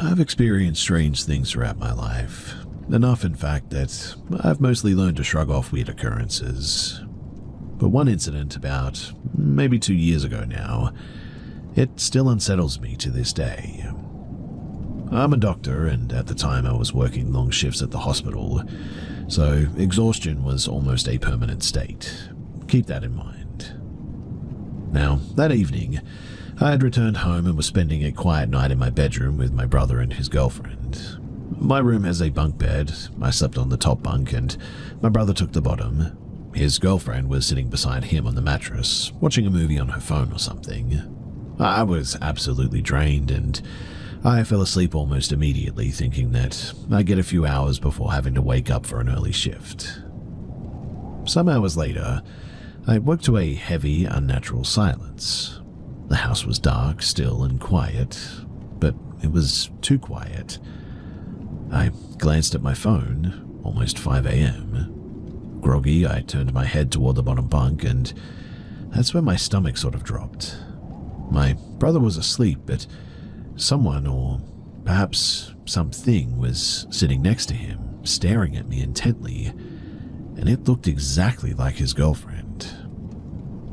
I've experienced strange things throughout my life, enough in fact that I've mostly learned to shrug off weird occurrences. But one incident about maybe 2 years ago now, it still unsettles me to this day. I'm a doctor, and at the time I was working long shifts at the hospital, so exhaustion was almost a permanent state. Keep that in mind. Now, that evening, I had returned home and was spending a quiet night in my bedroom with my brother and his girlfriend. My room has a bunk bed. I slept on the top bunk and my brother took the bottom. His girlfriend was sitting beside him on the mattress, watching a movie on her phone or something. I was absolutely drained and I fell asleep almost immediately, thinking that I'd get a few hours before having to wake up for an early shift. Some hours later, I woke to a heavy, unnatural silence. The house was dark, still, and quiet, but it was too quiet. I glanced at my phone, almost 5 a.m. Groggy, I turned my head toward the bottom bunk, and that's when my stomach sort of dropped. My brother was asleep, but someone, or perhaps something, was sitting next to him, staring at me intently, and it looked exactly like his girlfriend.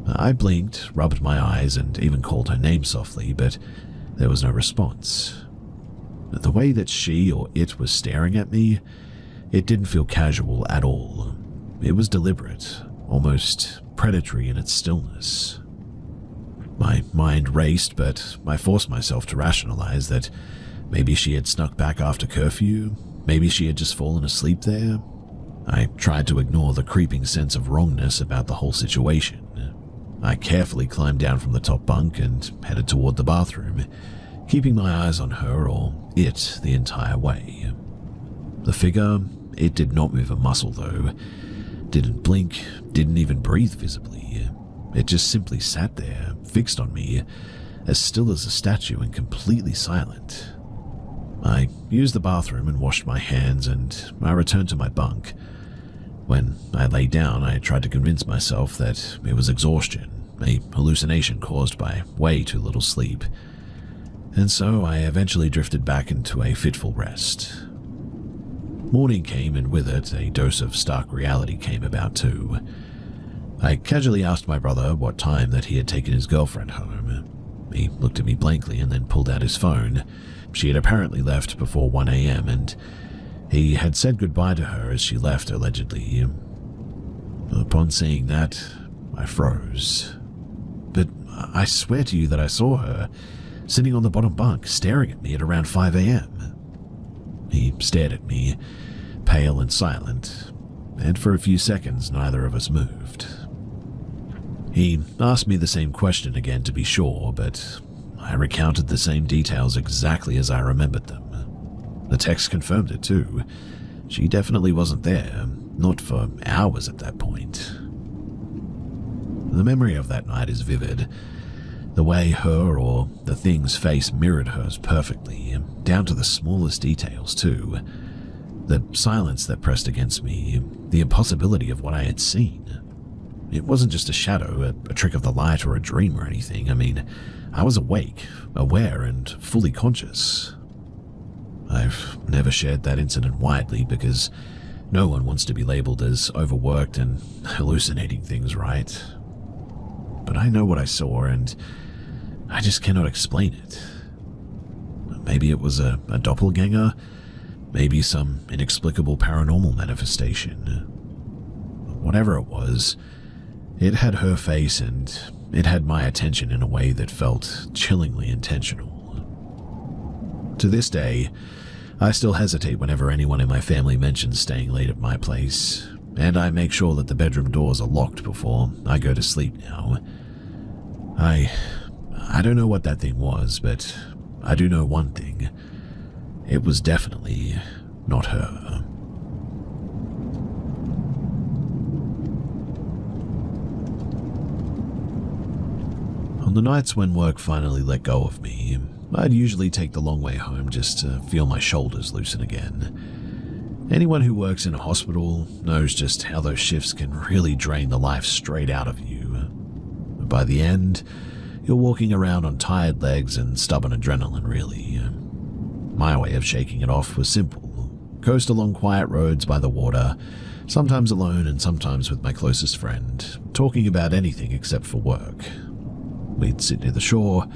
I blinked, rubbed my eyes, and even called her name softly, but there was no response. The way that she or it was staring at me, it didn't feel casual at all. It was deliberate, almost predatory in its stillness. My mind raced, but I forced myself to rationalize that maybe she had snuck back after curfew, maybe she had just fallen asleep there. I tried to ignore the creeping sense of wrongness about the whole situation. I carefully climbed down from the top bunk and headed toward the bathroom, keeping my eyes on her or it the entire way. The figure, it did not move a muscle though, didn't blink, didn't even breathe visibly. It just simply sat there, fixed on me, as still as a statue and completely silent. I used the bathroom and washed my hands, and I returned to my bunk. When I lay down, I tried to convince myself that it was exhaustion, a hallucination caused by way too little sleep. And so I eventually drifted back into a fitful rest. Morning came, and with it, a dose of stark reality came about too. I casually asked my brother what time that he had taken his girlfriend home. He looked at me blankly and then pulled out his phone. She had apparently left before 1 a.m. and he had said goodbye to her as she left, allegedly. Upon seeing that, I froze. But I swear to you that I saw her, sitting on the bottom bunk, staring at me at around 5 a.m. He stared at me, pale and silent, and for a few seconds neither of us moved. He asked me the same question again to be sure, but I recounted the same details exactly as I remembered them. The text confirmed it too. She definitely wasn't there, not for hours at that point. The memory of that night is vivid. The way her or the thing's face mirrored hers perfectly, down to the smallest details too. The silence that pressed against me, the impossibility of what I had seen. It wasn't just a shadow, a trick of the light or a dream or anything. I mean, I was awake, aware, and fully conscious. I've never shared that incident widely because no one wants to be labeled as overworked and hallucinating things, right? But I know what I saw and I just cannot explain it. Maybe it was a doppelganger, maybe some inexplicable paranormal manifestation. Whatever it was, it had her face and it had my attention in a way that felt chillingly intentional. To this day, I still hesitate whenever anyone in my family mentions staying late at my place, and I make sure that the bedroom doors are locked before I go to sleep now. I don't know what that thing was, but I do know one thing. It was definitely not her. On the nights when work finally let go of me, I'd usually take the long way home just to feel my shoulders loosen again. Anyone who works in a hospital knows just how those shifts can really drain the life straight out of you. By the end, you're walking around on tired legs and stubborn adrenaline, really. My way of shaking it off was simple. Coast along quiet roads by the water, sometimes alone and sometimes with my closest friend, talking about anything except for work. We'd sit near the shore,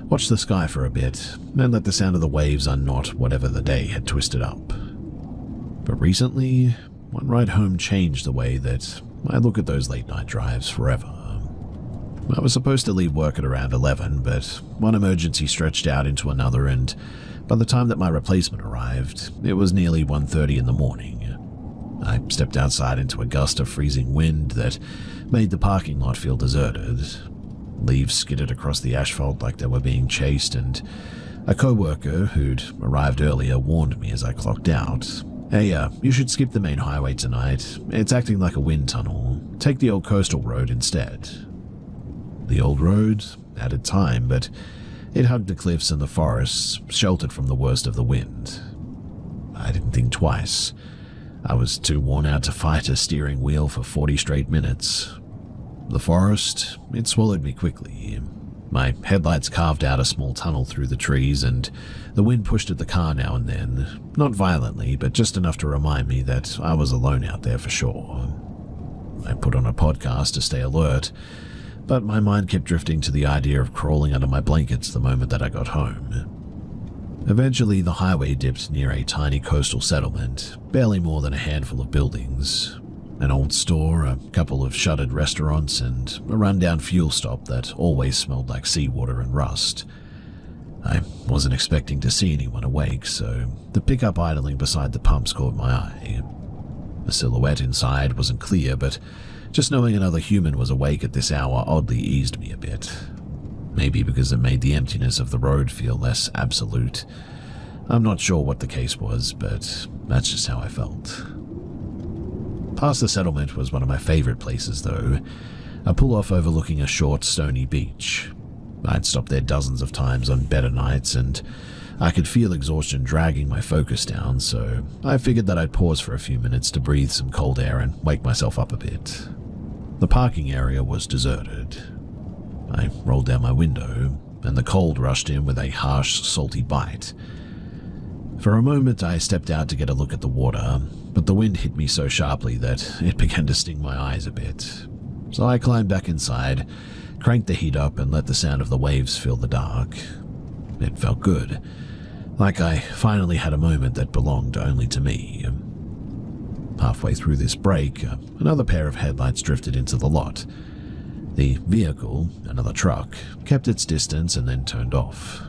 watch the sky for a bit, and let the sound of the waves unknot whatever the day had twisted up. But recently, one ride home changed the way that I look at those late night drives forever. I was supposed to leave work at around 11, but one emergency stretched out into another, and by the time that my replacement arrived, it was nearly 1:30 in the morning. I stepped outside into a gust of freezing wind that made the parking lot feel deserted. Leaves skidded across the asphalt like they were being chased, and a co-worker who'd arrived earlier warned me as I clocked out. "Hey, you should skip the main highway tonight. It's acting like a wind tunnel. Take the old coastal road instead." The old road added time, but it hugged the cliffs and the forests, sheltered from the worst of the wind. I didn't think twice. I was too worn out to fight a steering wheel for 40 straight minutes. The forest, it swallowed me quickly. My headlights carved out a small tunnel through the trees, and the wind pushed at the car now and then, not violently, but just enough to remind me that I was alone out there for sure. I put on a podcast to stay alert, but my mind kept drifting to the idea of crawling under my blankets the moment that I got home. Eventually, the highway dipped near a tiny coastal settlement, barely more than a handful of buildings. An old store, a couple of shuttered restaurants, and a rundown fuel stop that always smelled like seawater and rust. I wasn't expecting to see anyone awake, so the pickup idling beside the pumps caught my eye. The silhouette inside wasn't clear, but just knowing another human was awake at this hour oddly eased me a bit. Maybe because it made the emptiness of the road feel less absolute. I'm not sure what the case was, but that's just how I felt. Past the settlement was one of my favorite places, though, a pull-off overlooking a short, stony beach. I'd stopped there dozens of times on better nights, and I could feel exhaustion dragging my focus down, so I figured that I'd pause for a few minutes to breathe some cold air and wake myself up a bit. The parking area was deserted. I rolled down my window, and the cold rushed in with a harsh, salty bite. For a moment, I stepped out to get a look at the water, but the wind hit me so sharply that it began to sting my eyes a bit. So I climbed back inside, cranked the heat up, and let the sound of the waves fill the dark. It felt good, like I finally had a moment that belonged only to me. Halfway through this break, another pair of headlights drifted into the lot. The vehicle, another truck, kept its distance and then turned off.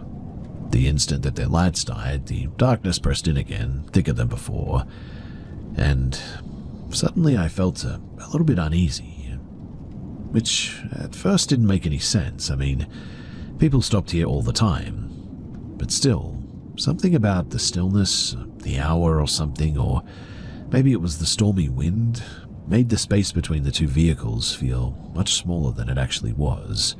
The instant that their lights died, the darkness pressed in again, thicker than before, and suddenly I felt a little bit uneasy, which at first didn't make any sense. I mean, people stopped here all the time, but still, something about the stillness, the hour or something, or maybe it was the stormy wind, made the space between the two vehicles feel much smaller than it actually was.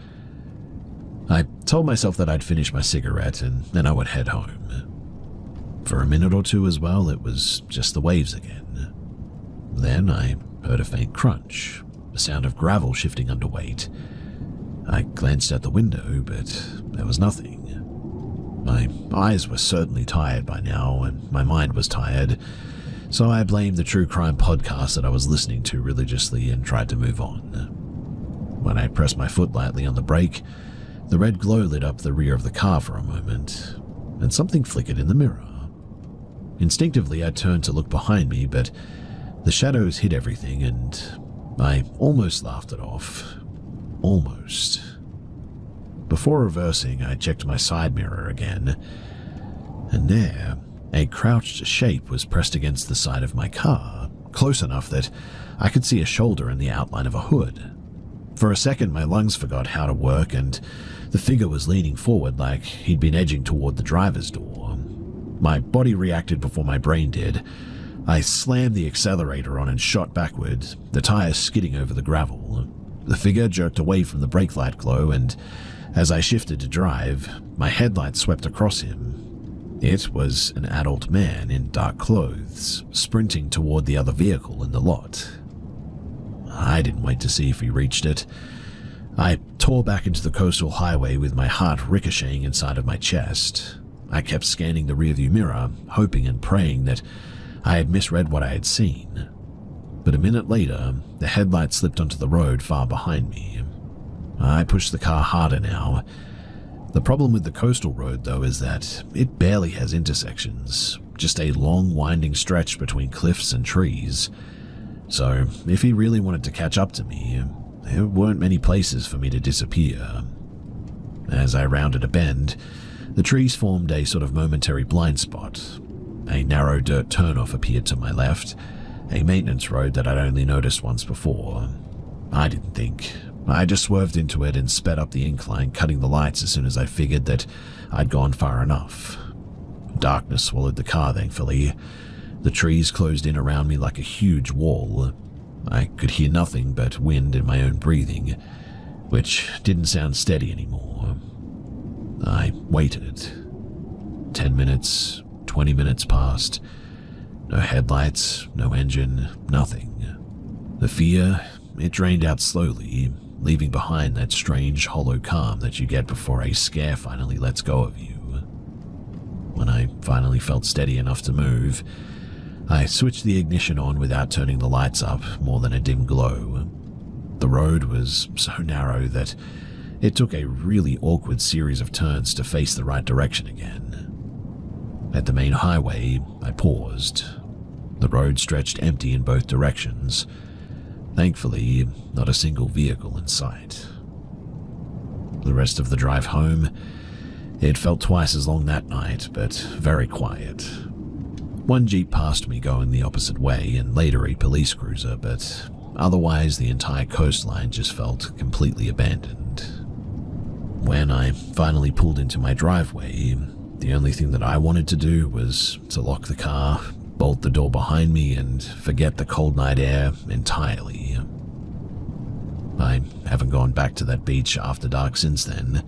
I told myself that I'd finish my cigarette and then I would head home. For a minute or two as well, it was just the waves again. Then I heard a faint crunch, a sound of gravel shifting under weight. I glanced out the window, but there was nothing. My eyes were certainly tired by now, and my mind was tired, so I blamed the true crime podcast that I was listening to religiously and tried to move on. When I pressed my foot lightly on the brake, the red glow lit up the rear of the car for a moment, and something flickered in the mirror. Instinctively, I turned to look behind me, but the shadows hid everything, and I almost laughed it off. Almost. Before reversing, I checked my side mirror again, and there, a crouched shape was pressed against the side of my car, close enough that I could see a shoulder and the outline of a hood. For a second, my lungs forgot how to work, and the figure was leaning forward like he'd been edging toward the driver's door. My body reacted before my brain did. I slammed the accelerator on and shot backward, the tires skidding over the gravel. The figure jerked away from the brake light glow, and as I shifted to drive, my headlights swept across him. It was an adult man in dark clothes, sprinting toward the other vehicle in the lot. I didn't wait to see if he reached it. I tore back into the coastal highway with my heart ricocheting inside of my chest. I kept scanning the rearview mirror, hoping and praying that I had misread what I had seen. But a minute later, the headlight slipped onto the road far behind me. I pushed the car harder now. The problem with the coastal road, though, is that it barely has intersections, just a long winding stretch between cliffs and trees. So if he really wanted to catch up to me, there weren't many places for me to disappear. As I rounded a bend, the trees formed a sort of momentary blind spot. A narrow dirt turnoff appeared to my left, a maintenance road that I'd only noticed once before. I didn't think. I just swerved into it and sped up the incline, cutting the lights as soon as I figured that I'd gone far enough. Darkness swallowed the car, thankfully. The trees closed in around me like a huge wall. I could hear nothing but wind and my own breathing, which didn't sound steady anymore. I waited. 10 minutes, 20 minutes passed. No headlights, no engine, nothing. The fear, it drained out slowly, leaving behind that strange, hollow calm that you get before a scare finally lets go of you. When I finally felt steady enough to move, I switched the ignition on without turning the lights up more than a dim glow. The road was so narrow that it took a really awkward series of turns to face the right direction again. At the main highway, I paused. The road stretched empty in both directions. Thankfully, not a single vehicle in sight. The rest of the drive home, it felt twice as long that night, but very quiet. One Jeep passed me going the opposite way, and later a police cruiser, but otherwise the entire coastline just felt completely abandoned. When I finally pulled into my driveway, the only thing that I wanted to do was to lock the car, bolt the door behind me, and forget the cold night air entirely. I haven't gone back to that beach after dark since then.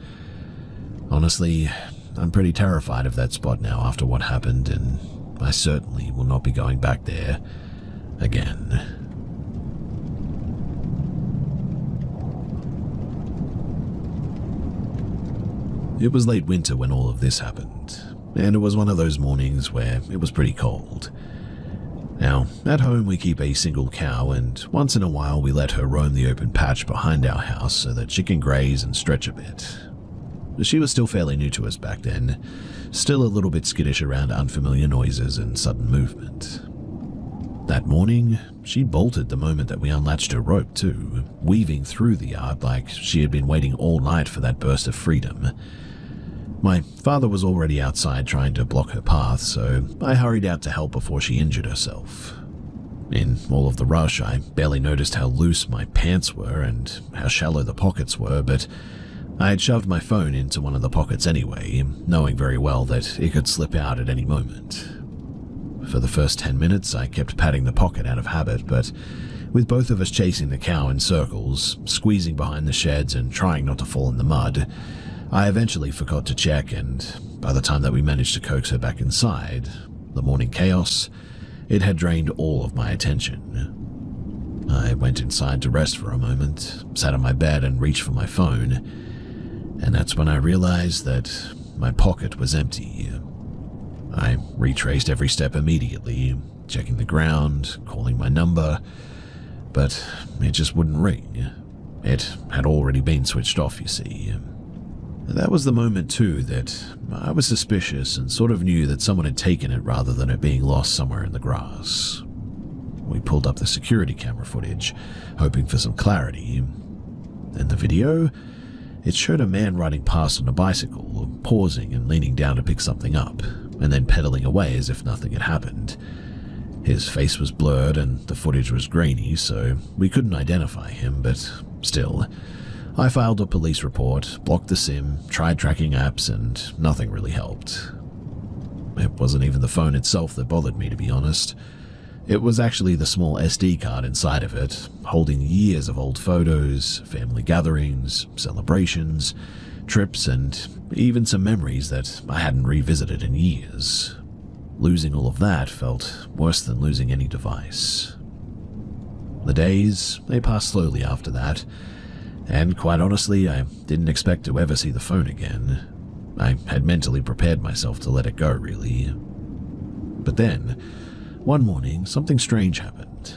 Honestly, I'm pretty terrified of that spot now after what happened, and I certainly will not be going back there again. It was late winter when all of this happened, and it was one of those mornings where it was pretty cold. Now, at home we keep a single cow, and once in a while we let her roam the open patch behind our house so that she can graze and stretch a bit. She was still fairly new to us back then, still a little bit skittish around unfamiliar noises and sudden movement. That morning, she bolted the moment that we unlatched her rope too, weaving through the yard like she had been waiting all night for that burst of freedom. My father was already outside trying to block her path, so I hurried out to help before she injured herself. In all of the rush, I barely noticed how loose my pants were and how shallow the pockets were, but I had shoved my phone into one of the pockets anyway, knowing very well that it could slip out at any moment. For the first 10 minutes, I kept patting the pocket out of habit, but with both of us chasing the cow in circles, squeezing behind the sheds and trying not to fall in the mud, I eventually forgot to check, and by the time that we managed to coax her back inside, the morning chaos, it had drained all of my attention. I went inside to rest for a moment, sat on my bed and reached for my phone, and that's when I realized that my pocket was empty. I retraced every step immediately, checking the ground, calling my number, but it just wouldn't ring. It had already been switched off, you see. That was the moment, too, that I was suspicious and sort of knew that someone had taken it rather than it being lost somewhere in the grass. We pulled up the security camera footage, hoping for some clarity. In the video, it showed a man riding past on a bicycle, pausing and leaning down to pick something up, and then pedaling away as if nothing had happened. His face was blurred and the footage was grainy, so we couldn't identify him, but still, I filed a police report, blocked the SIM, tried tracking apps, and nothing really helped. It wasn't even the phone itself that bothered me, to be honest. It was actually the small SD card inside of it, holding years of old photos, family gatherings, celebrations, trips, and even some memories that I hadn't revisited in years. Losing all of that felt worse than losing any device. The days, they passed slowly after that, and quite honestly, I didn't expect to ever see the phone again. I had mentally prepared myself to let it go, really. But then, one morning, something strange happened.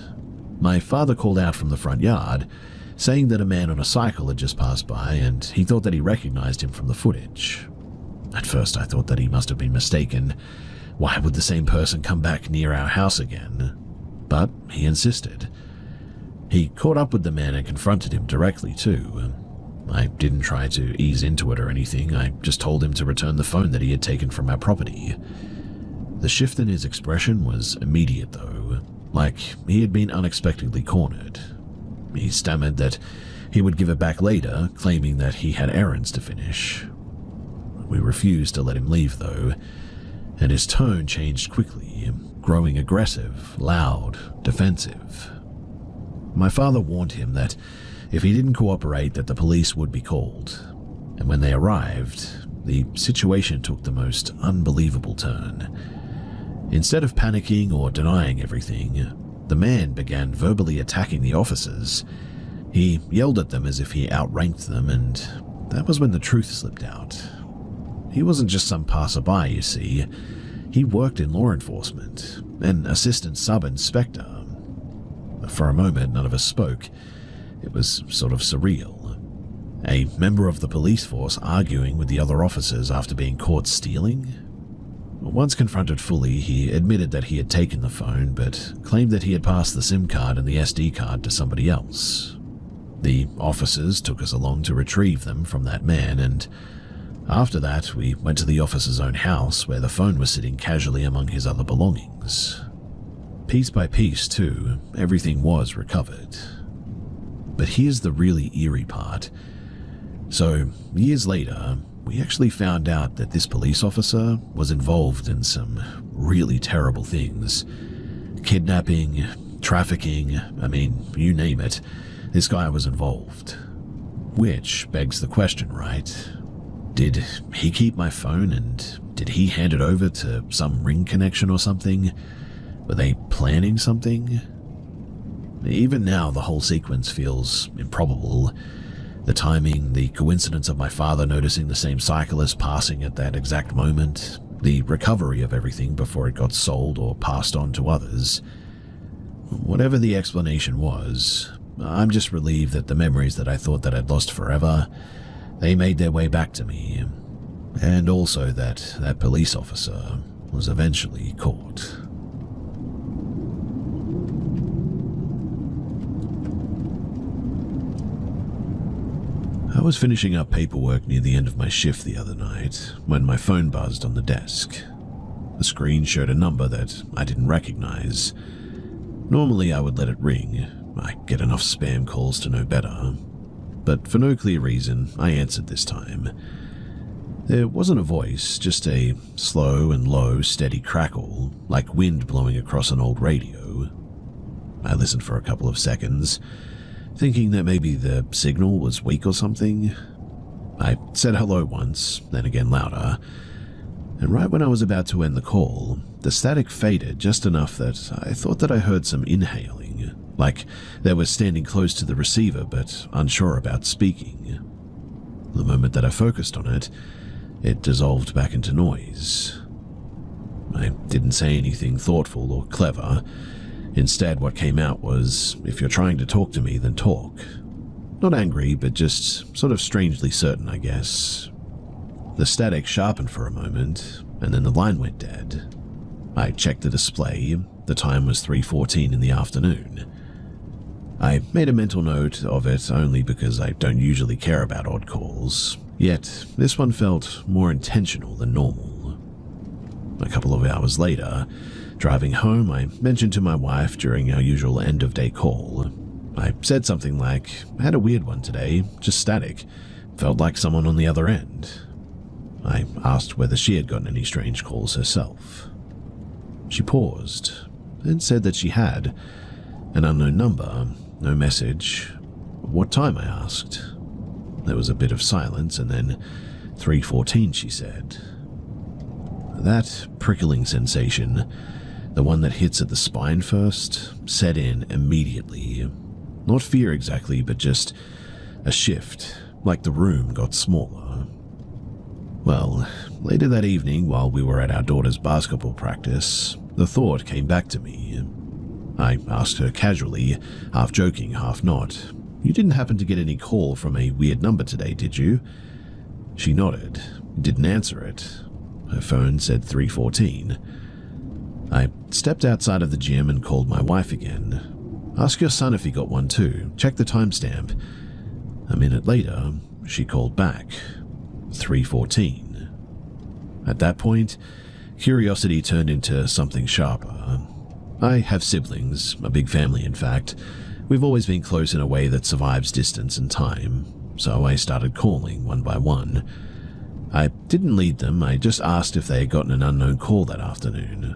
My father called out from the front yard, saying that a man on a cycle had just passed by and he thought that he recognized him from the footage. At first I thought that he must have been mistaken. Why would the same person come back near our house again? But he insisted. He caught up with the man and confronted him directly too. I didn't try to ease into it or anything, I just told him to return the phone that he had taken from our property. The shift in his expression was immediate though, like he had been unexpectedly cornered. He stammered that he would give it back later, claiming that he had errands to finish. We refused to let him leave though, and his tone changed quickly, growing aggressive, loud, defensive. My father warned him that if he didn't cooperate that the police would be called, and when they arrived, the situation took the most unbelievable turn. Instead of panicking or denying everything, the man began verbally attacking the officers. He yelled at them as if he outranked them, and that was when the truth slipped out. He wasn't just some passerby, you see. He worked in law enforcement, an assistant sub-inspector. For a moment, none of us spoke. It was sort of surreal. A member of the police force arguing with the other officers after being caught stealing? Once confronted fully, he admitted that he had taken the phone, but claimed that he had passed the SIM card and the SD card to somebody else. The officers took us along to retrieve them from that man, and after that, we went to the officer's own house where the phone was sitting casually among his other belongings. Piece by piece, too, everything was recovered. But here's the really eerie part. So, years later, we actually found out that this police officer was involved in some really terrible things. Kidnapping, trafficking, I mean, you name it, this guy was involved. Which begs the question, right? Did he keep my phone and did he hand it over to some ring connection or something? Were they planning something? Even now, the whole sequence feels improbable. The timing, the coincidence of my father noticing the same cyclist passing at that exact moment, the recovery of everything before it got sold or passed on to others. Whatever the explanation was, I'm just relieved that the memories that I thought that I'd lost forever, they made their way back to me, and also that that police officer was eventually caught. I was finishing up paperwork near the end of my shift the other night when my phone buzzed on the desk. The screen showed a number that I didn't recognize. Normally I would let it ring. I get enough spam calls to know better. But for no clear reason, I answered this time. There wasn't a voice, just a slow and low, steady crackle, like wind blowing across an old radio. I listened for a couple of seconds, thinking that maybe the signal was weak or something. I said hello once, then again louder, and right when I was about to end the call, the static faded just enough that I thought that I heard some inhaling, like they were standing close to the receiver but unsure about speaking. The moment that I focused on it, it dissolved back into noise. I didn't say anything thoughtful or clever. Instead, what came out was, if you're trying to talk to me, then talk. Not angry, but just sort of strangely certain, I guess. The static sharpened for a moment, and then the line went dead. I checked the display. The time was 3:14 in the afternoon. I made a mental note of it only because I don't usually care about odd calls, yet this one felt more intentional than normal. A couple of hours later, driving home, I mentioned to my wife during our usual end-of-day call. I said something like, I had a weird one today, just static. Felt like someone on the other end. I asked whether she had gotten any strange calls herself. She paused, then said that she had. An unknown number, no message. What time, I asked. There was a bit of silence, and then 3:14, she said. That prickling sensation, the one that hits at the spine first, set in immediately. Not fear exactly, but just a shift, like the room got smaller. Well, later that evening while we were at our daughter's basketball practice, the thought came back to me. I asked her casually, half joking, half not, "You didn't happen to get any call from a weird number today, did you?" She nodded, didn't answer it. Her phone said 314. I stepped outside of the gym and called my wife again. "Ask your son if he got one too. Check the timestamp." A minute later, she called back. 314. At that point, curiosity turned into something sharper. I have siblings, a big family in fact. We've always been close in a way that survives distance and time, so I started calling one by one. I didn't lead them, I just asked if they had gotten an unknown call that afternoon.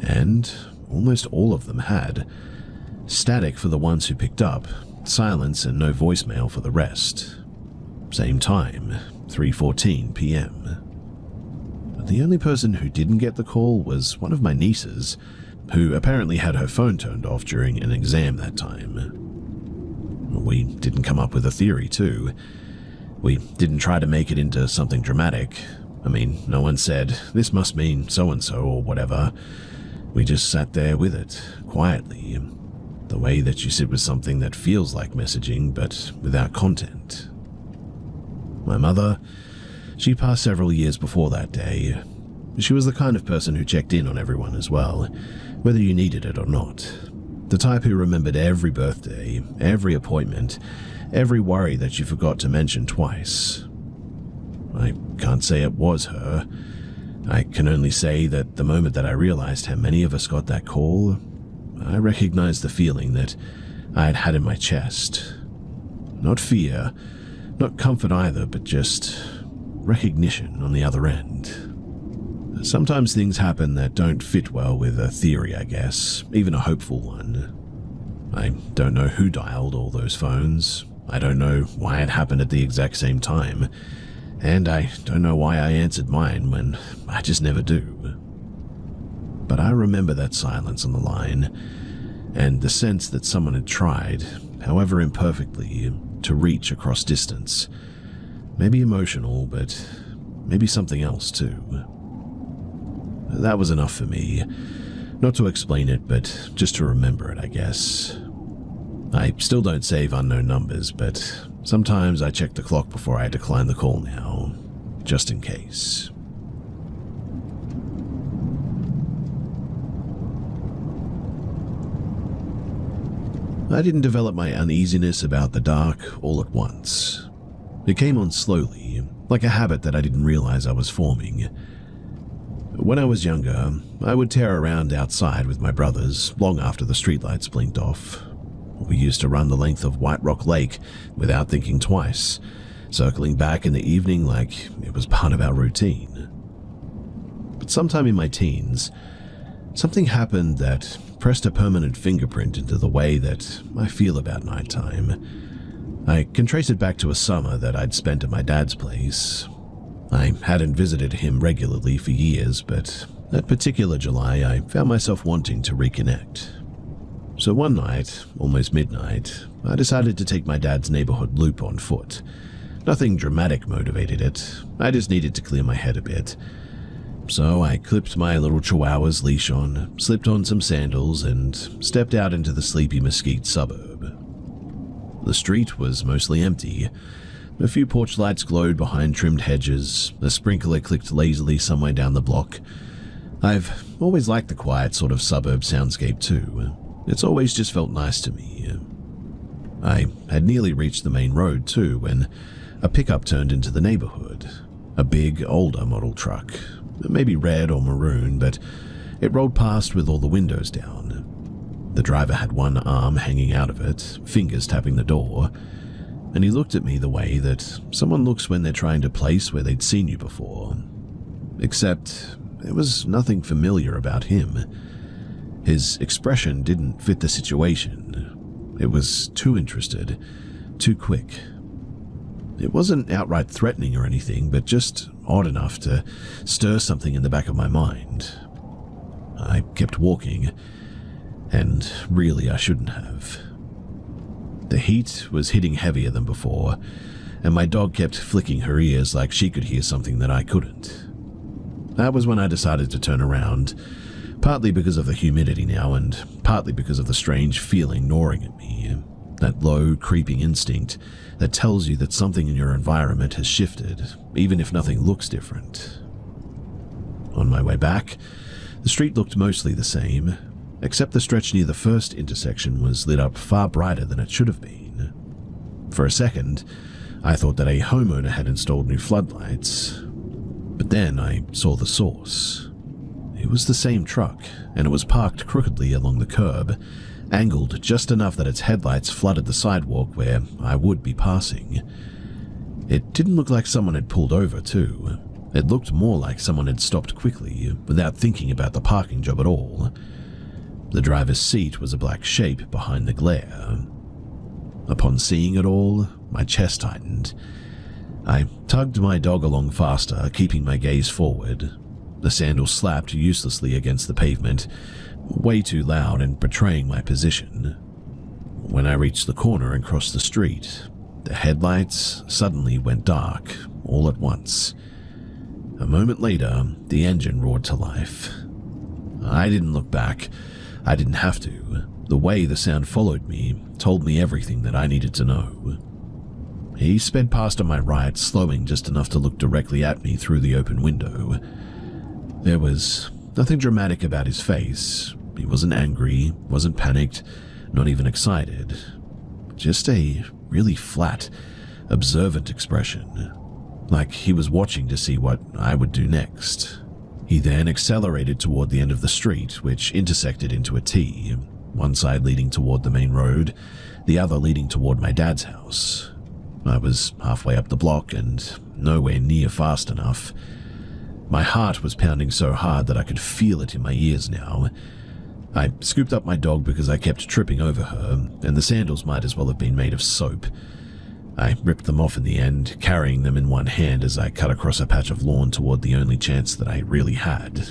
And almost all of them had. Static for the ones who picked up, silence and no voicemail for the rest. Same time, 3:14 p.m. But the only person who didn't get the call was one of my nieces, who apparently had her phone turned off during an exam that time. We didn't come up with a theory, too. We didn't try to make it into something dramatic. I mean, no one said, "This must mean so-and-so," or whatever. We just sat there with it, quietly, the way that you sit with something that feels like messaging, but without content. My mother, she passed several years before that day. She was the kind of person who checked in on everyone as well, whether you needed it or not. The type who remembered every birthday, every appointment, every worry that you forgot to mention twice. I can't say it was her. I can only say that the moment that I realized how many of us got that call, I recognized the feeling that I had had in my chest. Not fear, not comfort either, but just recognition on the other end. Sometimes things happen that don't fit well with a theory, I guess, even a hopeful one. I don't know who dialed all those phones. I don't know why it happened at the exact same time. And I don't know why I answered mine when I just never do. But I remember that silence on the line, and the sense that someone had tried, however imperfectly, to reach across distance. Maybe emotional, but maybe something else too. That was enough for me. Not to explain it, but just to remember it, I guess. I still don't save unknown numbers, but sometimes I check the clock before I decline the call now, just in case. I didn't develop my uneasiness about the dark all at once. It came on slowly, like a habit that I didn't realize I was forming. When I was younger, I would tear around outside with my brothers long after the streetlights blinked off. We used to run the length of White Rock Lake without thinking twice, circling back in the evening like it was part of our routine. But sometime in my teens, something happened that pressed a permanent fingerprint into the way that I feel about nighttime. I can trace it back to a summer that I'd spent at my dad's place. I hadn't visited him regularly for years, but that particular July I found myself wanting to reconnect. So one night, almost midnight, I decided to take my dad's neighborhood loop on foot. Nothing dramatic motivated it, I just needed to clear my head a bit. So I clipped my little chihuahua's leash on, slipped on some sandals, and stepped out into the sleepy Mesquite suburb. The street was mostly empty. A few porch lights glowed behind trimmed hedges, a sprinkler clicked lazily somewhere down the block. I've always liked the quiet sort of suburb soundscape too. It's always just felt nice to me. I had nearly reached the main road too when a pickup turned into the neighborhood. A big, older model truck. Maybe red or maroon, but it rolled past with all the windows down. The driver had one arm hanging out of it, fingers tapping the door, and he looked at me the way that someone looks when they're trying to place where they'd seen you before. Except there was nothing familiar about him. His expression didn't fit the situation. It was too interested, too quick. It wasn't outright threatening or anything, but just odd enough to stir something in the back of my mind. I kept walking, and really I shouldn't have. The heat was hitting heavier than before, and my dog kept flicking her ears like she could hear something that I couldn't. That was when I decided to turn around, partly because of the humidity now and partly because of the strange feeling gnawing at me, that low, creeping instinct that tells you that something in your environment has shifted, even if nothing looks different. On my way back, the street looked mostly the same, except the stretch near the first intersection was lit up far brighter than it should have been. For a second, I thought that a homeowner had installed new floodlights, but then I saw the source. It was the same truck, and it was parked crookedly along the curb, angled just enough that its headlights flooded the sidewalk where I would be passing. It didn't look like someone had pulled over, too. It looked more like someone had stopped quickly, without thinking about the parking job at all. The driver's seat was a black shape behind the glare. Upon seeing it all, my chest tightened. I tugged my dog along faster, keeping my gaze forward. The sandal slapped uselessly against the pavement, way too loud and betraying my position. When I reached the corner and crossed the street, the headlights suddenly went dark, all at once. A moment later, the engine roared to life. I didn't look back. I didn't have to. The way the sound followed me told me everything that I needed to know. He sped past on my right, slowing just enough to look directly at me through the open window. There was nothing dramatic about his face. He wasn't angry, wasn't panicked, not even excited. Just a really flat, observant expression, like he was watching to see what I would do next. He then accelerated toward the end of the street, which intersected into a T, one side leading toward the main road, the other leading toward my dad's house. I was halfway up the block and nowhere near fast enough. My heart was pounding so hard that I could feel it in my ears now. I scooped up my dog because I kept tripping over her, and the sandals might as well have been made of soap. I ripped them off in the end, carrying them in one hand as I cut across a patch of lawn toward the only chance that I really had,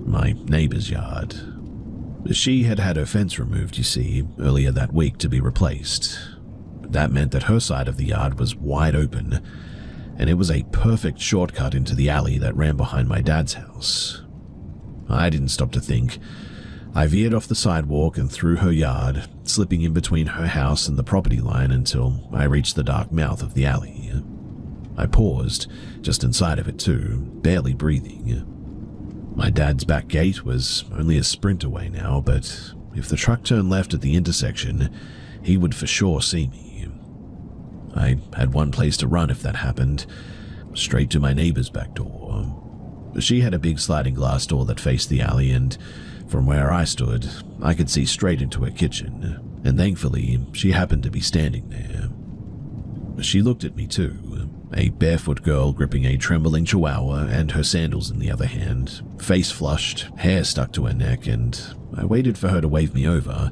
my neighbor's yard. She had had her fence removed, you see, earlier that week to be replaced. That meant that her side of the yard was wide open, and it was a perfect shortcut into the alley that ran behind my dad's house. I didn't stop to think. I veered off the sidewalk and through her yard, slipping in between her house and the property line until I reached the dark mouth of the alley. I paused, just inside of it too, barely breathing. My dad's back gate was only a sprint away now, but if the truck turned left at the intersection, he would for sure see me. I had one place to run if that happened, straight to my neighbor's back door. She had a big sliding glass door that faced the alley, and from where I stood, I could see straight into her kitchen, and thankfully, she happened to be standing there. She looked at me too, a barefoot girl gripping a trembling chihuahua and her sandals in the other hand, face flushed, hair stuck to her neck, and I waited for her to wave me over,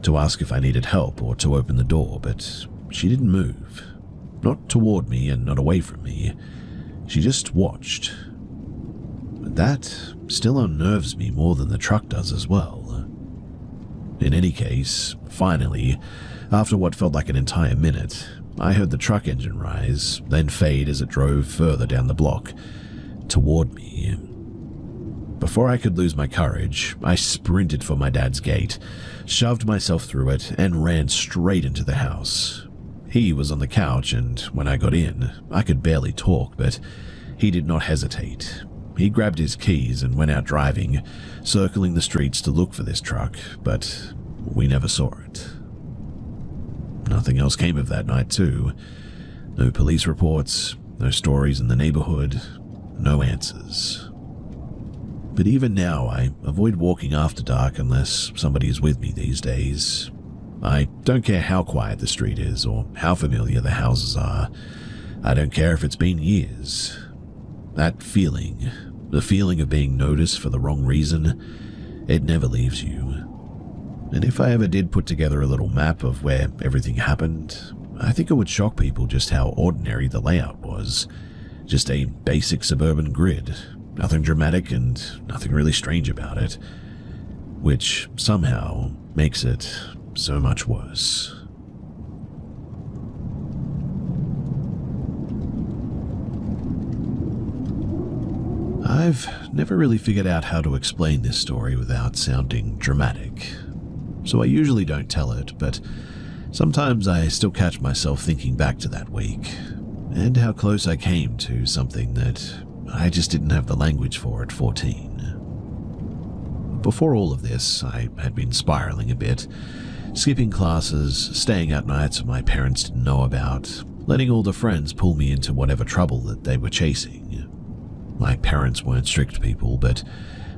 to ask if I needed help or to open the door, but she didn't move. Not toward me and not away from me. She just watched. But that still unnerves me more than the truck does as well. In any case, finally, after what felt like an entire minute, I heard the truck engine rise, then fade as it drove further down the block, toward me. Before I could lose my courage, I sprinted for my dad's gate, shoved myself through it, and ran straight into the house. He was on the couch, and when I got in, I could barely talk, but he did not hesitate. He grabbed his keys and went out driving, circling the streets to look for this truck, but we never saw it. Nothing else came of that night, too. No police reports, no stories in the neighborhood, no answers. But even now, I avoid walking after dark unless somebody is with me these days. I don't care how quiet the street is or how familiar the houses are. I don't care if it's been years. That feeling, the feeling of being noticed for the wrong reason, it never leaves you. And if I ever did put together a little map of where everything happened, I think it would shock people just how ordinary the layout was. Just a basic suburban grid, nothing dramatic and nothing really strange about it, which somehow makes it so much worse. I've never really figured out how to explain this story without sounding dramatic, so I usually don't tell it, but sometimes I still catch myself thinking back to that week, and how close I came to something that I just didn't have the language for at 14. Before all of this, I had been spiraling a bit, skipping classes, staying out nights my parents didn't know about, letting older friends pull me into whatever trouble that they were chasing. My parents weren't strict people, but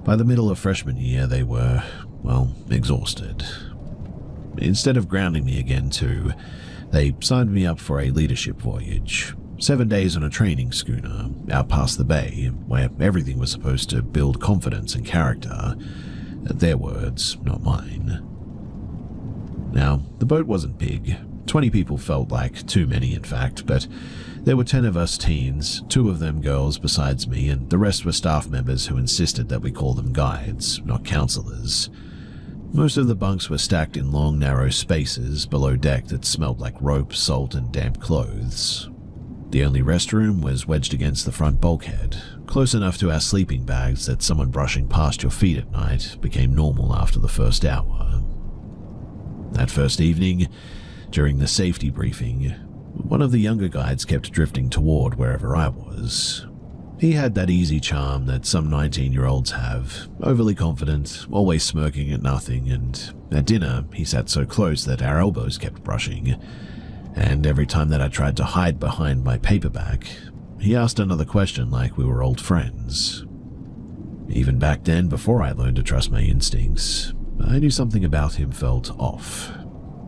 by the middle of freshman year they were, well, exhausted. Instead of grounding me again too, they signed me up for a leadership voyage, 7 days on a training schooner out past the bay, where everything was supposed to build confidence and character. Their words, not mine. Now, the boat wasn't big. 20 people felt like too many, in fact, but there were 10 of us teens, 2 of them girls besides me, and the rest were staff members who insisted that we call them guides, not counselors. Most of the bunks were stacked in long, narrow spaces below deck that smelled like rope, salt, and damp clothes. The only restroom was wedged against the front bulkhead, close enough to our sleeping bags that someone brushing past your feet at night became normal after the first hour. That first evening, during the safety briefing, one of the younger guides kept drifting toward wherever I was. He had that easy charm that some 19-year-olds have, overly confident, always smirking at nothing, and at dinner he sat so close that our elbows kept brushing, and every time that I tried to hide behind my paperback, he asked another question like we were old friends. Even back then, before I learned to trust my instincts, I knew something about him felt off.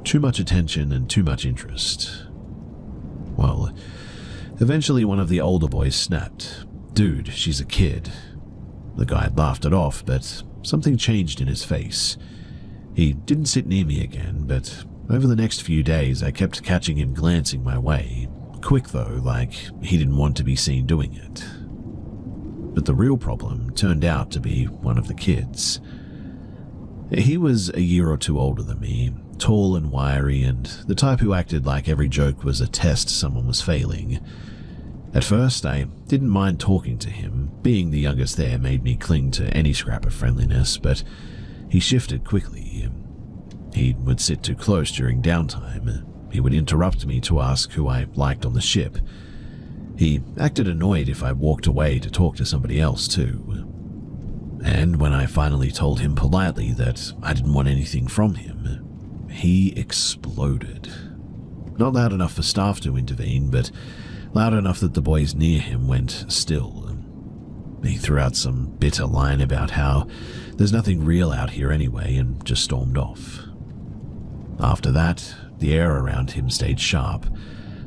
Too much attention and too much interest. Well, eventually one of the older boys snapped. "Dude, she's a kid." The guy laughed it off, but something changed in his face. He didn't sit near me again, but over the next few days I kept catching him glancing my way. Quick though, like he didn't want to be seen doing it. But the real problem turned out to be one of the kids. He was a year or two older than me, tall and wiry, and the type who acted like every joke was a test someone was failing. At first, I didn't mind talking to him. Being the youngest there made me cling to any scrap of friendliness, but he shifted quickly. He would sit too close during downtime. He would interrupt me to ask who I liked on the ship. He acted annoyed if I walked away to talk to somebody else too. And when I finally told him politely that I didn't want anything from him, he exploded. Not loud enough for staff to intervene, but loud enough that the boys near him went still. He threw out some bitter line about how there's nothing real out here anyway and just stormed off. After that, the air around him stayed sharp,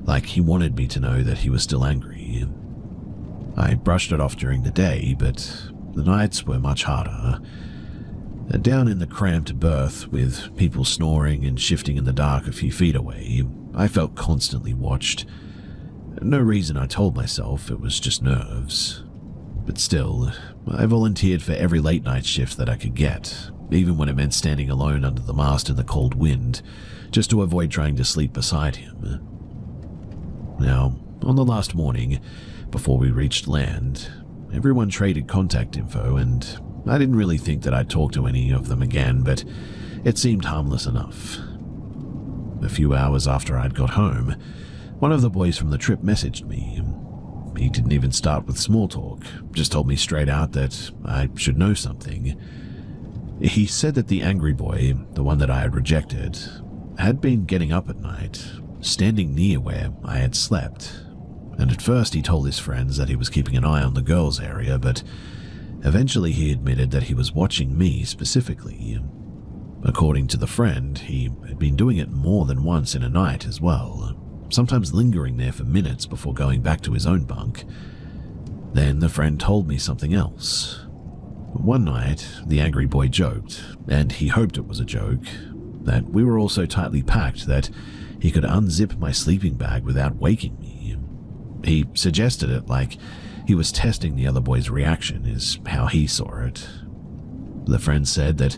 like he wanted me to know that he was still angry. I brushed it off during the day, but the nights were much harder. Down in the cramped berth, with people snoring and shifting in the dark a few feet away, I felt constantly watched. No reason, I told myself, it was just nerves. But still, I volunteered for every late night shift that I could get, even when it meant standing alone under the mast in the cold wind, just to avoid trying to sleep beside him. Now, on the last morning, before we reached land, everyone traded contact info, and I didn't really think that I'd talk to any of them again, but it seemed harmless enough. A few hours after I'd got home, one of the boys from the trip messaged me. He didn't even start with small talk, just told me straight out that I should know something. He said that the angry boy, the one that I had rejected, had been getting up at night, standing near where I had slept, and at first he told his friends that he was keeping an eye on the girls' area, but eventually he admitted that he was watching me specifically. According to the friend, he had been doing it more than once in a night as well, sometimes lingering there for minutes before going back to his own bunk. Then the friend told me something else. One night, the angry boy joked, and he hoped it was a joke, that we were all so tightly packed that he could unzip my sleeping bag without waking me. He suggested it like he was testing the other boy's reaction, is how he saw it. The friend said that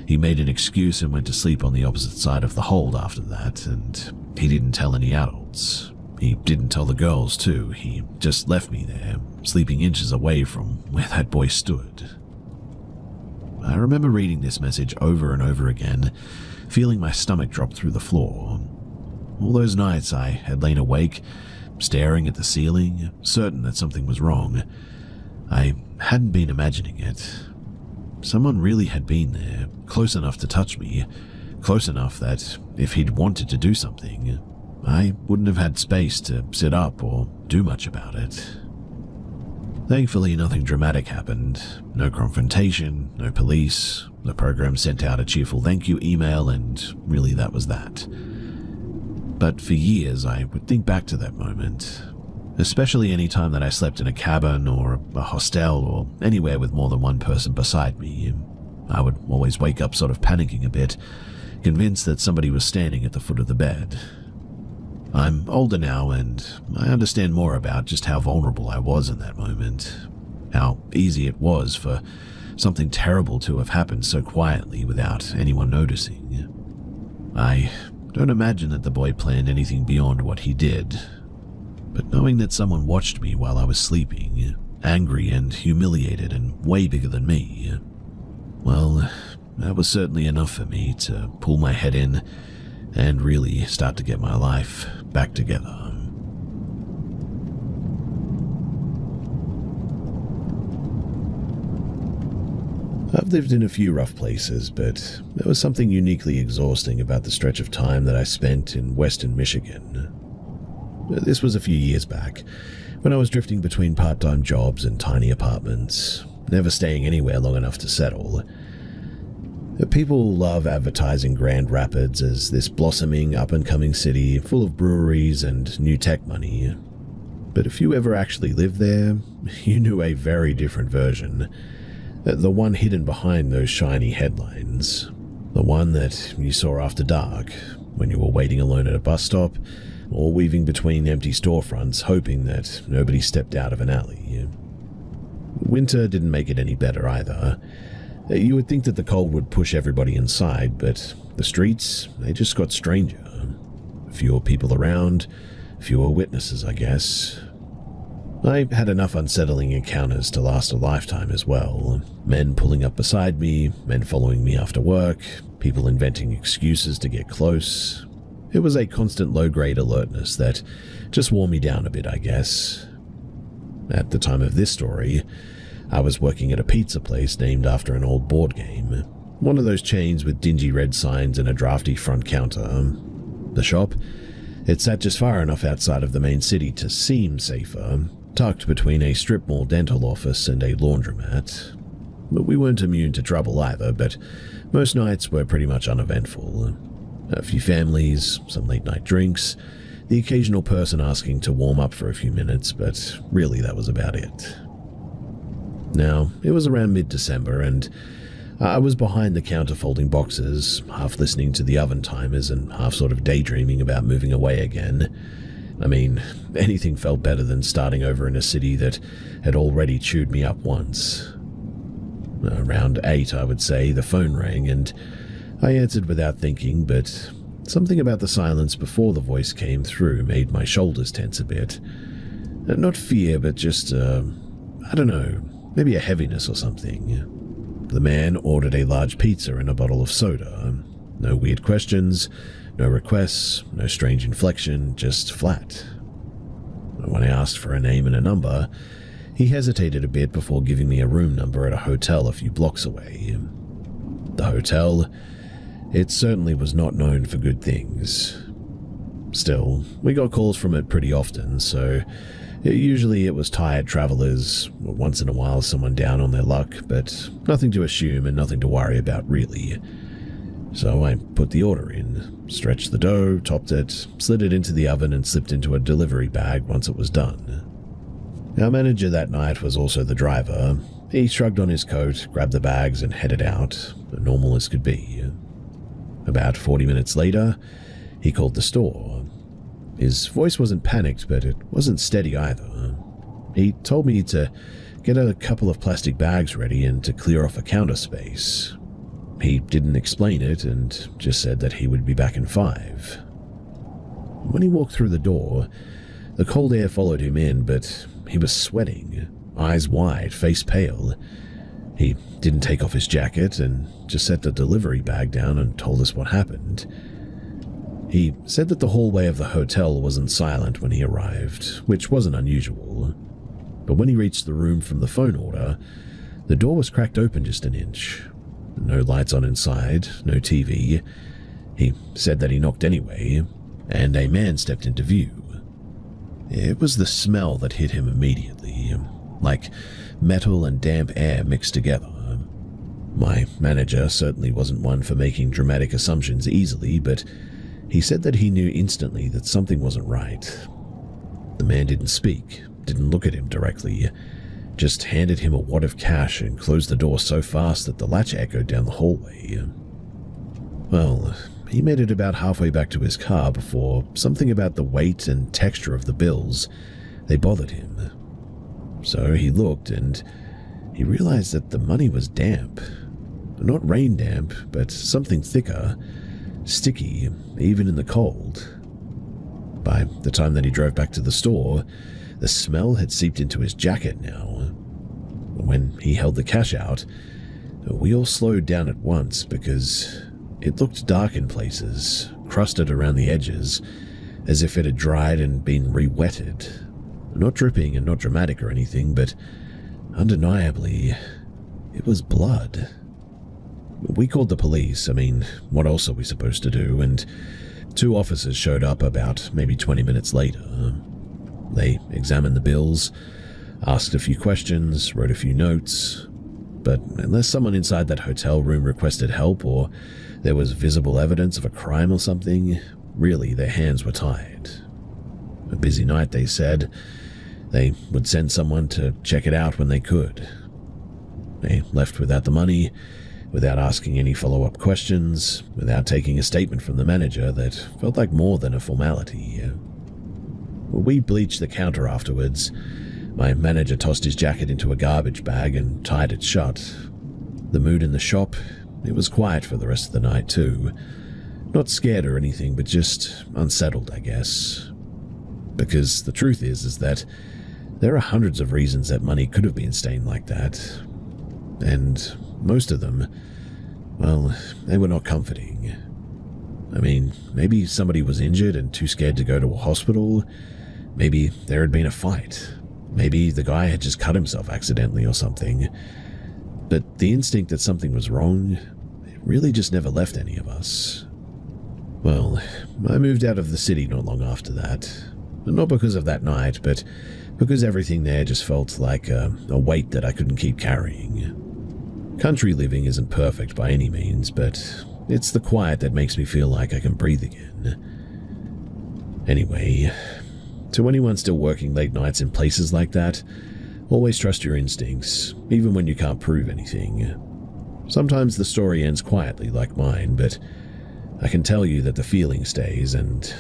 he made an excuse and went to sleep on the opposite side of the hold after that, and he didn't tell any adults. He didn't tell the girls too, he just left me there, sleeping inches away from where that boy stood. I remember reading this message over and over again, feeling my stomach drop through the floor. All those nights I had lain awake, staring at the ceiling, certain that something was wrong. I hadn't been imagining it. Someone really had been there, close enough to touch me, close enough that if he'd wanted to do something, I wouldn't have had space to sit up or do much about it. Thankfully, nothing dramatic happened. No confrontation, no police. The program sent out a cheerful thank you email, and really that was that. But for years, I would think back to that moment, especially any time that I slept in a cabin or a hostel or anywhere with more than one person beside me. I would always wake up sort of panicking a bit, convinced that somebody was standing at the foot of the bed. I'm older now, and I understand more about just how vulnerable I was in that moment, how easy it was for something terrible to have happened so quietly without anyone noticing. I don't imagine that the boy planned anything beyond what he did, but knowing that someone watched me while I was sleeping, angry and humiliated and way bigger than me, well, that was certainly enough for me to pull my head in and really start to get my life back together. I've lived in a few rough places, but there was something uniquely exhausting about the stretch of time that I spent in western Michigan. This was a few years back, when I was drifting between part-time jobs and tiny apartments, never staying anywhere long enough to settle. People love advertising Grand Rapids as this blossoming, up-and-coming city full of breweries and new tech money. But if you ever actually lived there, you knew a very different version. The one hidden behind those shiny headlines. The one that you saw after dark, when you were waiting alone at a bus stop, or weaving between empty storefronts hoping that nobody stepped out of an alley. Winter didn't make it any better either. You would think that the cold would push everybody inside, but the streets, they just got stranger. Fewer people around, fewer witnesses, I guess. I had enough unsettling encounters to last a lifetime as well. Men pulling up beside me, men following me after work, people inventing excuses to get close. It was a constant low-grade alertness that just wore me down a bit, I guess. At the time of this story, I was working at a pizza place named after an old board game. One of those chains with dingy red signs and a drafty front counter. The shop, it sat just far enough outside of the main city to seem safer, tucked between a strip mall dental office and a laundromat. But we weren't immune to trouble either, but most nights were pretty much uneventful. A few families, some late-night drinks, the occasional person asking to warm up for a few minutes, but really that was about it. Now, it was around mid-December, and I was behind the counter folding boxes, half listening to the oven timers and half sort of daydreaming about moving away again. I mean, anything felt better than starting over in a city that had already chewed me up once. Around 8, I would say, the phone rang, and I answered without thinking, but something about the silence before the voice came through made my shoulders tense a bit. Not fear, but just, I don't know, maybe a heaviness or something. The man ordered a large pizza and a bottle of soda. No weird questions, no requests, no strange inflection, just flat. When I asked for a name and a number, he hesitated a bit before giving me a room number at a hotel a few blocks away. The hotel, it certainly was not known for good things. Still, we got calls from it pretty often, so usually it was tired travelers, once in a while someone down on their luck, but nothing to assume and nothing to worry about really. So I put the order in, stretched the dough, topped it, slid it into the oven and slipped into a delivery bag once it was done. Our manager that night was also the driver. He shrugged on his coat, grabbed the bags and headed out, normal as could be. About 40 minutes later, he called the store. His voice wasn't panicked, but it wasn't steady either. He told me to get a couple of plastic bags ready and to clear off a counter space. He didn't explain it and just said that he would be back in 5. When he walked through the door, the cold air followed him in, but he was sweating, eyes wide, face pale. He didn't take off his jacket and just set the delivery bag down and told us what happened. He said that the hallway of the hotel wasn't silent when he arrived, which wasn't unusual. But when he reached the room from the phone order, the door was cracked open just an inch. No lights on inside, no TV. He said that he knocked anyway, and a man stepped into view. It was the smell that hit him immediately, like metal and damp air mixed together. My manager certainly wasn't one for making dramatic assumptions easily, but he said that he knew instantly that something wasn't right. The man didn't speak, didn't look at him directly, just handed him a wad of cash and closed the door so fast that the latch echoed down the hallway. Well, he made it about halfway back to his car before something about the weight and texture of the bills, they bothered him. So he looked and he realized that the money was damp. Not rain damp, but something thicker, sticky, even in the cold. By the time that he drove back to the store, the smell had seeped into his jacket now. When he held the cash out, we all slowed down at once because it looked dark in places, crusted around the edges, as if it had dried and been re-wetted. Not dripping and not dramatic or anything, but undeniably, it was blood. We called the police. I mean, what else are we supposed to do? And 2 officers showed up about maybe 20 minutes later. They examined the bills, asked a few questions, wrote a few notes, but unless someone inside that hotel room requested help or there was visible evidence of a crime or something, really their hands were tied. A busy night, they said. They would send someone to check it out when they could. They left without the money, without asking any follow-up questions, without taking a statement from the manager that felt like more than a formality. We bleached the counter afterwards. My manager tossed his jacket into a garbage bag and tied it shut. The mood in the shop, it was quiet for the rest of the night too. Not scared or anything, but just unsettled, I guess. Because the truth is that there are hundreds of reasons that money could have been stained like that. And most of them, well, they were not comforting. I mean, maybe somebody was injured and too scared to go to a hospital. Maybe there had been a fight. Maybe the guy had just cut himself accidentally or something. But the instinct that something was wrong, it really just never left any of us. Well, I moved out of the city not long after that. Not because of that night, but because everything there just felt like a weight that I couldn't keep carrying. Country living isn't perfect by any means, but it's the quiet that makes me feel like I can breathe again. Anyway, to anyone still working late nights in places like that, always trust your instincts, even when you can't prove anything. Sometimes the story ends quietly like mine, but I can tell you that the feeling stays, and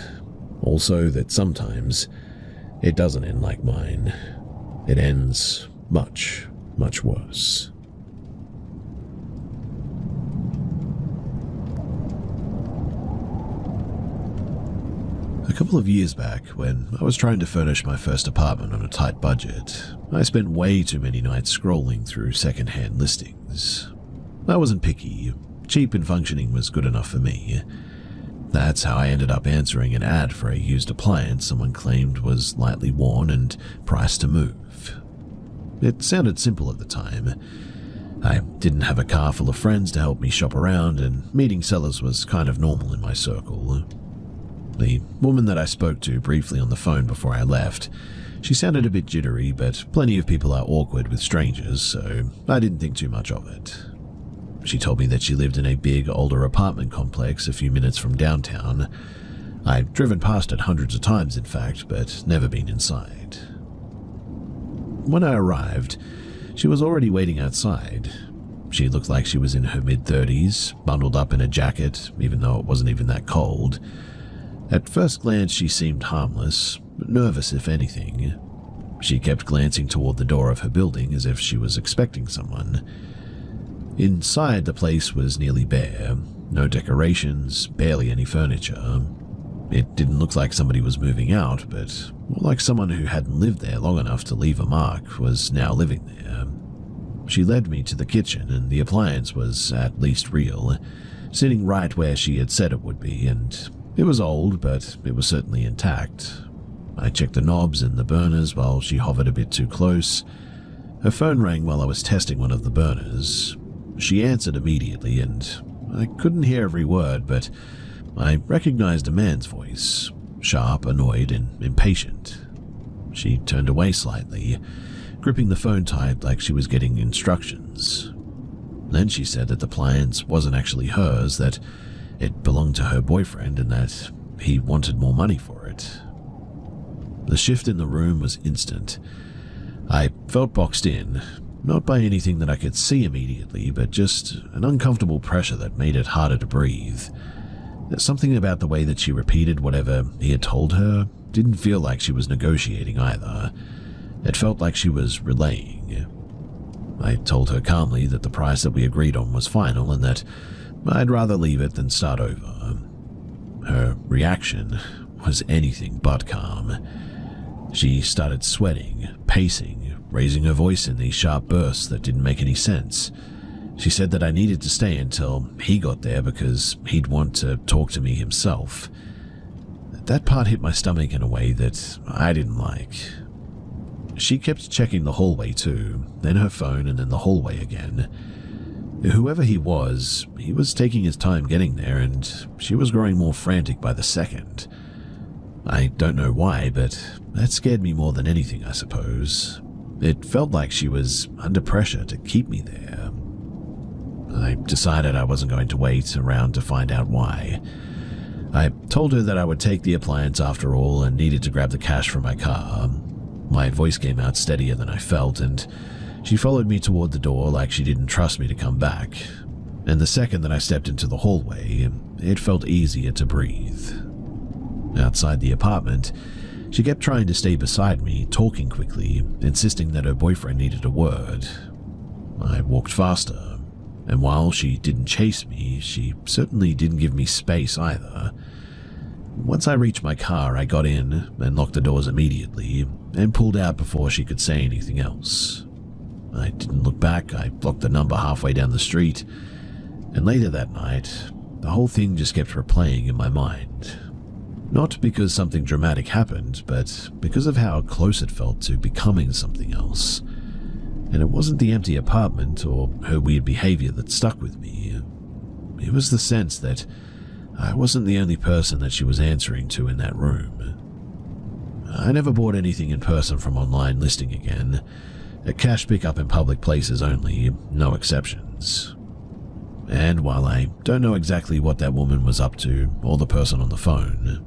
also that sometimes it doesn't end like mine. It ends much, much worse. A couple of years back, when I was trying to furnish my first apartment on a tight budget, I spent way too many nights scrolling through second-hand listings. I wasn't picky. Cheap and functioning was good enough for me. That's how I ended up answering an ad for a used appliance someone claimed was lightly worn and priced to move. It sounded simple at the time. I didn't have a car full of friends to help me shop around, and meeting sellers was kind of normal in my circle. The woman that I spoke to briefly on the phone before I left, she sounded a bit jittery, but plenty of people are awkward with strangers, so I didn't think too much of it. She told me that she lived in a big, older apartment complex a few minutes from downtown. I've driven past it hundreds of times, in fact, but never been inside. When I arrived, she was already waiting outside. She looked like she was in her mid-30s, bundled up in a jacket, even though it wasn't even that cold. At first glance, she seemed harmless, nervous if anything. She kept glancing toward the door of her building as if she was expecting someone. Inside, the place was nearly bare. No decorations, barely any furniture. It didn't look like somebody was moving out, but more like someone who hadn't lived there long enough to leave a mark was now living there. She led me to the kitchen, and the appliance was at least real, sitting right where she had said it would be, and it was old, but it was certainly intact. I checked the knobs and the burners while she hovered a bit too close. Her phone rang while I was testing one of the burners. She answered immediately, and I couldn't hear every word, but I recognized a man's voice, sharp, annoyed, and impatient. She turned away slightly, gripping the phone tight like she was getting instructions. Then she said that the appliance wasn't actually hers, that it belonged to her boyfriend and that he wanted more money for it. The shift in the room was instant. I felt boxed in, not by anything that I could see immediately, but just an uncomfortable pressure that made it harder to breathe. Something about the way that she repeated whatever he had told her didn't feel like she was negotiating either. It felt like she was relaying. I told her calmly that the price that we agreed on was final and that I'd rather leave it than start over. Her reaction was anything but calm. She started sweating, pacing, raising her voice in these sharp bursts that didn't make any sense. She said that I needed to stay until he got there because he'd want to talk to me himself. That part hit my stomach in a way that I didn't like. She kept checking the hallway too, then her phone and then the hallway again. Whoever he was taking his time getting there, and she was growing more frantic by the second. I don't know why, but that scared me more than anything, I suppose. It felt like she was under pressure to keep me there. I decided I wasn't going to wait around to find out why. I told her that I would take the appliance after all and needed to grab the cash from my car. My voice came out steadier than I felt, and she followed me toward the door like she didn't trust me to come back. And the second that I stepped into the hallway, it felt easier to breathe. Outside the apartment, she kept trying to stay beside me, talking quickly, insisting that her boyfriend needed a word. I walked faster, and while she didn't chase me, she certainly didn't give me space either. Once I reached my car, I got in and locked the doors immediately and pulled out before she could say anything else. I didn't look back. I blocked the number halfway down the street, and later that night, the whole thing just kept replaying in my mind. Not because something dramatic happened, but because of how close it felt to becoming something else. And it wasn't the empty apartment or her weird behavior that stuck with me. It was the sense that I wasn't the only person that she was answering to in that room. I never bought anything in person from online listing again. A cash pickup in public places only, no exceptions. And while I don't know exactly what that woman was up to or the person on the phone,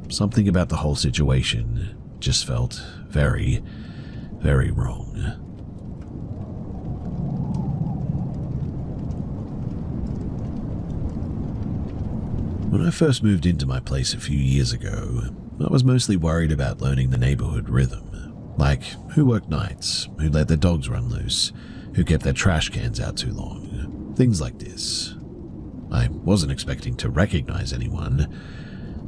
something about the whole situation just felt very, very wrong. When I first moved into my place a few years ago, I was mostly worried about learning the neighborhood rhythm, like who worked nights, who let their dogs run loose, who kept their trash cans out too long, things like this. I wasn't expecting to recognize anyone,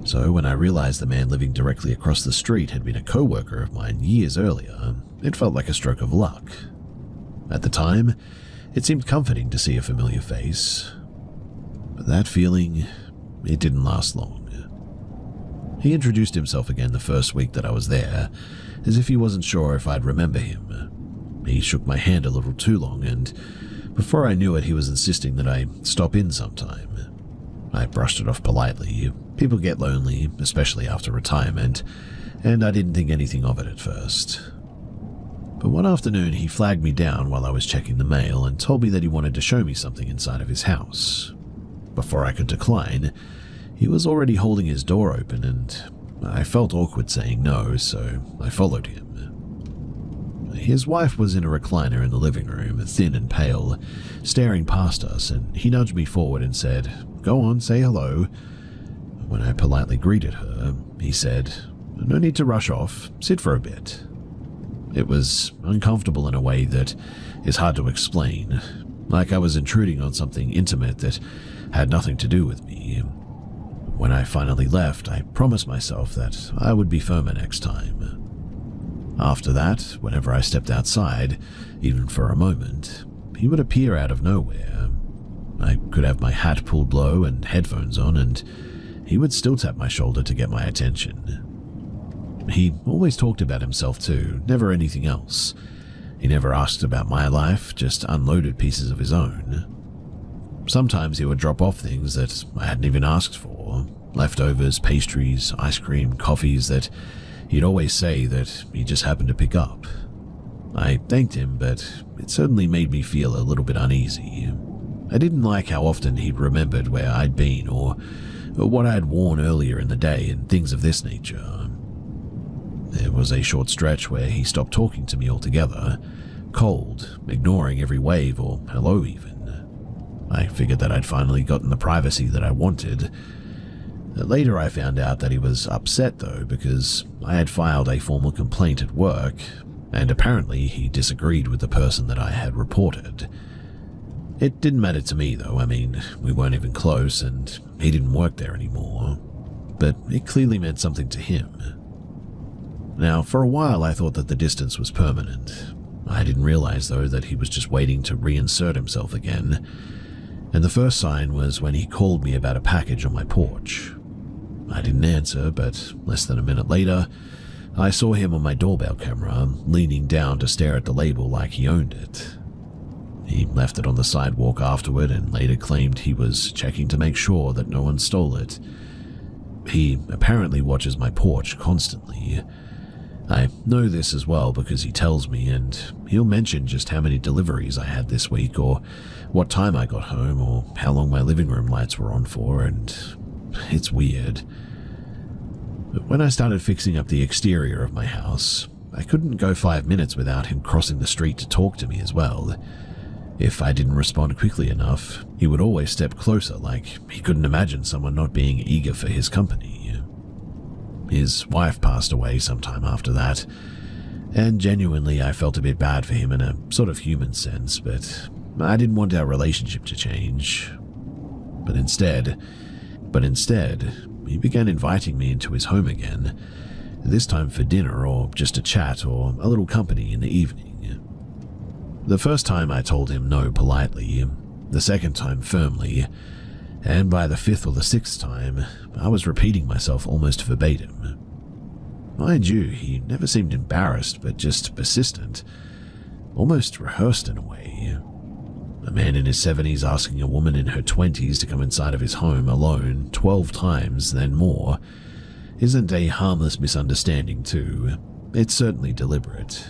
so when I realized the man living directly across the street had been a co-worker of mine years earlier, it felt like a stroke of luck. At the time, it seemed comforting to see a familiar face, but that feeling, it didn't last long. He introduced himself again the first week that I was there, as if he wasn't sure if I'd remember him. He shook my hand a little too long, and before I knew it, he was insisting that I stop in sometime. I brushed it off politely. People get lonely, especially after retirement, and I didn't think anything of it at first. But one afternoon, he flagged me down while I was checking the mail and told me that he wanted to show me something inside of his house. Before I could decline, he was already holding his door open, and I felt awkward saying no, so I followed him. His wife was in a recliner in the living room, thin and pale, staring past us, and he nudged me forward and said, "Go on, say hello." When I politely greeted her, he said, "No need to rush off, sit for a bit." It was uncomfortable in a way that is hard to explain, like I was intruding on something intimate that had nothing to do with me. When I finally left, I promised myself that I would be firmer next time. After that, whenever I stepped outside, even for a moment, he would appear out of nowhere. I could have my hat pulled low and headphones on, and he would still tap my shoulder to get my attention. He always talked about himself too, never anything else. He never asked about my life, just unloaded pieces of his own. Sometimes he would drop off things that I hadn't even asked for, leftovers, pastries, ice cream, coffees that he'd always say that he just happened to pick up. I thanked him, but it certainly made me feel a little bit uneasy. I didn't like how often he'd remembered where I'd been or what I'd worn earlier in the day and things of this nature. There was a short stretch where he stopped talking to me altogether, cold, ignoring every wave or hello even. I figured that I'd finally gotten the privacy that I wanted. Later I found out that he was upset though because I had filed a formal complaint at work, and apparently he disagreed with the person that I had reported. It didn't matter to me though, I mean, we weren't even close and he didn't work there anymore, but it clearly meant something to him. Now, for a while I thought that the distance was permanent. I didn't realize though that he was just waiting to reinsert himself again, and the first sign was when he called me about a package on my porch. I didn't answer, but less than a minute later, I saw him on my doorbell camera, leaning down to stare at the label like he owned it. He left it on the sidewalk afterward and later claimed he was checking to make sure that no one stole it. He apparently watches my porch constantly. I know this as well because he tells me, and he'll mention just how many deliveries I had this week, or what time I got home, or how long my living room lights were on for, and it's weird. But when I started fixing up the exterior of my house, I couldn't go 5 minutes without him crossing the street to talk to me as well. If I didn't respond quickly enough, he would always step closer like he couldn't imagine someone not being eager for his company. His wife passed away sometime after that, and genuinely I felt a bit bad for him in a sort of human sense, but I didn't want our relationship to change. But instead, he began inviting me into his home again, this time for dinner or just a chat or a little company in the evening. The first time I told him no politely, the second time firmly, and by the fifth or the sixth time, I was repeating myself almost verbatim. Mind you, he never seemed embarrassed, but just persistent, almost rehearsed in a way. A man in his 70s asking a woman in her 20s to come inside of his home alone 12 times, then more, isn't a harmless misunderstanding too. It's certainly deliberate.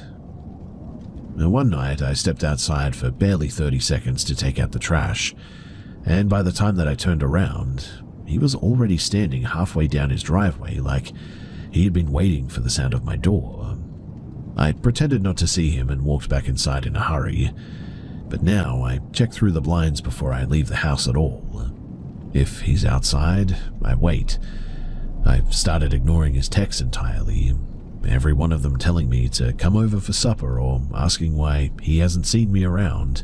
One night, I stepped outside for barely 30 seconds to take out the trash, and by the time that I turned around, he was already standing halfway down his driveway like he had been waiting for the sound of my door. I pretended not to see him and walked back inside in a hurry, but now I check through the blinds before I leave the house at all. If he's outside, I wait. I've started ignoring his texts entirely, every one of them telling me to come over for supper or asking why he hasn't seen me around.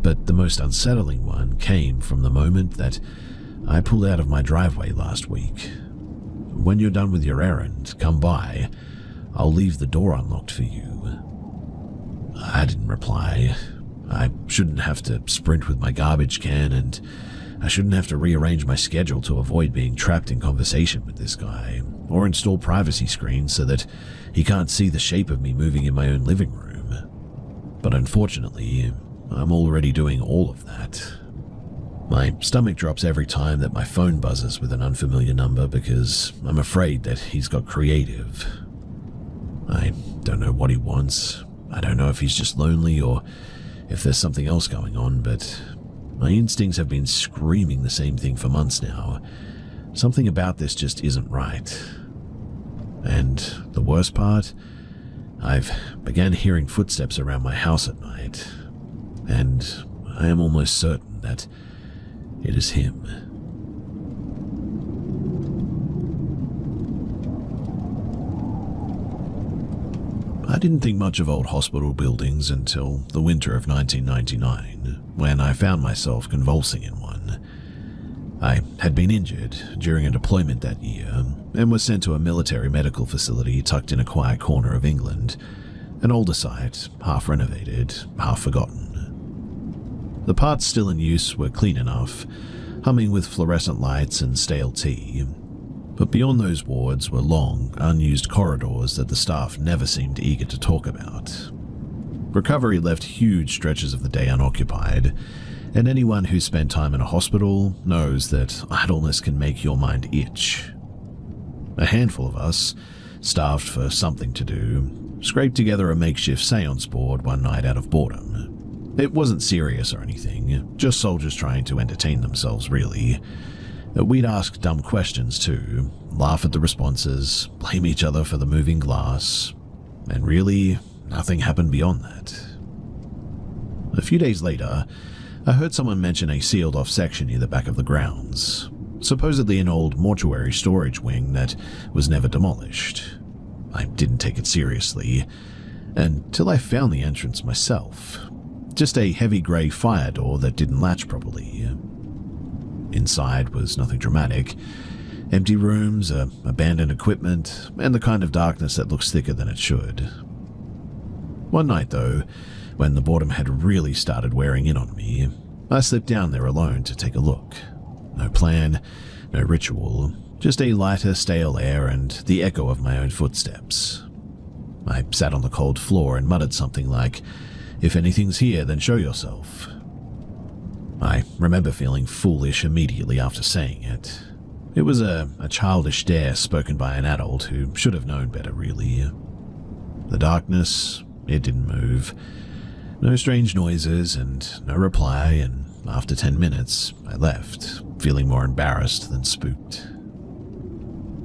But the most unsettling one came from the moment that I pulled out of my driveway last week. When you're done with your errand, come by. I'll leave the door unlocked for you. I didn't reply. I shouldn't have to sprint with my garbage can, and I shouldn't have to rearrange my schedule to avoid being trapped in conversation with this guy, or install privacy screens so that he can't see the shape of me moving in my own living room. But unfortunately, I'm already doing all of that. My stomach drops every time that my phone buzzes with an unfamiliar number because I'm afraid that he's got creative. I don't know what he wants. I don't know if he's just lonely or if there's something else going on, but my instincts have been screaming the same thing for months now. Something about this just isn't right. And the worst part, I've began hearing footsteps around my house at night, and I am almost certain that it is him. I didn't think much of old hospital buildings until the winter of 1999, when I found myself convulsing in one. I had been injured during a deployment that year and was sent to a military medical facility tucked in a quiet corner of England, an older site, half renovated, half forgotten. The parts still in use were clean enough, humming with fluorescent lights and stale tea, but beyond those wards were long, unused corridors that the staff never seemed eager to talk about. Recovery left huge stretches of the day unoccupied, and anyone who spent time in a hospital knows that idleness can make your mind itch. A handful of us, starved for something to do, scraped together a makeshift seance board one night out of boredom. It wasn't serious or anything, just soldiers trying to entertain themselves, really. We'd ask dumb questions too, laugh at the responses, blame each other for the moving glass, and really, nothing happened beyond that. A few days later, I heard someone mention a sealed-off section near the back of the grounds, supposedly an old mortuary storage wing that was never demolished. I didn't take it seriously, until I found the entrance myself. Just a heavy grey fire door that didn't latch properly. Inside was nothing dramatic. Empty rooms, abandoned equipment, and the kind of darkness that looks thicker than it should. One night, though, when the boredom had really started wearing in on me, I slipped down there alone to take a look. No plan, no ritual, just a lighter, stale air and the echo of my own footsteps. I sat on the cold floor and muttered something like, "If anything's here, then show yourself." I remember feeling foolish immediately after saying it. It was a childish dare spoken by an adult who should have known better, really. The darkness, it didn't move. No strange noises and no reply, and after 10 minutes, I left, feeling more embarrassed than spooked.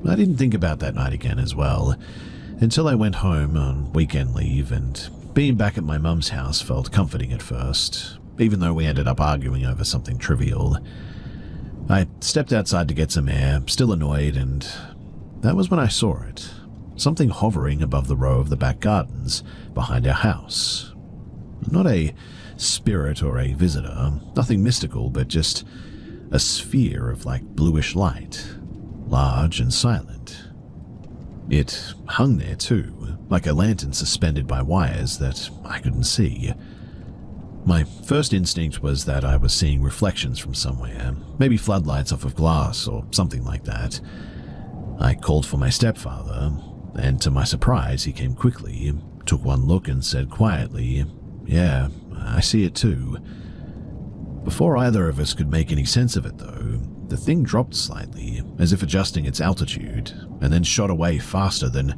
I didn't think about that night again as well, until I went home on weekend leave, and being back at my mum's house felt comforting at first, even though we ended up arguing over something trivial. I stepped outside to get some air, still annoyed, and that was when I saw it. Something hovering above the row of the back gardens behind our house. Not a spirit or a visitor, nothing mystical, but just a sphere of bluish light, large and silent. It hung there too, like a lantern suspended by wires that I couldn't see. My first instinct was that I was seeing reflections from somewhere, maybe floodlights off of glass or something like that. I called for my stepfather, and to my surprise he came quickly, took one look and said quietly, "Yeah, I see it too." Before either of us could make any sense of it though, the thing dropped slightly, as if adjusting its altitude, and then shot away faster than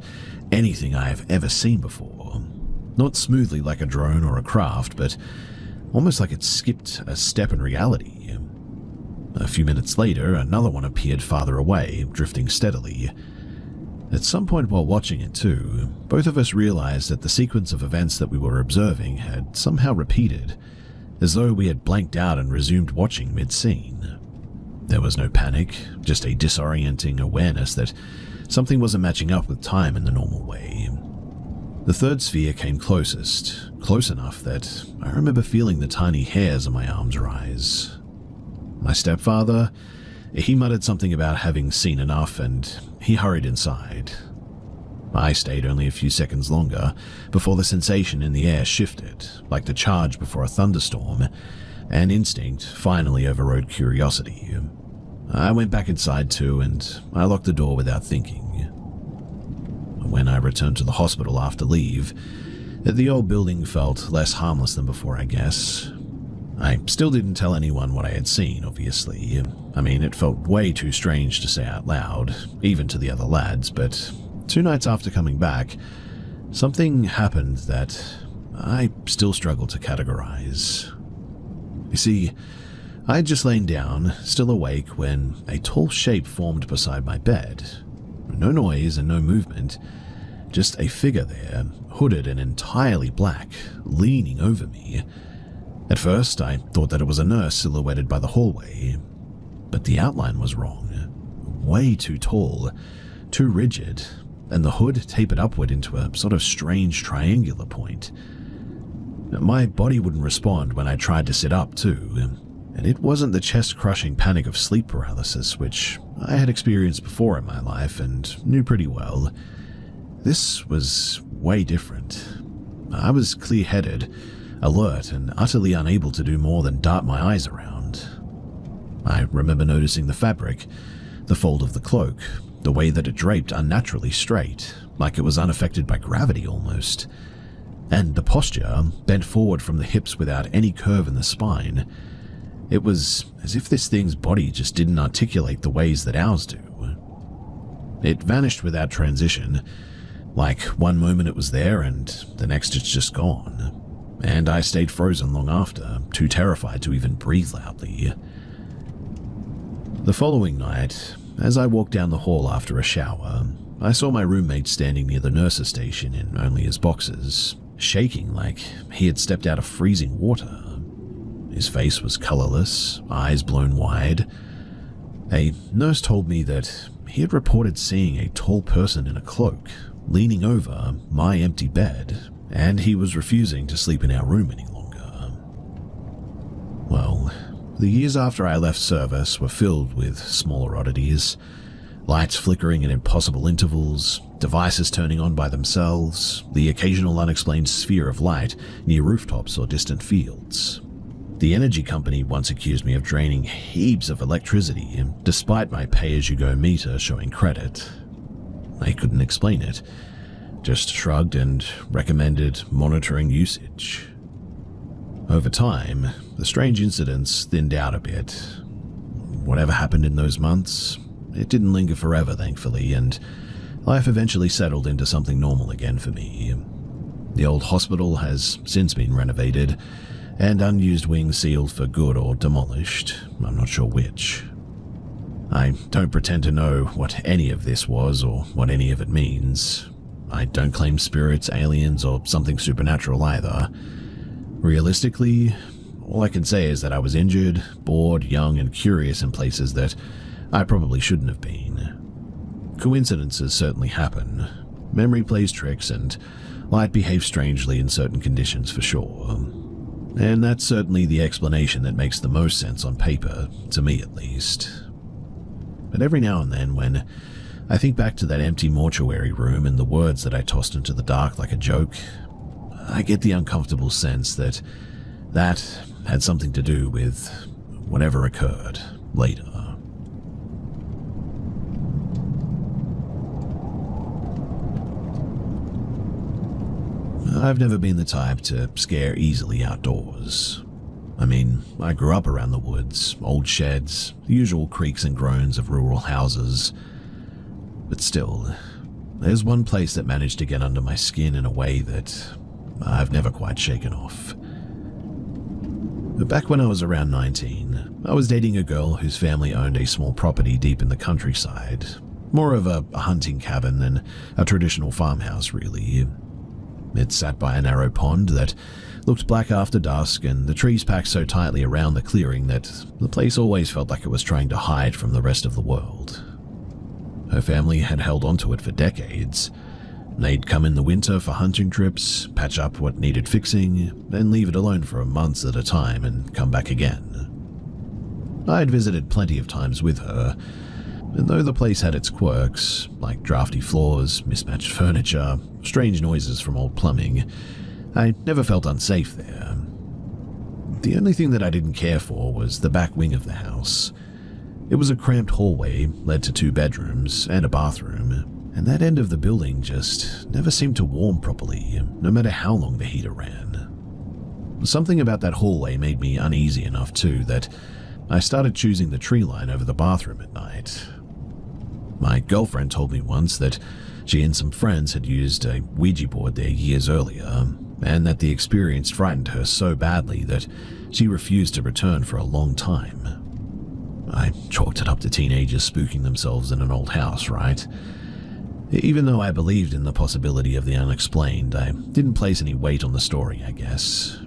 anything I have ever seen before. Not smoothly like a drone or a craft, but almost like it skipped a step in reality. A few minutes later, another one appeared farther away, drifting steadily. At some point while watching it too, both of us realized that the sequence of events that we were observing had somehow repeated, as though we had blanked out and resumed watching mid-scene. There was no panic, just a disorienting awareness that something wasn't matching up with time in the normal way. The third sphere came closest, close enough that I remember feeling the tiny hairs on my arms rise. My stepfather, he muttered something about having seen enough, and he hurried inside. I stayed only a few seconds longer before the sensation in the air shifted, like the charge before a thunderstorm, and instinct finally overrode curiosity. I went back inside too, and I locked the door without thinking. When I returned to the hospital after leave, the old building felt less harmless than before, I guess. I still didn't tell anyone what I had seen, obviously. I mean, it felt way too strange to say out loud, even to the other lads, but 2 nights after coming back, something happened that I still struggle to categorize. You see, I had just lain down, still awake, when a tall shape formed beside my bed. No noise and no movement, just a figure there, hooded and entirely black, leaning over me. At first, I thought that it was a nurse silhouetted by the hallway, but the outline was wrong. Way too tall, too rigid, and the hood tapered upward into a sort of strange triangular point. My body wouldn't respond when I tried to sit up too. And it wasn't the chest-crushing panic of sleep paralysis, which I had experienced before in my life and knew pretty well. This was way different. I was clear-headed, alert, and utterly unable to do more than dart my eyes around. I remember noticing the fabric, the fold of the cloak, the way that it draped unnaturally straight, like it was unaffected by gravity almost. And the posture, bent forward from the hips without any curve in the spine. It was as if this thing's body just didn't articulate the ways that ours do. It vanished without transition, like one moment it was there and the next it's just gone. And I stayed frozen long after, too terrified to even breathe loudly. The following night, as I walked down the hall after a shower, I saw my roommate standing near the nurse's station in only his boxers, shaking like he had stepped out of freezing water. His face was colorless, eyes blown wide. A nurse told me that he had reported seeing a tall person in a cloak leaning over my empty bed, and he was refusing to sleep in our room any longer. Well, the years after I left service were filled with smaller oddities, lights flickering at impossible intervals, devices turning on by themselves, the occasional unexplained sphere of light near rooftops or distant fields. The energy company once accused me of draining heaps of electricity, despite my pay-as-you-go meter showing credit. I couldn't explain it, just shrugged and recommended monitoring usage. Over time, the strange incidents thinned out a bit. Whatever happened in those months, it didn't linger forever, thankfully, and life eventually settled into something normal again for me. The old hospital has since been renovated, and unused wings sealed for good or demolished, I'm not sure which. I don't pretend to know what any of this was or what any of it means. I don't claim spirits, aliens, or something supernatural either. Realistically, all I can say is that I was injured, bored, young, and curious in places that I probably shouldn't have been. Coincidences certainly happen. Memory plays tricks, and light behaves strangely in certain conditions for sure. And that's certainly the explanation that makes the most sense on paper, to me at least. But every now and then, when I think back to that empty mortuary room and the words that I tossed into the dark like a joke, I get the uncomfortable sense that that had something to do with whatever occurred later. I've never been the type to scare easily outdoors. I mean, I grew up around the woods, old sheds, the usual creaks and groans of rural houses. But still, there's one place that managed to get under my skin in a way that I've never quite shaken off. Back when I was around 19, I was dating a girl whose family owned a small property deep in the countryside, more of a hunting cabin than a traditional farmhouse, really. It sat by a narrow pond that looked black after dusk, and the trees packed so tightly around the clearing that the place always felt like it was trying to hide from the rest of the world. Her family had held onto it for decades. They'd come in the winter for hunting trips, patch up what needed fixing, then leave it alone for months at a time and come back again. I'd visited plenty of times with her, and though the place had its quirks, like drafty floors, mismatched furniture, strange noises from old plumbing, I never felt unsafe there. The only thing that I didn't care for was the back wing of the house. It was a cramped hallway, led to 2 bedrooms and a bathroom, and that end of the building just never seemed to warm properly, no matter how long the heater ran. Something about that hallway made me uneasy enough too that I started choosing the tree line over the bathroom at night. My girlfriend told me once that she and some friends had used a Ouija board there years earlier, and that the experience frightened her so badly that she refused to return for a long time. I chalked it up to teenagers spooking themselves in an old house, right? Even though I believed in the possibility of the unexplained, I didn't place any weight on the story, I guess.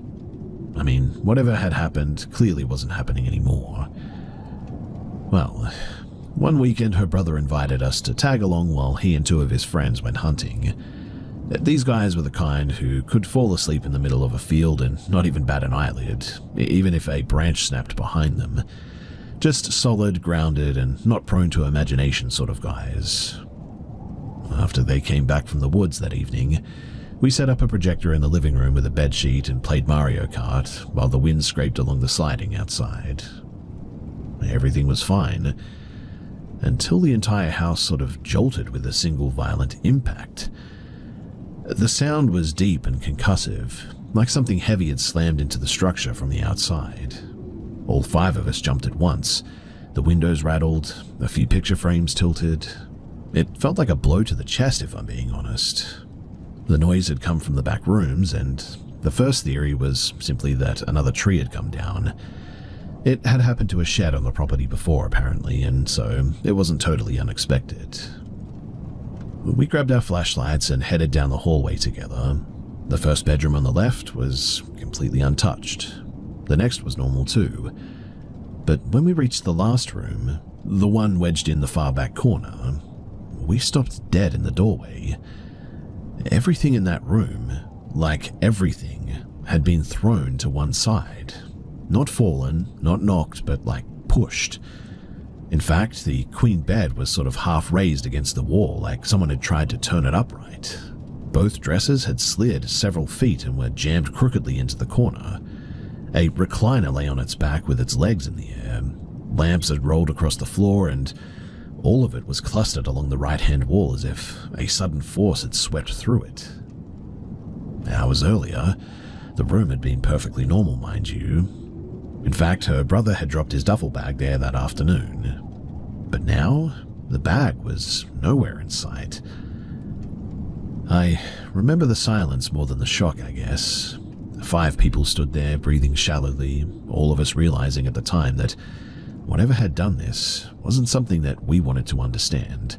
I mean, whatever had happened clearly wasn't happening anymore. Well, one weekend her brother invited us to tag along while he and 2 of his friends went hunting. These guys were the kind who could fall asleep in the middle of a field and not even bat an eyelid, even if a branch snapped behind them. Just solid, grounded, and not prone to imagination sort of guys. After they came back from the woods that evening, we set up a projector in the living room with a bedsheet and played Mario Kart while the wind scraped along the siding outside. Everything was fine, until the entire house sort of jolted with a single violent impact. The sound was deep and concussive, like something heavy had slammed into the structure from the outside. All 5 of us jumped at once. The windows rattled, a few picture frames tilted. It felt like a blow to the chest, if I'm being honest. The noise had come from the back rooms, and the first theory was simply that another tree had come down. It had happened to a shed on the property before, apparently, and so it wasn't totally unexpected. We grabbed our flashlights and headed down the hallway together. The first bedroom on the left was completely untouched. The next was normal too. But when we reached the last room, the one wedged in the far back corner, we stopped dead in the doorway. Everything in that room, like everything, had been thrown to one side. Not fallen, not knocked, but like pushed. In fact, the queen bed was sort of half raised against the wall, like someone had tried to turn it upright. Both dressers had slid several feet and were jammed crookedly into the corner. A recliner lay on its back with its legs in the air. Lamps had rolled across the floor, and all of it was clustered along the right-hand wall as if a sudden force had swept through it. Hours earlier, the room had been perfectly normal, mind you. In fact, her brother had dropped his duffel bag there that afternoon. But now, the bag was nowhere in sight. I remember the silence more than the shock, I guess. 5 people stood there, breathing shallowly, all of us realizing at the time that whatever had done this wasn't something that we wanted to understand.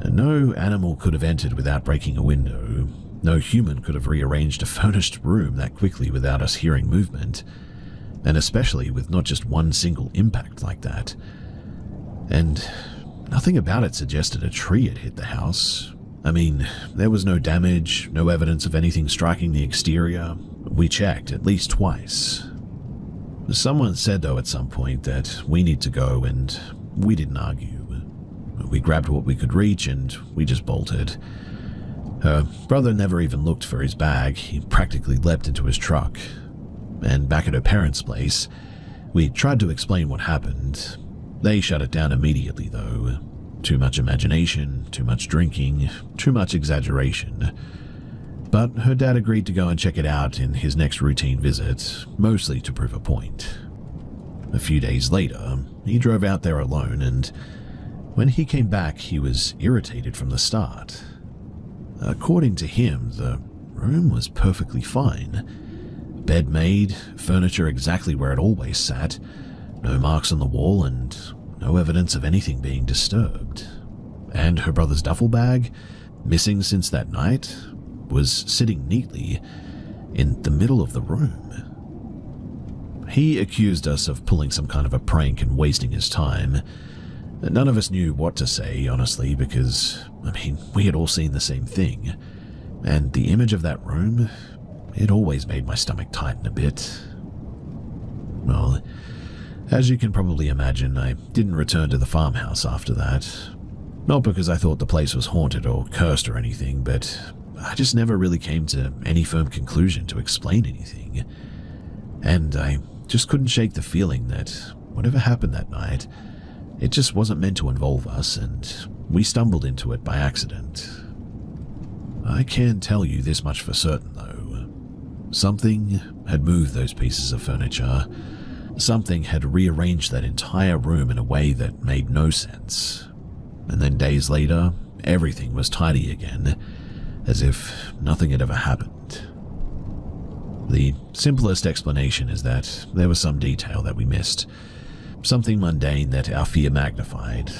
No animal could have entered without breaking a window. No human could have rearranged a furnished room that quickly without us hearing movement. And especially with not just one single impact like that. And nothing about it suggested a tree had hit the house. I mean, there was no damage, no evidence of anything striking the exterior. We checked at least twice. Someone said, though, at some point that we need to go, and we didn't argue. We grabbed what we could reach, and we just bolted. Her brother never even looked for his bag. He practically leapt into his truck. And back at her parents' place, we tried to explain what happened. They shut it down immediately, though. Too much imagination, too much drinking, too much exaggeration. But her dad agreed to go and check it out in his next routine visit, mostly to prove a point. A few days later, he drove out there alone, and when he came back, he was irritated from the start. According to him, the room was perfectly fine. Bed made, furniture exactly where it always sat, no marks on the wall, and no evidence of anything being disturbed. And her brother's duffel bag, missing since that night, was sitting neatly in the middle of the room. He accused us of pulling some kind of a prank and wasting his time. None of us knew what to say, honestly, because, we had all seen the same thing. And the image of that room, it always made my stomach tighten a bit. Well, as you can probably imagine, I didn't return to the farmhouse after that. Not because I thought the place was haunted or cursed or anything, but I just never really came to any firm conclusion to explain anything. And I just couldn't shake the feeling that whatever happened that night, it just wasn't meant to involve us, and we stumbled into it by accident. I can tell you this much for certain, though. Something had moved those pieces of furniture. Something had rearranged that entire room in a way that made no sense. And then days later, everything was tidy again, as if nothing had ever happened. The simplest explanation is that there was some detail that we missed. Something mundane that our fear magnified.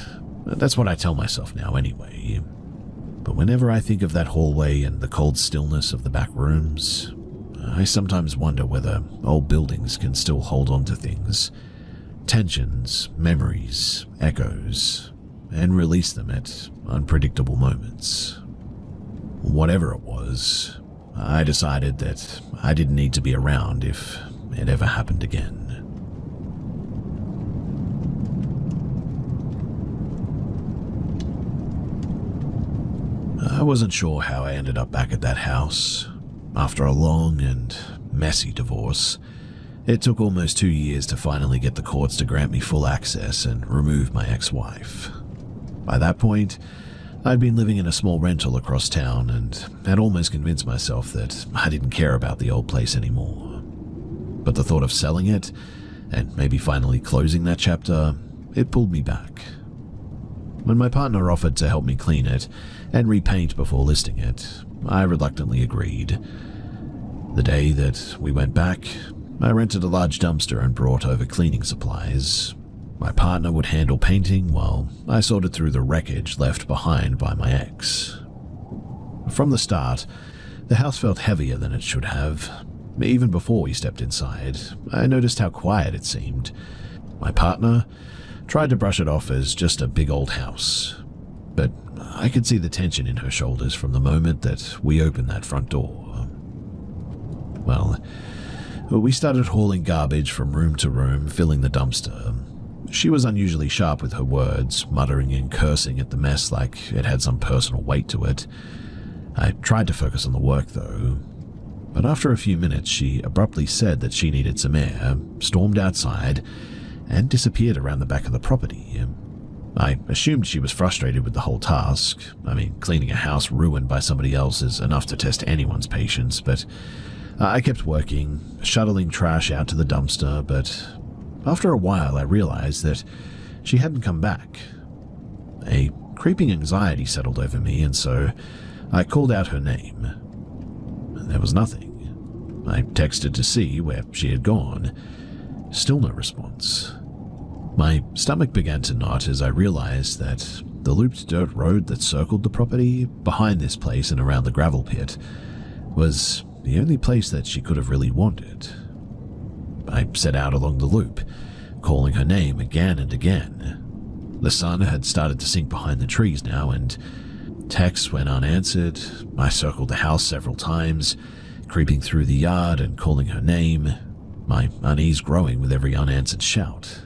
That's what I tell myself now anyway. But whenever I think of that hallway and the cold stillness of the back rooms, I sometimes wonder whether old buildings can still hold on to things. Tensions, memories, echoes, and release them at unpredictable moments. Whatever it was, I decided that I didn't need to be around if it ever happened again. I wasn't sure how I ended up back at that house. After a long and messy divorce, it took almost 2 years to finally get the courts to grant me full access and remove my ex-wife. By that point, I'd been living in a small rental across town and had almost convinced myself that I didn't care about the old place anymore. But the thought of selling it, and maybe finally closing that chapter, it pulled me back. When my partner offered to help me clean it and repaint before listing it, I reluctantly agreed. The day that we went back, I rented a large dumpster and brought over cleaning supplies. My partner would handle painting while I sorted through the wreckage left behind by my ex. From the start, the house felt heavier than it should have. Even before we stepped inside, I noticed how quiet it seemed. My partner tried to brush it off as just a big old house, but I could see the tension in her shoulders from the moment that we opened that front door. Well, we started hauling garbage from room to room, filling the dumpster. She was unusually sharp with her words, muttering and cursing at the mess like it had some personal weight to it. I tried to focus on the work though, but after a few minutes she abruptly said that she needed some air, stormed outside, and disappeared around the back of the property. I assumed she was frustrated with the whole task. I mean, cleaning a house ruined by somebody else is enough to test anyone's patience, but I kept working, shuttling trash out to the dumpster, but after a while I realized that she hadn't come back. A creeping anxiety settled over me, and so I called out her name. There was nothing. I texted to see where she had gone. Still no response. My stomach began to knot as I realized that the looped dirt road that circled the property behind this place and around the gravel pit was the only place that she could have really wandered. I set out along the loop, calling her name again and again. The sun had started to sink behind the trees now, and texts went unanswered. I circled the house several times, creeping through the yard and calling her name, my unease growing with every unanswered shout.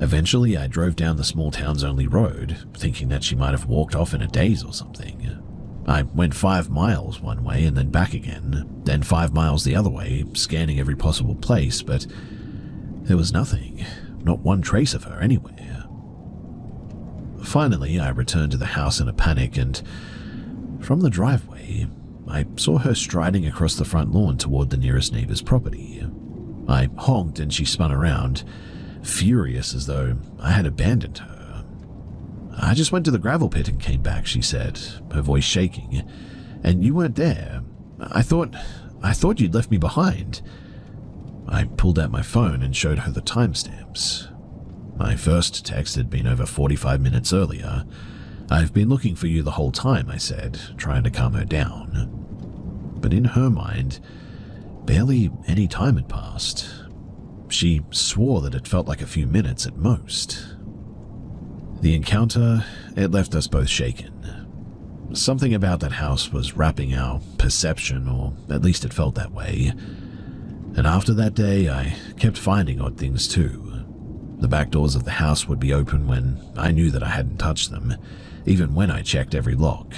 Eventually, I drove down the small town's only road, thinking that she might have walked off in a daze or something. I went 5 miles one way and then back again, then 5 miles the other way, scanning every possible place, but there was nothing, not one trace of her anywhere. Finally, I returned to the house in a panic, and from the driveway, I saw her striding across the front lawn toward the nearest neighbor's property. I honked and she spun around, furious as though I had abandoned her. "I just went to the gravel pit and came back," she said, her voice shaking. "And you weren't there. I thought you'd left me behind." I pulled out my phone and showed her the timestamps. My first text had been over 45 minutes earlier. "I've been looking for you the whole time," I said, trying to calm her down. But in her mind, barely any time had passed. She swore that it felt like a few minutes at most. The encounter, it left us both shaken. Something about that house was wrapping our perception, or at least it felt that way. And after that day, I kept finding odd things too. The back doors of the house would be open when I knew that I hadn't touched them, even when I checked every lock.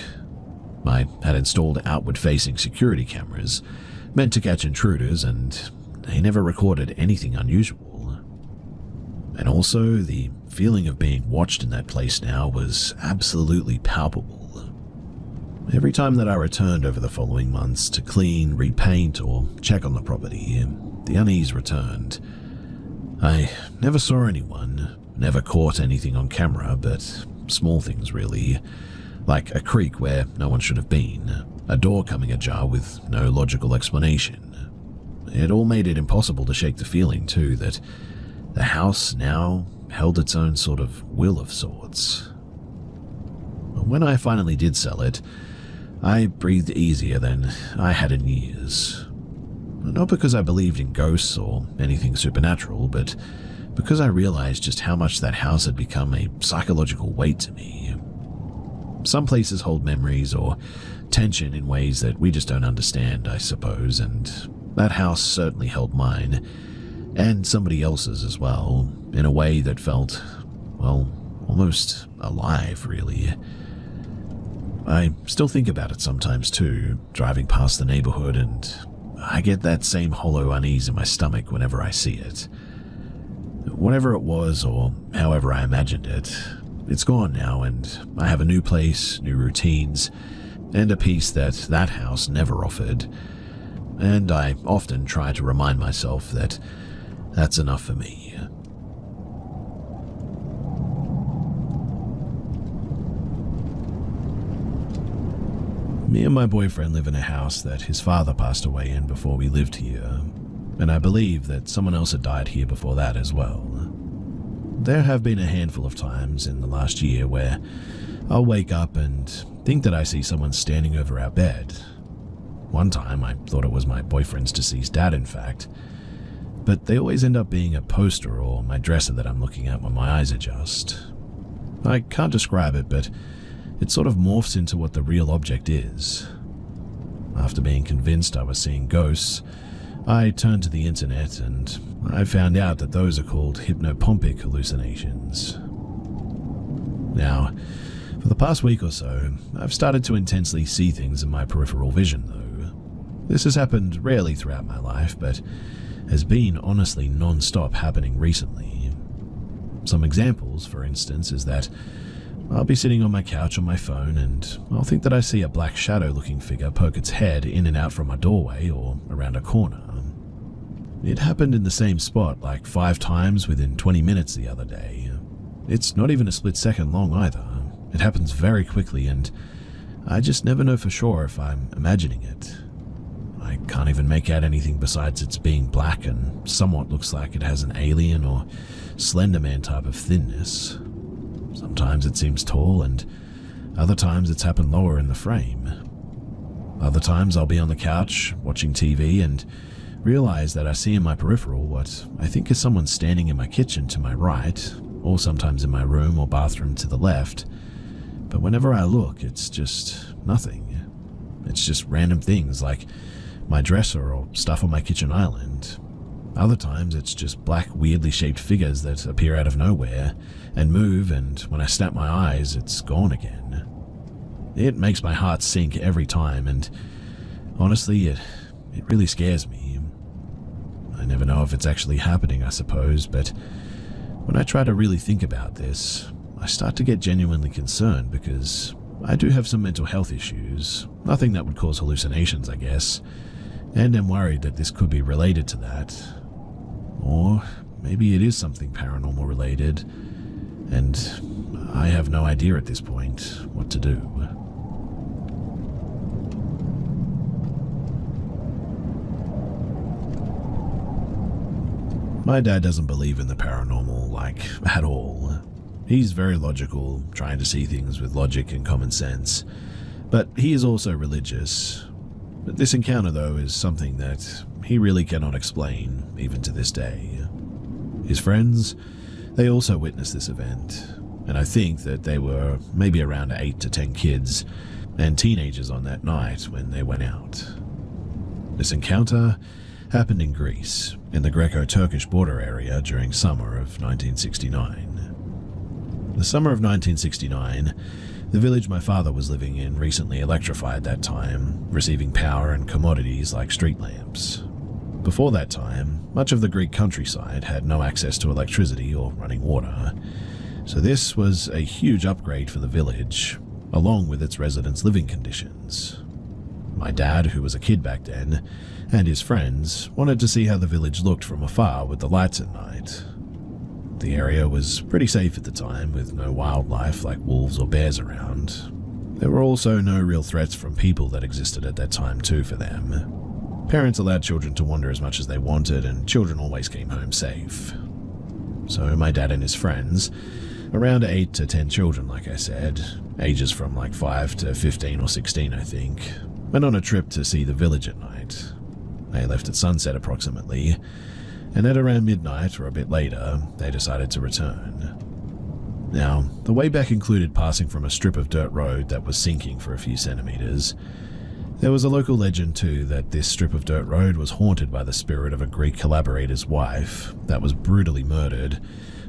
I had installed outward-facing security cameras, meant to catch intruders, and they never recorded anything unusual. And also, the feeling of being watched in that place now was absolutely palpable. Every time that I returned over the following months to clean, repaint, or check on the property, the unease returned. I never saw anyone, never caught anything on camera, but small things really, like a creak where no one should have been, a door coming ajar with no logical explanation. It all made it impossible to shake the feeling too that the house now held its own sort of will of sorts. When I finally did sell it, I breathed easier than I had in years. Not because I believed in ghosts or anything supernatural, but because I realized just how much that house had become a psychological weight to me. Some places hold memories or tension in ways that we just don't understand, I suppose, and that house certainly held mine, and somebody else's as well, in a way that felt, well, almost alive, really. I still think about it sometimes too, driving past the neighborhood, and I get that same hollow unease in my stomach whenever I see it. Whatever it was, or however I imagined it, it's gone now, and I have a new place, new routines, and a peace that house never offered. And I often try to remind myself that that's enough for me. Me and my boyfriend live in a house that his father passed away in before we lived here, and I believe that someone else had died here before that as well. There have been a handful of times in the last year where I'll wake up and think that I see someone standing over our bed. One time I thought it was my boyfriend's deceased dad, in fact, but they always end up being a poster or my dresser that I'm looking at when my eyes adjust. I can't describe it, but it sort of morphs into what the real object is. After being convinced I was seeing ghosts, I turned to the internet and I found out that those are called hypnopompic hallucinations. Now, for the past week or so, I've started to intensely see things in my peripheral vision, though. This has happened rarely throughout my life, but has been honestly non-stop happening recently. Some examples, for instance, is that I'll be sitting on my couch on my phone and I'll think that I see a black shadow-looking figure poke its head in and out from my doorway or around a corner. It happened in the same spot like 5 times within 20 minutes the other day. It's not even a split second long either. It happens very quickly and I just never know for sure if I'm imagining it. I can't even make out anything besides its being black and somewhat looks like it has an alien or Slender Man type of thinness. Sometimes it seems tall, and other times it's happened lower in the frame. Other times I'll be on the couch, watching TV, and realize that I see in my peripheral what I think is someone standing in my kitchen to my right, or sometimes in my room or bathroom to the left. But whenever I look, it's just nothing. It's just random things like my dresser or stuff on my kitchen island. Other times it's just black, weirdly shaped figures that appear out of nowhere and move, and when I snap my eyes, it's gone again. It makes my heart sink every time, and honestly, it really scares me. I never know if it's actually happening, I suppose, but when I try to really think about this, I start to get genuinely concerned because I do have some mental health issues, nothing that would cause hallucinations, I guess, and am worried that this could be related to that. Or maybe it is something paranormal related, and I have no idea at this point what to do. My dad doesn't believe in the paranormal, like, at all. He's very logical, trying to see things with logic and common sense, but he is also religious. This encounter, though, is something that he really cannot explain, even to this day. His friends, they also witnessed this event, and I think that they were maybe around 8 to 10 kids and teenagers on that night when they went out. This encounter happened in Greece, in the Greco-Turkish border area during summer of 1969. The summer of 1969, the village my father was living in recently electrified at that time, receiving power and commodities like street lamps. Before that time, much of the Greek countryside had no access to electricity or running water, so this was a huge upgrade for the village, along with its residents' living conditions. My dad, who was a kid back then, and his friends wanted to see how the village looked from afar with the lights at night. The area was pretty safe at the time, with no wildlife like wolves or bears around. There were also no real threats from people that existed at that time too for them. Parents allowed children to wander as much as they wanted, and children always came home safe. So my dad and his friends, around 8 to 10 children like I said, ages from like 5 to 15 or 16 I think, went on a trip to see the village at night. They left at sunset approximately, and at around midnight or a bit later, they decided to return. Now, the way back included passing from a strip of dirt road that was sinking for a few centimeters. There was a local legend too that this strip of dirt road was haunted by the spirit of a Greek collaborator's wife that was brutally murdered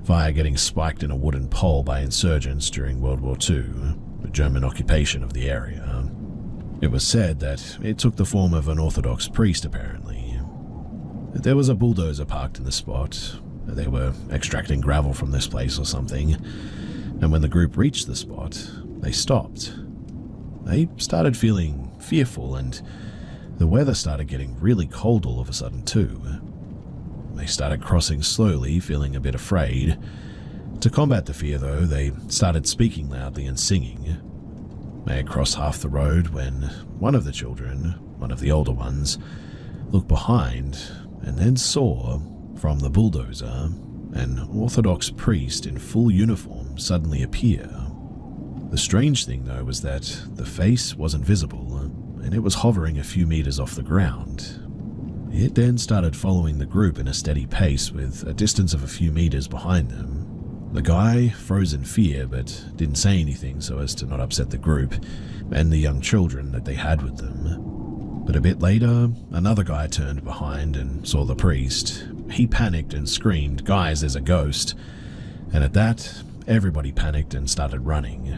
via getting spiked in a wooden pole by insurgents during World War II, the German occupation of the area. It was said that it took the form of an Orthodox priest apparently. There was a bulldozer parked in the spot. They were extracting gravel from this place or something, and when the group reached the spot, they stopped. They started feeling fearful, and the weather started getting really cold all of a sudden too. They started crossing slowly, feeling a bit afraid. To combat the fear though, they started speaking loudly and singing. They had crossed half the road when one of the children, one of the older ones, looked behind and then saw, from the bulldozer, an Orthodox priest in full uniform suddenly appear. The strange thing though was that the face wasn't visible, and it was hovering a few meters off the ground. It then started following the group in a steady pace with a distance of a few meters behind them. The guy froze in fear but didn't say anything so as to not upset the group and the young children that they had with them. But a bit later, another guy turned behind and saw the priest. He panicked and screamed, "Guys, there's a ghost!" And at that, everybody panicked and started running.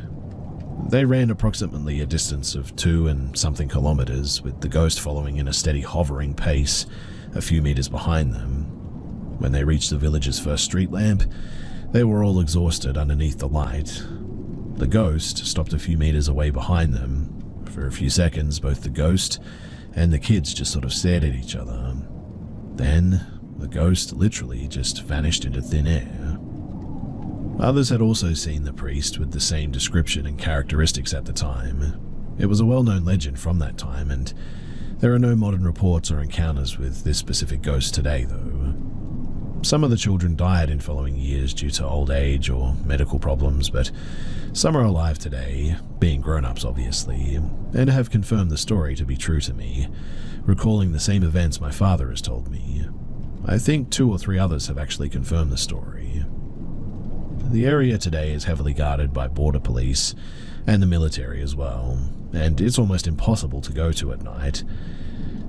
They ran approximately a distance of 2 and something kilometers, with the ghost following in a steady hovering pace a few meters behind them. When they reached the village's first street lamp, they were all exhausted underneath the light. The ghost stopped a few meters away behind them. For a few seconds, both the ghost and the kids just sort of stared at each other. Then, the ghost literally just vanished into thin air. Others had also seen the priest with the same description and characteristics at the time. It was a well-known legend from that time, and there are no modern reports or encounters with this specific ghost today, though. Some of the children died in following years due to old age or medical problems, but some are alive today, being grown-ups obviously, and have confirmed the story to be true to me, recalling the same events my father has told me. I think 2 or 3 others have actually confirmed the story. The area today is heavily guarded by border police and the military as well, and it's almost impossible to go to at night.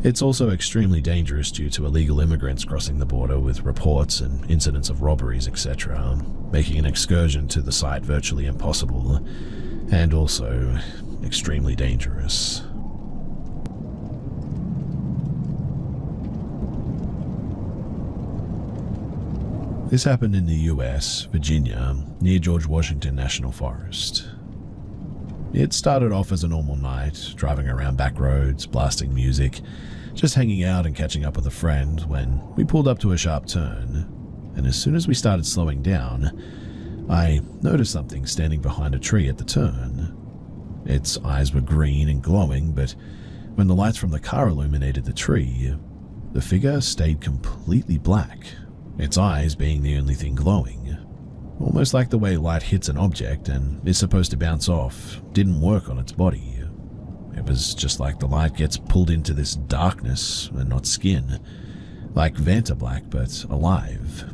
It's also extremely dangerous due to illegal immigrants crossing the border with reports and incidents of robberies, etc., making an excursion to the site virtually impossible, and also extremely dangerous. This happened in the US, Virginia, near George Washington National Forest. It started off as a normal night, driving around back roads, blasting music, just hanging out and catching up with a friend when we pulled up to a sharp turn, and as soon as we started slowing down, I noticed something standing behind a tree at the turn. Its eyes were green and glowing, but when the lights from the car illuminated the tree, the figure stayed completely black, its eyes being the only thing glowing. Almost like the way light hits an object and is supposed to bounce off didn't work on its body. It was just like the light gets pulled into this darkness and not skin, like Vantablack but alive.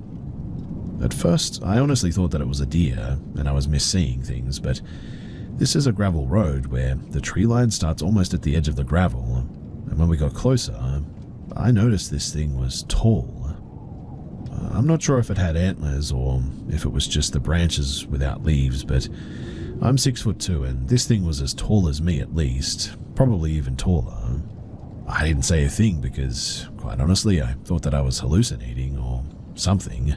At first, I honestly thought that it was a deer and I was misseeing things, but this is a gravel road where the tree line starts almost at the edge of the gravel, and when we got closer, I noticed this thing was tall. I'm not sure if it had antlers or if it was just the branches without leaves, but I'm 6'2", and this thing was as tall as me at least, probably even taller. I didn't say a thing because, quite honestly, I thought that I was hallucinating or something.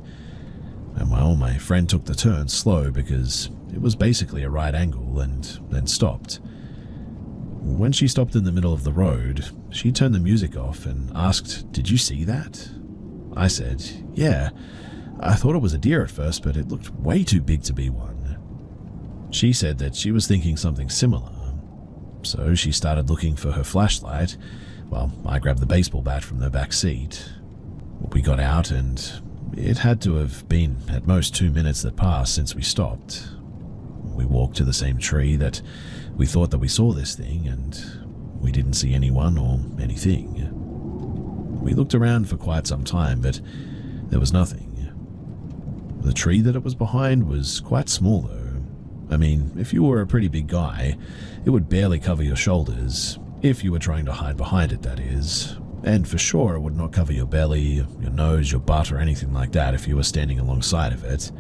And well, my friend took the turn slow because it was basically a right angle and then stopped. When she stopped in the middle of the road, she turned the music off and asked, "Did you see that?" I said, "Yeah, I thought it was a deer at first, but it looked way too big to be one." She said that she was thinking something similar. So she started looking for her flashlight, while I grabbed the baseball bat from the back seat. We got out, and it had to have been at most 2 minutes that passed since we stopped. We walked to the same tree that we thought that we saw this thing, and we didn't see anyone or anything. We looked around for quite some time, but there was nothing. The tree that it was behind was quite small though. I mean, if you were a pretty big guy, it would barely cover your shoulders, if you were trying to hide behind it, that is. And for sure it would not cover your belly, your nose, your butt, or anything like that if you were standing alongside of it.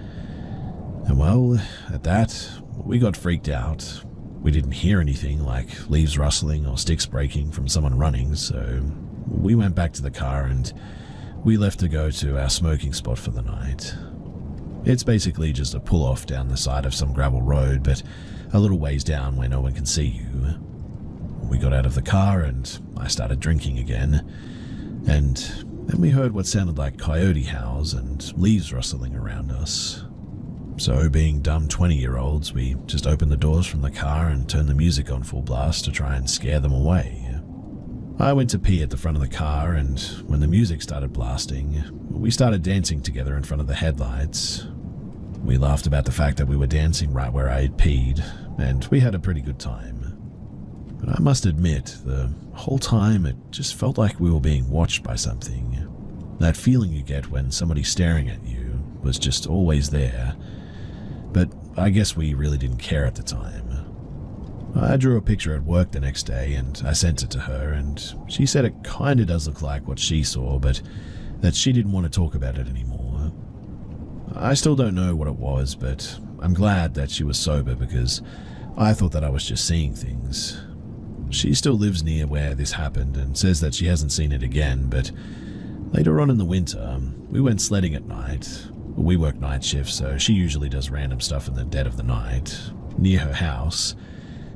And well, at that, we got freaked out. We didn't hear anything like leaves rustling or sticks breaking from someone running, so we went back to the car and we left to go to our smoking spot for the night. It's basically just a pull-off down the side of some gravel road, but a little ways down where no one can see you. We got out of the car and I started drinking again, and then we heard what sounded like coyote howls and leaves rustling around us. So, being dumb 20-year-olds, we just opened the doors from the car and turned the music on full blast to try and scare them away. I went to pee at the front of the car, and when the music started blasting, we started dancing together in front of the headlights. We laughed about the fact that we were dancing right where I had peed, and we had a pretty good time. But I must admit, the whole time it just felt like we were being watched by something. That feeling you get when somebody's staring at you was just always there. But I guess we really didn't care at the time. I drew a picture at work the next day and I sent it to her, and she said it kinda does look like what she saw, but that she didn't want to talk about it anymore. I still don't know what it was, but I'm glad that she was sober because I thought that I was just seeing things. She still lives near where this happened and says that she hasn't seen it again, but later on in the winter, we went sledding at night. We work night shifts, so she usually does random stuff in the dead of the night, near her house,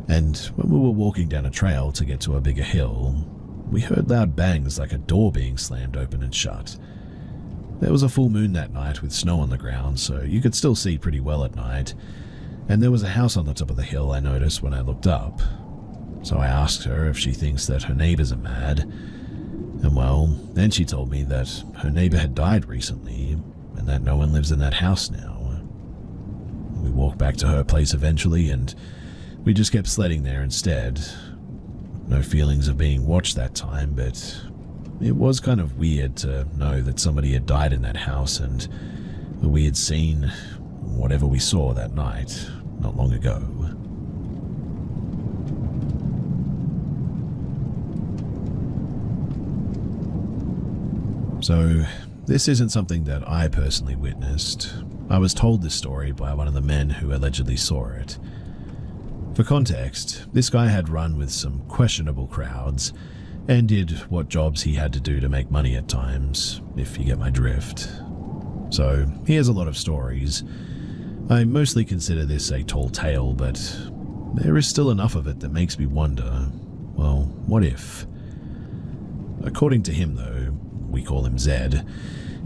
and when we were walking down a trail to get to a bigger hill, we heard loud bangs like a door being slammed open and shut. There was a full moon that night with snow on the ground, so you could still see pretty well at night, and there was a house on the top of the hill I noticed when I looked up. So I asked her if she thinks that her neighbors are mad, and well, then she told me that her neighbor had died recently, and that no one lives in that house now. We walked back to her place eventually, and we just kept sledding there instead. No feelings of being watched that time, but it was kind of weird to know that somebody had died in that house and we had seen whatever we saw that night not long ago. So, this isn't something that I personally witnessed. I was told this story by one of the men who allegedly saw it. For context, this guy had run with some questionable crowds and did what jobs he had to do to make money at times, if you get my drift. So, he has a lot of stories. I mostly consider this a tall tale, but there is still enough of it that makes me wonder, well, what if? According to him though, we call him Zed,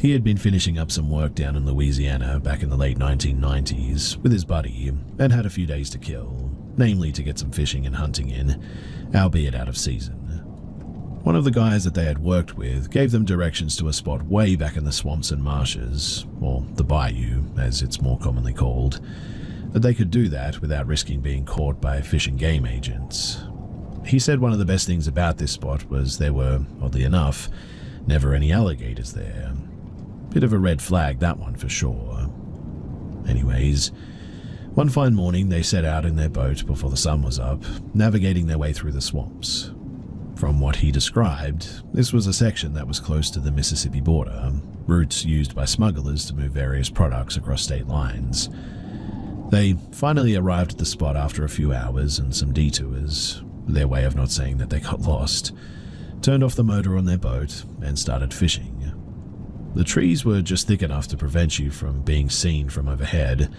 he had been finishing up some work down in Louisiana back in the late 1990s with his buddy and had a few days to kill, namely to get some fishing and hunting in, albeit out of season. One of the guys that they had worked with gave them directions to a spot way back in the swamps and marshes, or the bayou as it's more commonly called, that they could do that without risking being caught by fish and game agents. He said one of the best things about this spot was there were, oddly enough, never any alligators there. Bit of a red flag, that one for sure. Anyways, one fine morning they set out in their boat before the sun was up, navigating their way through the swamps. From what he described, this was a section that was close to the Mississippi border, routes used by smugglers to move various products across state lines. They finally arrived at the spot after a few hours and some detours, their way of not saying that they got lost, turned off the motor on their boat, and started fishing. The trees were just thick enough to prevent you from being seen from overhead,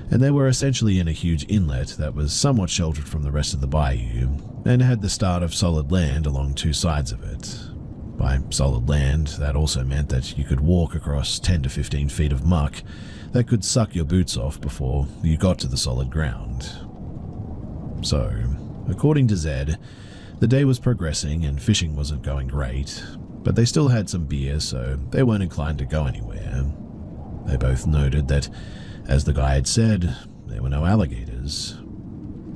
and they were essentially in a huge inlet that was somewhat sheltered from the rest of the bayou, and had the start of solid land along two sides of it. By solid land, that also meant that you could walk across 10 to 15 feet of muck that could suck your boots off before you got to the solid ground. So, according to Zed, the day was progressing and fishing wasn't going great, but they still had some beer, so they weren't inclined to go anywhere. They both noted that, as the guy had said, there were no alligators.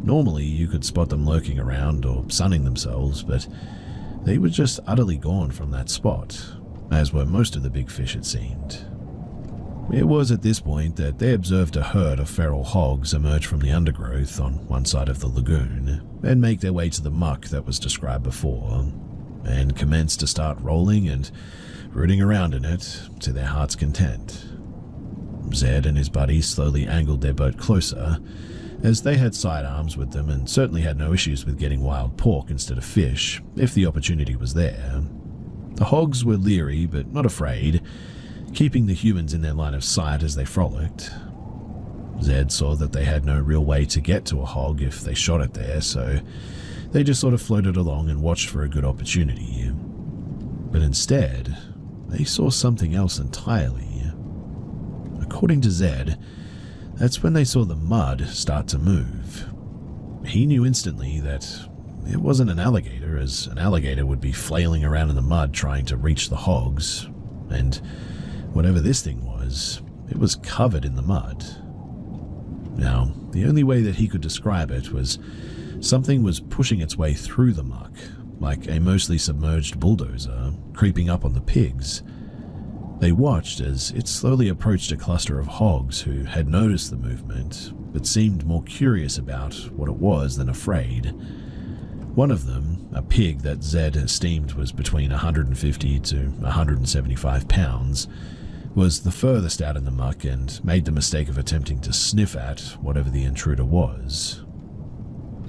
Normally, you could spot them lurking around or sunning themselves, but they were just utterly gone from that spot, as were most of the big fish it seemed. It was at this point that they observed a herd of feral hogs emerge from the undergrowth on one side of the lagoon and make their way to the muck that was described before, and commence to start rolling and rooting around in it to their heart's content. Zed and his buddies slowly angled their boat closer, as they had sidearms with them and certainly had no issues with getting wild pork instead of fish if the opportunity was there. The hogs were leery but not afraid, keeping the humans in their line of sight as they frolicked. Zed saw that they had no real way to get to a hog if they shot it there, so they just sort of floated along and watched for a good opportunity. But instead, they saw something else entirely. According to Zed, that's when they saw the mud start to move. He knew instantly that it wasn't an alligator, as an alligator would be flailing around in the mud trying to reach the hogs, and whatever this thing was, it was covered in the mud. Now, the only way that he could describe it was something was pushing its way through the muck, like a mostly submerged bulldozer, creeping up on the pigs. They watched as it slowly approached a cluster of hogs who had noticed the movement, but seemed more curious about what it was than afraid. One of them, a pig that Zed esteemed was between 150 to 175 pounds, was the furthest out in the muck and made the mistake of attempting to sniff at whatever the intruder was.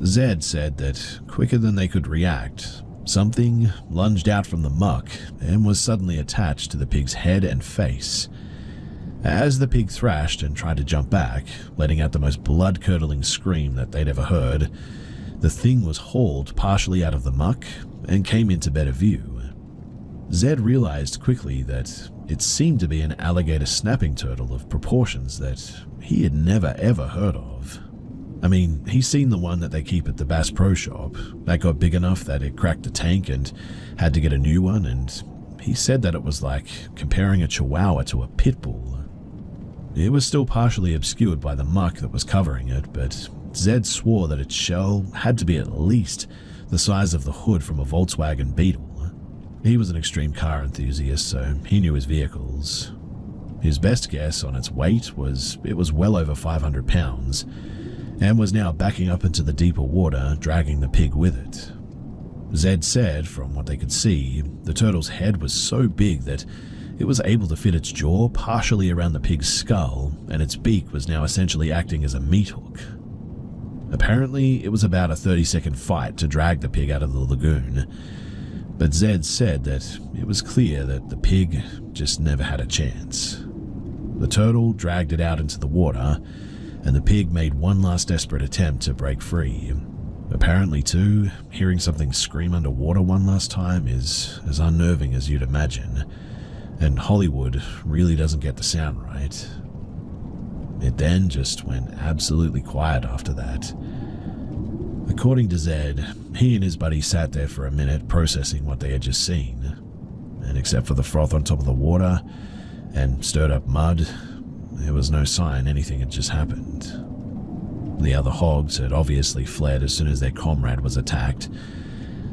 Zed said that quicker than they could react, something lunged out from the muck and was suddenly attached to the pig's head and face. As the pig thrashed and tried to jump back, letting out the most blood-curdling scream that they'd ever heard, the thing was hauled partially out of the muck and came into better view. Zed realized quickly that it seemed to be an alligator snapping turtle of proportions that he had never ever heard of. I mean, he's seen the one that they keep at the Bass Pro Shop that got big enough that it cracked the tank and had to get a new one, and he said that it was like comparing a chihuahua to a pit bull. It was still partially obscured by the muck that was covering it, but Zed swore that its shell had to be at least the size of the hood from a Volkswagen Beetle. He was an extreme car enthusiast, so he knew his vehicles. His best guess on its weight was it was well over 500 pounds, and was now backing up into the deeper water, dragging the pig with it. Zed said, from what they could see, the turtle's head was so big that it was able to fit its jaw partially around the pig's skull, and its beak was now essentially acting as a meat hook. Apparently, it was about a 30-second fight to drag the pig out of the lagoon, but Zed said that it was clear that the pig just never had a chance. The turtle dragged it out into the water, and the pig made one last desperate attempt to break free. Apparently, too, hearing something scream underwater one last time is as unnerving as you'd imagine, and Hollywood really doesn't get the sound right. It then just went absolutely quiet after that. According to Zed, he and his buddy sat there for a minute processing what they had just seen, and except for the froth on top of the water and stirred up mud, there was no sign anything had just happened. The other hogs had obviously fled as soon as their comrade was attacked,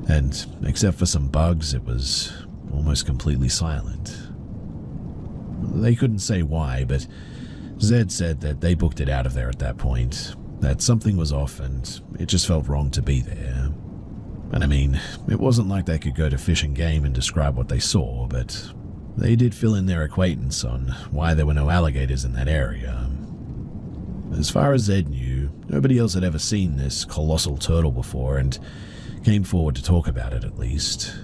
and except for some bugs, it was almost completely silent. They couldn't say why, but Zed said that they booked it out of there at that point, that something was off and it just felt wrong to be there. And I mean, it wasn't like they could go to Fish and Game and describe what they saw, but they did fill in their acquaintance on why there were no alligators in that area. As far as Zed knew, nobody else had ever seen this colossal turtle before and came forward to talk about it at least.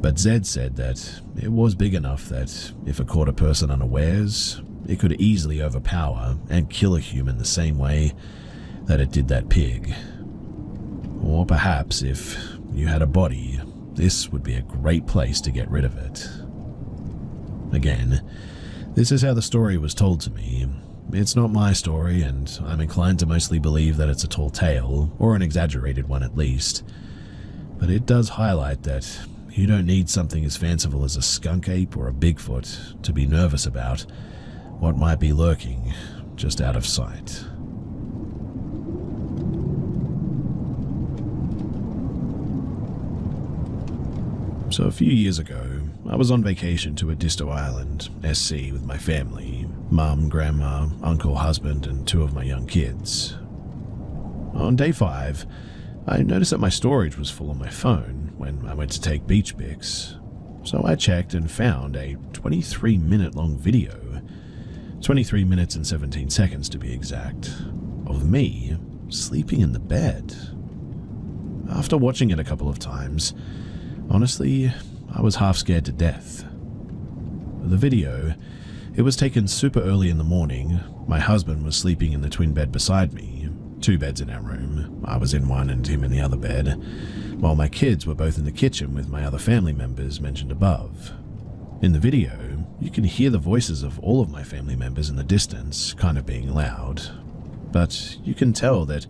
But Zed said that it was big enough that if it caught a person unawares, it could easily overpower and kill a human the same way that it did that pig. Or perhaps if you had a body, this would be a great place to get rid of it. Again, this is how the story was told to me. It's not my story, and I'm inclined to mostly believe that it's a tall tale, or an exaggerated one at least. But it does highlight that you don't need something as fanciful as a skunk ape or a Bigfoot to be nervous about what might be lurking just out of sight. So a few years ago, I was on vacation to Edisto Island, SC, with my family, Mum, grandma, uncle, husband, and 2 of my young kids. On day 5, I noticed that my storage was full on my phone when I went to take beach pics, so I checked and found a 23-minute long video, 23 minutes and 17 seconds to be exact, of me sleeping in the bed. After watching it a couple of times, honestly, I was half scared to death. The video, it was taken super early in the morning. My husband was sleeping in the twin bed beside me, 2 beds in our room. I was in one and him in the other bed, while my kids were both in the kitchen with my other family members mentioned above. In the video, you can hear the voices of all of my family members in the distance, kind of being loud, but you can tell that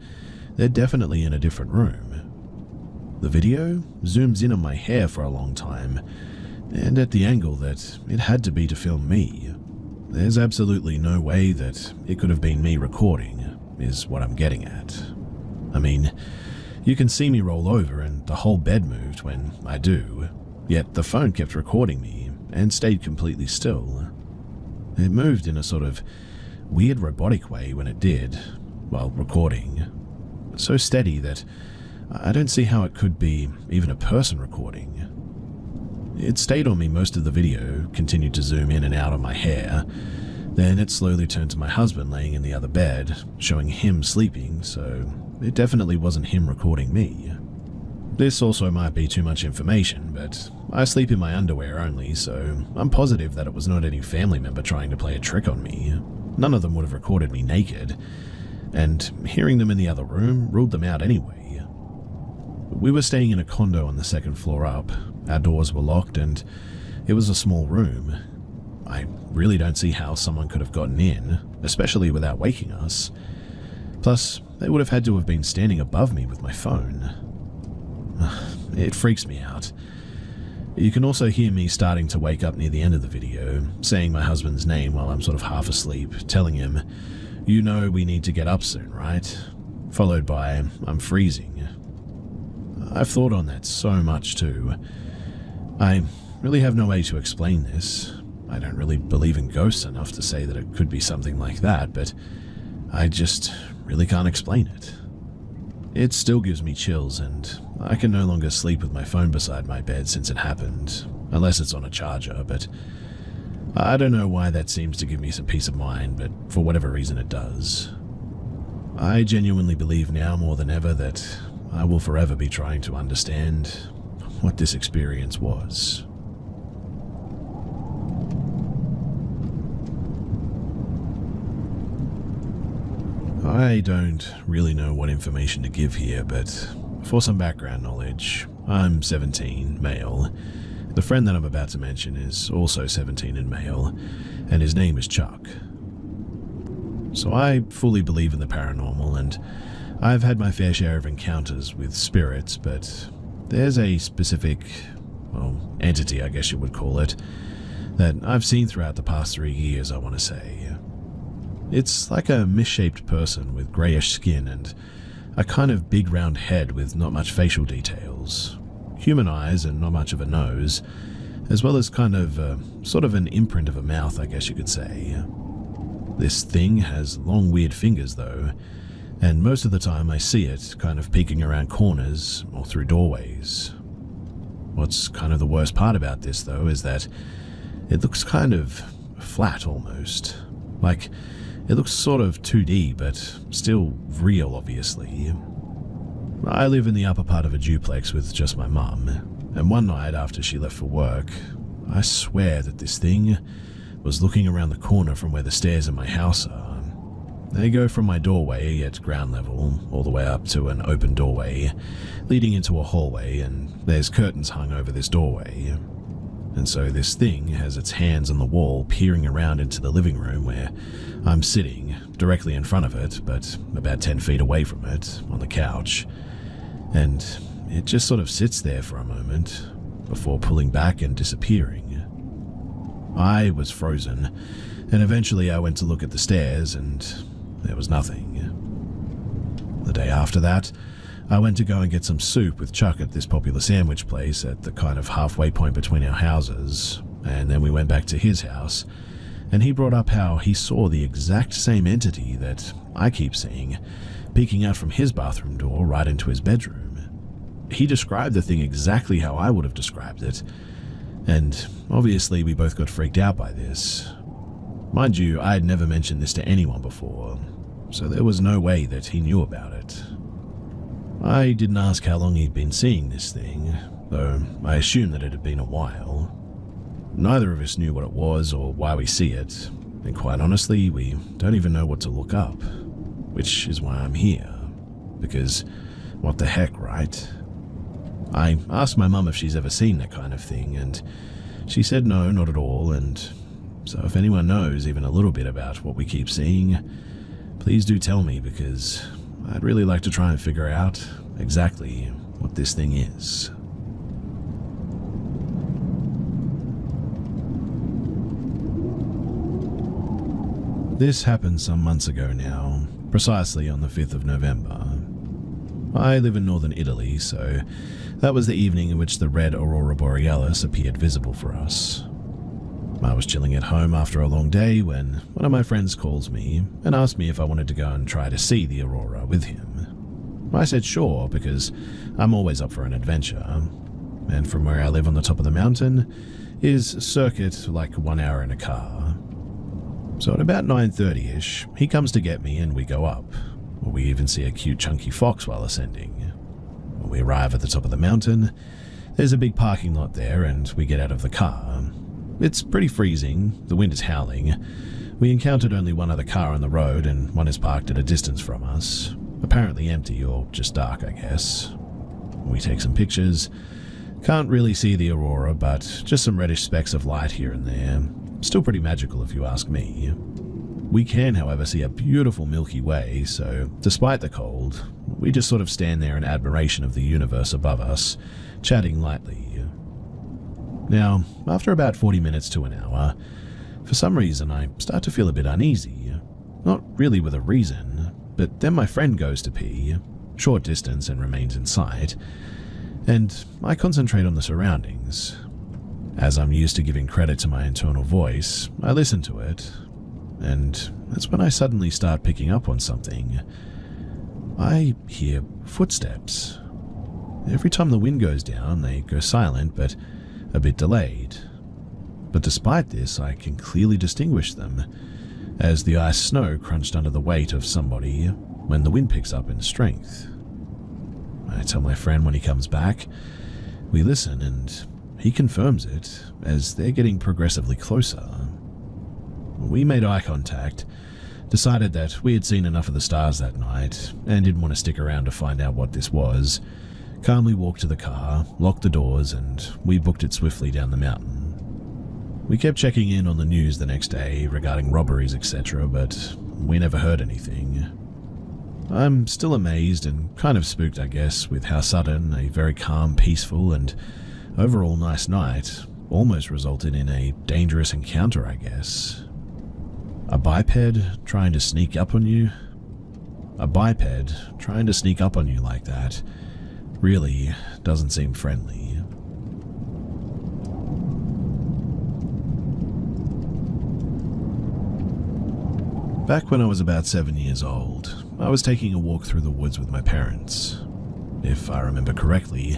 they're definitely in a different room. The video zooms in on my hair for a long time, and at the angle that it had to be to film me. There's absolutely no way that it could have been me recording, is what I'm getting at. I mean, you can see me roll over and the whole bed moved when I do, yet the phone kept recording me and stayed completely still. It moved in a sort of weird robotic way when it did, while recording. So steady that I don't see how it could be even a person recording. It stayed on me most of the video, continued to zoom in and out on my hair. Then it slowly turned to my husband laying in the other bed, showing him sleeping, so it definitely wasn't him recording me. This also might be too much information, but I sleep in my underwear only, so I'm positive that it was not any family member trying to play a trick on me. None of them would have recorded me naked, and hearing them in the other room ruled them out anyway. We were staying in a condo on the 2nd floor up. Our doors were locked and it was a small room. I really don't see how someone could have gotten in, especially without waking us. Plus, they would have had to have been standing above me with my phone. It freaks me out. You can also hear me starting to wake up near the end of the video, saying my husband's name while I'm sort of half asleep, telling him, "You know we need to get up soon, right?" Followed by, "I'm freezing." I've thought on that so much too. I really have no way to explain this. I don't really believe in ghosts enough to say that it could be something like that, but I just really can't explain it. It still gives me chills, and I can no longer sleep with my phone beside my bed since it happened, unless it's on a charger, but I don't know why that seems to give me some peace of mind, but for whatever reason it does. I genuinely believe now more than ever that I will forever be trying to understand what this experience was. I don't really know what information to give here, but for some background knowledge, I'm 17, male. The friend that I'm about to mention is also 17 and male, and his name is Chuck. So I fully believe in the paranormal, and I've had my fair share of encounters with spirits, but there's a specific, entity, I guess you would call it, that I've seen throughout the past 3 years, I want to say. It's like a misshaped person with greyish skin and a kind of big round head with not much facial details, human eyes and not much of a nose, as well as kind of sort of an imprint of a mouth, I guess you could say. This thing has long weird fingers though, and most of the time I see it kind of peeking around corners or through doorways. What's kind of the worst part about this though is that it looks kind of flat almost. Like, it looks sort of 2D, but still real obviously. I live in the upper part of a duplex with just my mum, and one night after she left for work, I swear that this thing was looking around the corner from where the stairs in my house are. They go from my doorway at ground level all the way up to an open doorway leading into a hallway, and there's curtains hung over this doorway. And so this thing has its hands on the wall peering around into the living room where I'm sitting directly in front of it, but about 10 feet away from it on the couch. And it just sort of sits there for a moment before pulling back and disappearing. I was frozen, and eventually I went to look at the stairs and there was nothing. The day after that, I went to go and get some soup with Chuck at this popular sandwich place at the kind of halfway point between our houses, and then we went back to his house, and he brought up how he saw the exact same entity that I keep seeing, peeking out from his bathroom door right into his bedroom. He described the thing exactly how I would have described it, and obviously we both got freaked out by this. Mind you, I had never mentioned this to anyone before, so there was no way that he knew about it. I didn't ask how long he'd been seeing this thing, though I assumed that it had been a while. Neither of us knew what it was or why we see it, and quite honestly, we don't even know what to look up, which is why I'm here, because what the heck, right? I asked my mum if she's ever seen that kind of thing, and she said no, not at all, and so if anyone knows even a little bit about what we keep seeing, please do tell me, because I'd really like to try and figure out exactly what this thing is. This happened some months ago now, precisely on the 5th of November. I live in northern Italy, so that was the evening in which the red aurora borealis appeared visible for us. I was chilling at home after a long day when one of my friends calls me and asked me if I wanted to go and try to see the aurora with him. I said sure, because I'm always up for an adventure, and from where I live on the top of the mountain is circuit like 1 hour in a car. So at about 9:30ish, he comes to get me and we go up. We even see a cute chunky fox while ascending. When we arrive at the top of the mountain, there's a big parking lot there and we get out of the car. It's pretty freezing, the wind is howling. We encountered only one other car on the road and one is parked at a distance from us. Apparently empty or just dark, I guess. We take some pictures. Can't really see the aurora, but just some reddish specks of light here and there. Still pretty magical if you ask me. We can, however, see a beautiful Milky Way, so despite the cold, we just sort of stand there in admiration of the universe above us, chatting lightly. Now, after about 40 minutes to an hour, for some reason I start to feel a bit uneasy. Not really with a reason, but then my friend goes to pee, short distance and remains in sight, and I concentrate on the surroundings. As I'm used to giving credit to my internal voice, I listen to it, and that's when I suddenly start picking up on something. I hear footsteps. Every time the wind goes down, they go silent, but a bit delayed. But despite this, I can clearly distinguish them, as the ice snow crunched under the weight of somebody when the wind picks up in strength. I tell my friend when he comes back. We listen, and he confirms it, as they're getting progressively closer. We made eye contact, decided that we had seen enough of the stars that night, and didn't want to stick around to find out what this was. Calmly walked to the car, locked the doors, and we booked it swiftly down the mountain. We kept checking in on the news the next day regarding robberies, etc., but we never heard anything. I'm still amazed and kind of spooked, I guess, with how sudden a very calm, peaceful, and overall nice night almost resulted in a dangerous encounter, I guess. A biped trying to sneak up on you? A biped trying to sneak up on you like that really doesn't seem friendly. Back when I was about 7 years old, I was taking a walk through the woods with my parents. If I remember correctly,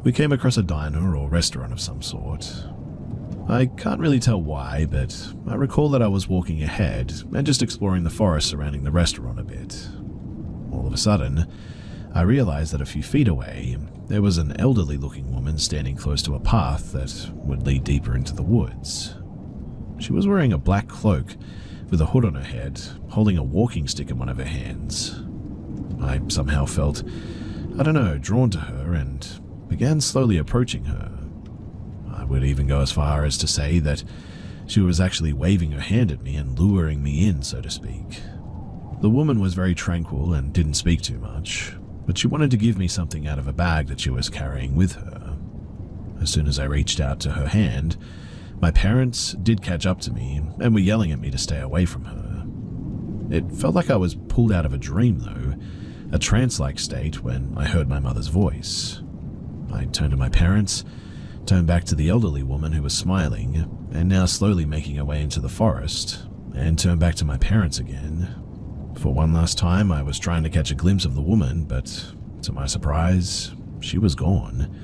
we came across a diner or restaurant of some sort. I can't really tell why, but I recall that I was walking ahead and just exploring the forest surrounding the restaurant a bit. All of a sudden, I realized that a few feet away, there was an elderly-looking woman standing close to a path that would lead deeper into the woods. She was wearing a black cloak with a hood on her head, holding a walking stick in one of her hands. I somehow felt, drawn to her and began slowly approaching her. I would even go as far as to say that she was actually waving her hand at me and luring me in, so to speak. The woman was very tranquil and didn't speak too much, but she wanted to give me something out of a bag that she was carrying with her. As soon as I reached out to her hand, my parents did catch up to me and were yelling at me to stay away from her. It felt like I was pulled out of a dream, though, a trance-like state when I heard my mother's voice. I turned to my parents, turned back to the elderly woman who was smiling, and now slowly making her way into the forest, and turned back to my parents again. For one last time, I was trying to catch a glimpse of the woman, but to my surprise, she was gone,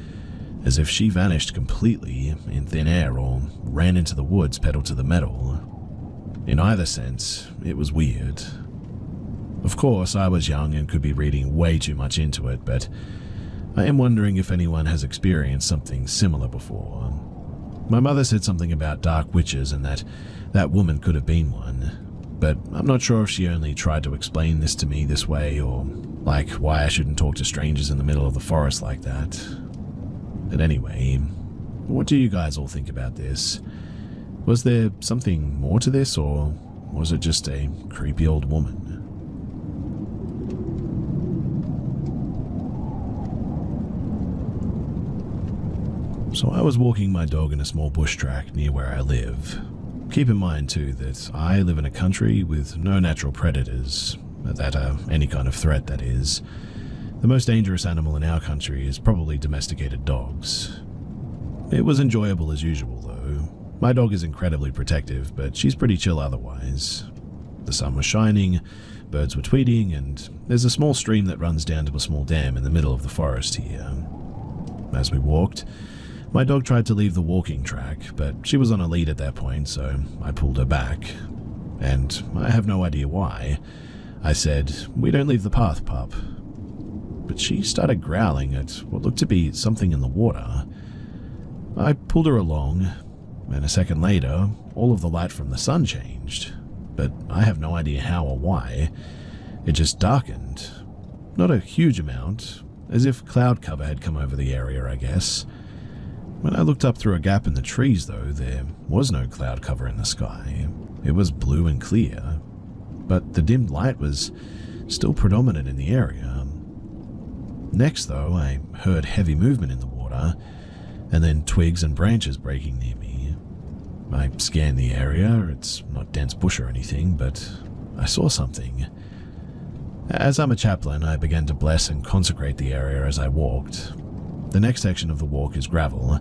as if she vanished completely in thin air or ran into the woods pedal to the metal. In either sense, it was weird. Of course, I was young and could be reading way too much into it, but I am wondering if anyone has experienced something similar before. My mother said something about dark witches and that woman could have been one, but I'm not sure if she only tried to explain this to me this way or like why I shouldn't talk to strangers in the middle of the forest like that. But anyway, what do you guys all think about this? Was there something more to this, or was it just a creepy old woman? So I was walking my dog in a small bush track near where I live. Keep in mind too that I live in a country with no natural predators, that are any kind of threat, that is. The most dangerous animal in our country is probably domesticated dogs. It was enjoyable as usual though. My dog is incredibly protective, but she's pretty chill otherwise. The sun was shining, birds were tweeting, and there's a small stream that runs down to a small dam in the middle of the forest here. As we walked, my dog tried to leave the walking track, but she was on a lead at that point, so I pulled her back. And I have no idea why. I said, "We don't leave the path, pup." But she started growling at what looked to be something in the water. I pulled her along, and a second later, all of the light from the sun changed, but I have no idea how or why. It just darkened. Not a huge amount, as if cloud cover had come over the area, I guess. When I looked up through a gap in the trees, though, there was no cloud cover in the sky. It was blue and clear, but the dimmed light was still predominant in the area. Next, though, I heard heavy movement in the water, and then twigs and branches breaking near me. I scanned the area. It's not dense bush or anything, but I saw something. As I'm a chaplain, I began to bless and consecrate the area as I walked. The next section of the walk is gravel,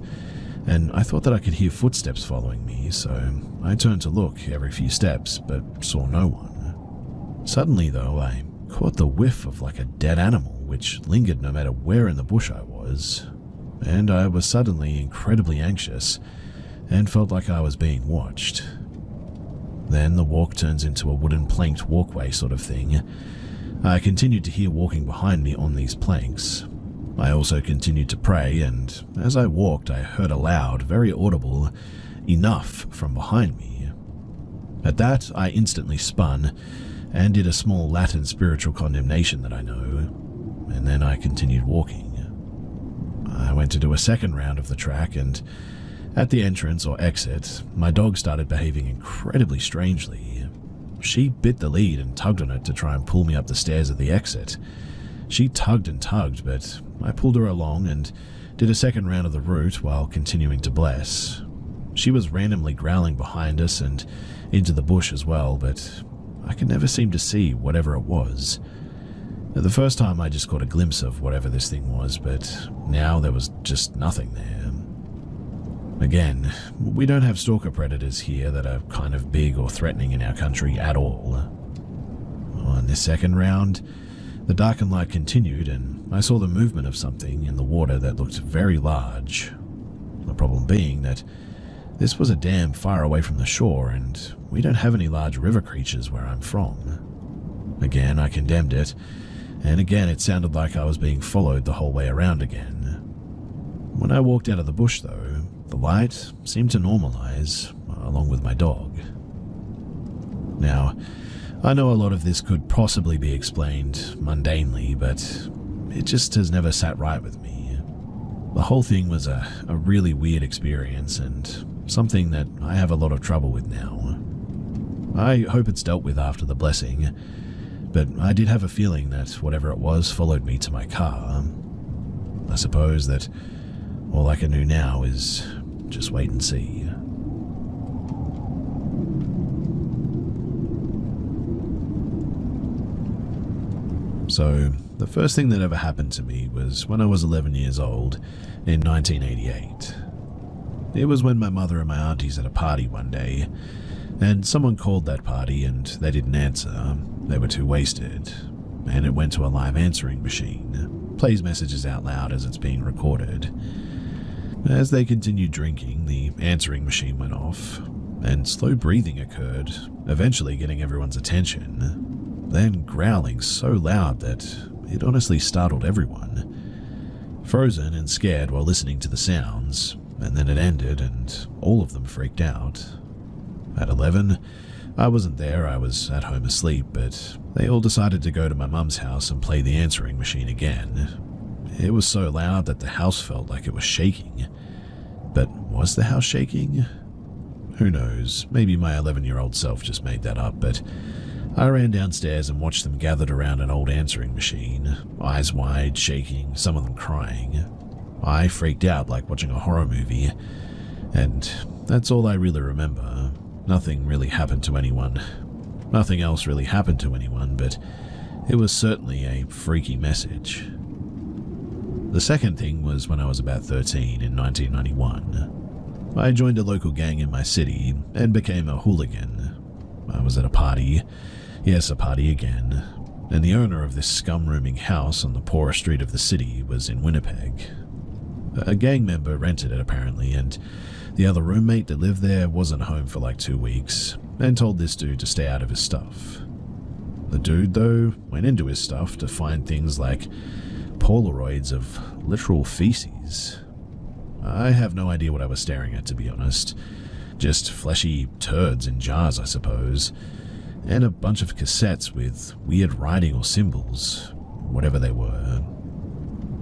and I thought that I could hear footsteps following me, so I turned to look every few steps, but saw no one. Suddenly, though, I caught the whiff of like a dead animal, which lingered no matter where in the bush I was, and I was suddenly incredibly anxious and felt like I was being watched. Then the walk turns into a wooden planked walkway sort of thing. I continued to hear walking behind me on these planks. I also continued to pray, and as I walked, I heard a loud, very audible, "Enough" from behind me. At that, I instantly spun and did a small Latin spiritual condemnation that I know, and then I continued walking. I went to do a second round of the track, and at the entrance or exit, my dog started behaving incredibly strangely. She bit the lead and tugged on it to try and pull me up the stairs at the exit. She tugged and tugged, but I pulled her along and did a second round of the route while continuing to bless. She was randomly growling behind us and into the bush as well, but I could never seem to see whatever it was. The first time I just caught a glimpse of whatever this thing was, but now there was just nothing there. Again, we don't have stalker predators here that are kind of big or threatening in our country at all. On this second round, the darkened light continued, and I saw the movement of something in the water that looked very large. The problem being that this was a dam far away from the shore, and we don't have any large river creatures where I'm from. Again, I condemned it, and again it sounded like I was being followed the whole way around again. When I walked out of the bush, though, the light seemed to normalize, along with my dog. Now, I know a lot of this could possibly be explained mundanely, but it just has never sat right with me. The whole thing was a really weird experience, and something that I have a lot of trouble with now. I hope it's dealt with after the blessing, but I did have a feeling that whatever it was followed me to my car. I suppose that all I can do now is just wait and see. So, the first thing that ever happened to me was when I was 11 years old in 1988. It was when my mother and my aunties had a party one day, and someone called that party and they didn't answer. They were too wasted, and it went to a live answering machine. Plays messages out loud as it's being recorded. As they continued drinking, the answering machine went off, and slow breathing occurred, eventually getting everyone's attention. Then growling so loud that it honestly startled everyone. Frozen and scared while listening to the sounds, and then it ended and all of them freaked out. At 11, I wasn't there, I was at home asleep, but they all decided to go to my mum's house and play the answering machine again. It was so loud that the house felt like it was shaking. But was the house shaking? Who knows, maybe my 11-year-old self just made that up, but I ran downstairs and watched them gathered around an old answering machine, eyes wide, shaking, some of them crying. I freaked out like watching a horror movie, and that's all I really remember. Nothing really happened to anyone. Nothing else really happened to anyone, but it was certainly a freaky message. The second thing was when I was about 13 in 1991. I joined a local gang in my city and became a hooligan. I was at a party, yes, a party again, and the owner of this scum-rooming house on the poorest street of the city was in Winnipeg. A gang member rented it apparently, and the other roommate that lived there wasn't home for like 2 weeks and told this dude to stay out of his stuff. The dude, though, went into his stuff to find things like Polaroids of literal feces. I have no idea what I was staring at, to be honest. Just fleshy turds in jars, I suppose, and a bunch of cassettes with weird writing or symbols, whatever they were.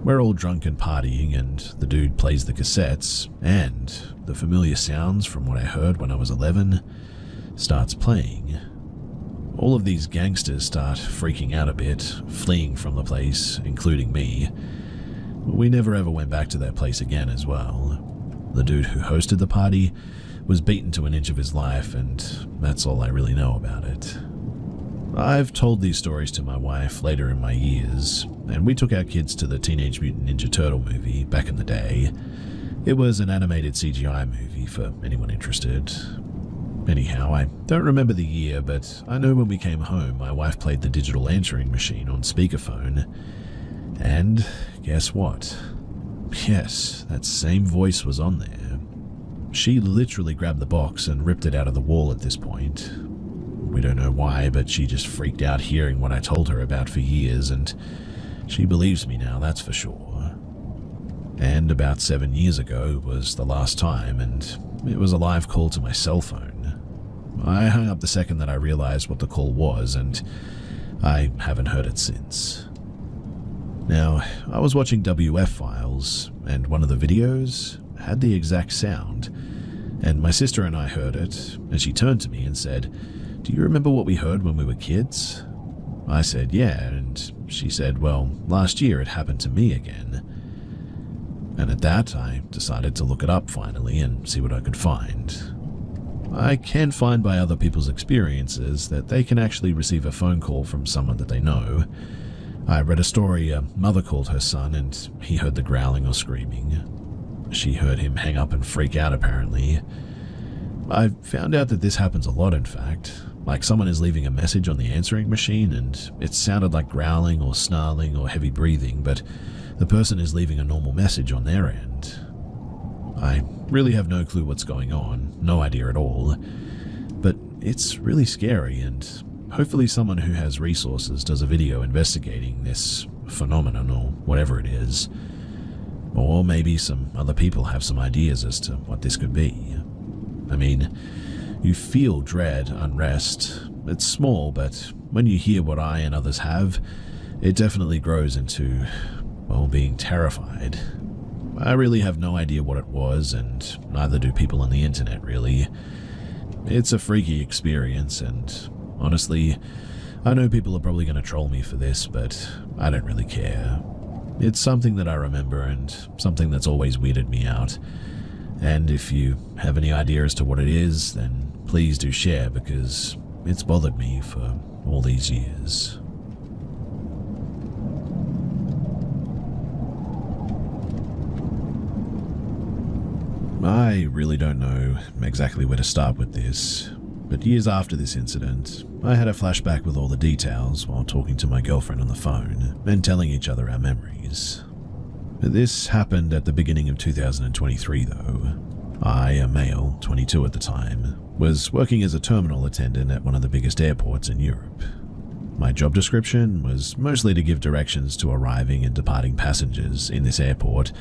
We're all drunk and partying, and the dude plays the cassettes, and the familiar sounds from what I heard when I was 11 starts playing. All of these gangsters start freaking out a bit, fleeing from the place, including me. We never ever went back to that place again as well. The dude who hosted the party was beaten to an inch of his life, and that's all I really know about it. I've told these stories to my wife later in my years, and we took our kids to the Teenage Mutant Ninja Turtle movie back in the day. It was an animated CGI movie for anyone interested. Anyhow, I don't remember the year, but I know when we came home, my wife played the digital answering machine on speakerphone. And guess what? Yes, that same voice was on there. She literally grabbed the box and ripped it out of the wall at this point. We don't know why, but she just freaked out hearing what I told her about for years, and she believes me now, that's for sure. And about 7 years ago was the last time, and it was a live call to my cell phone. I hung up the second that I realized what the call was, and I haven't heard it since. Now, I was watching WF Files, and one of the videos had the exact sound, and my sister and I heard it, and she turned to me and said, "Do you remember what we heard when we were kids?" I said, "Yeah," and she said, "Well, last year it happened to me again." And at that, I decided to look it up finally and see what I could find. I can find by other people's experiences that they can actually receive a phone call from someone that they know. I read a story a mother called her son and he heard the growling or screaming. She heard him hang up and freak out apparently. I found out that this happens a lot in fact, like someone is leaving a message on the answering machine and it sounded like growling or snarling or heavy breathing, but the person is leaving a normal message on their end. I really have no clue what's going on, no idea at all, but it's really scary, and hopefully someone who has resources does a video investigating this phenomenon or whatever it is. Or maybe some other people have some ideas as to what this could be. I mean, you feel dread, unrest. It's small, but when you hear what I and others have, it definitely grows into, well, being terrified. I really have no idea what it was, and neither do people on the internet, really. It's a freaky experience, and honestly, I know people are probably going to troll me for this, but I don't really care. It's something that I remember, and something that's always weirded me out. And if you have any idea as to what it is, then please do share, because it's bothered me for all these years. I I really don't know exactly where to start with this, but years after this incident, I had a flashback with all the details while talking to my girlfriend on the phone and telling each other our memories. This happened at the beginning of 2023 though. I, a male, 22 at the time, was working as a terminal attendant at one of the biggest airports in Europe. My job description was mostly to give directions to arriving and departing passengers in this airport,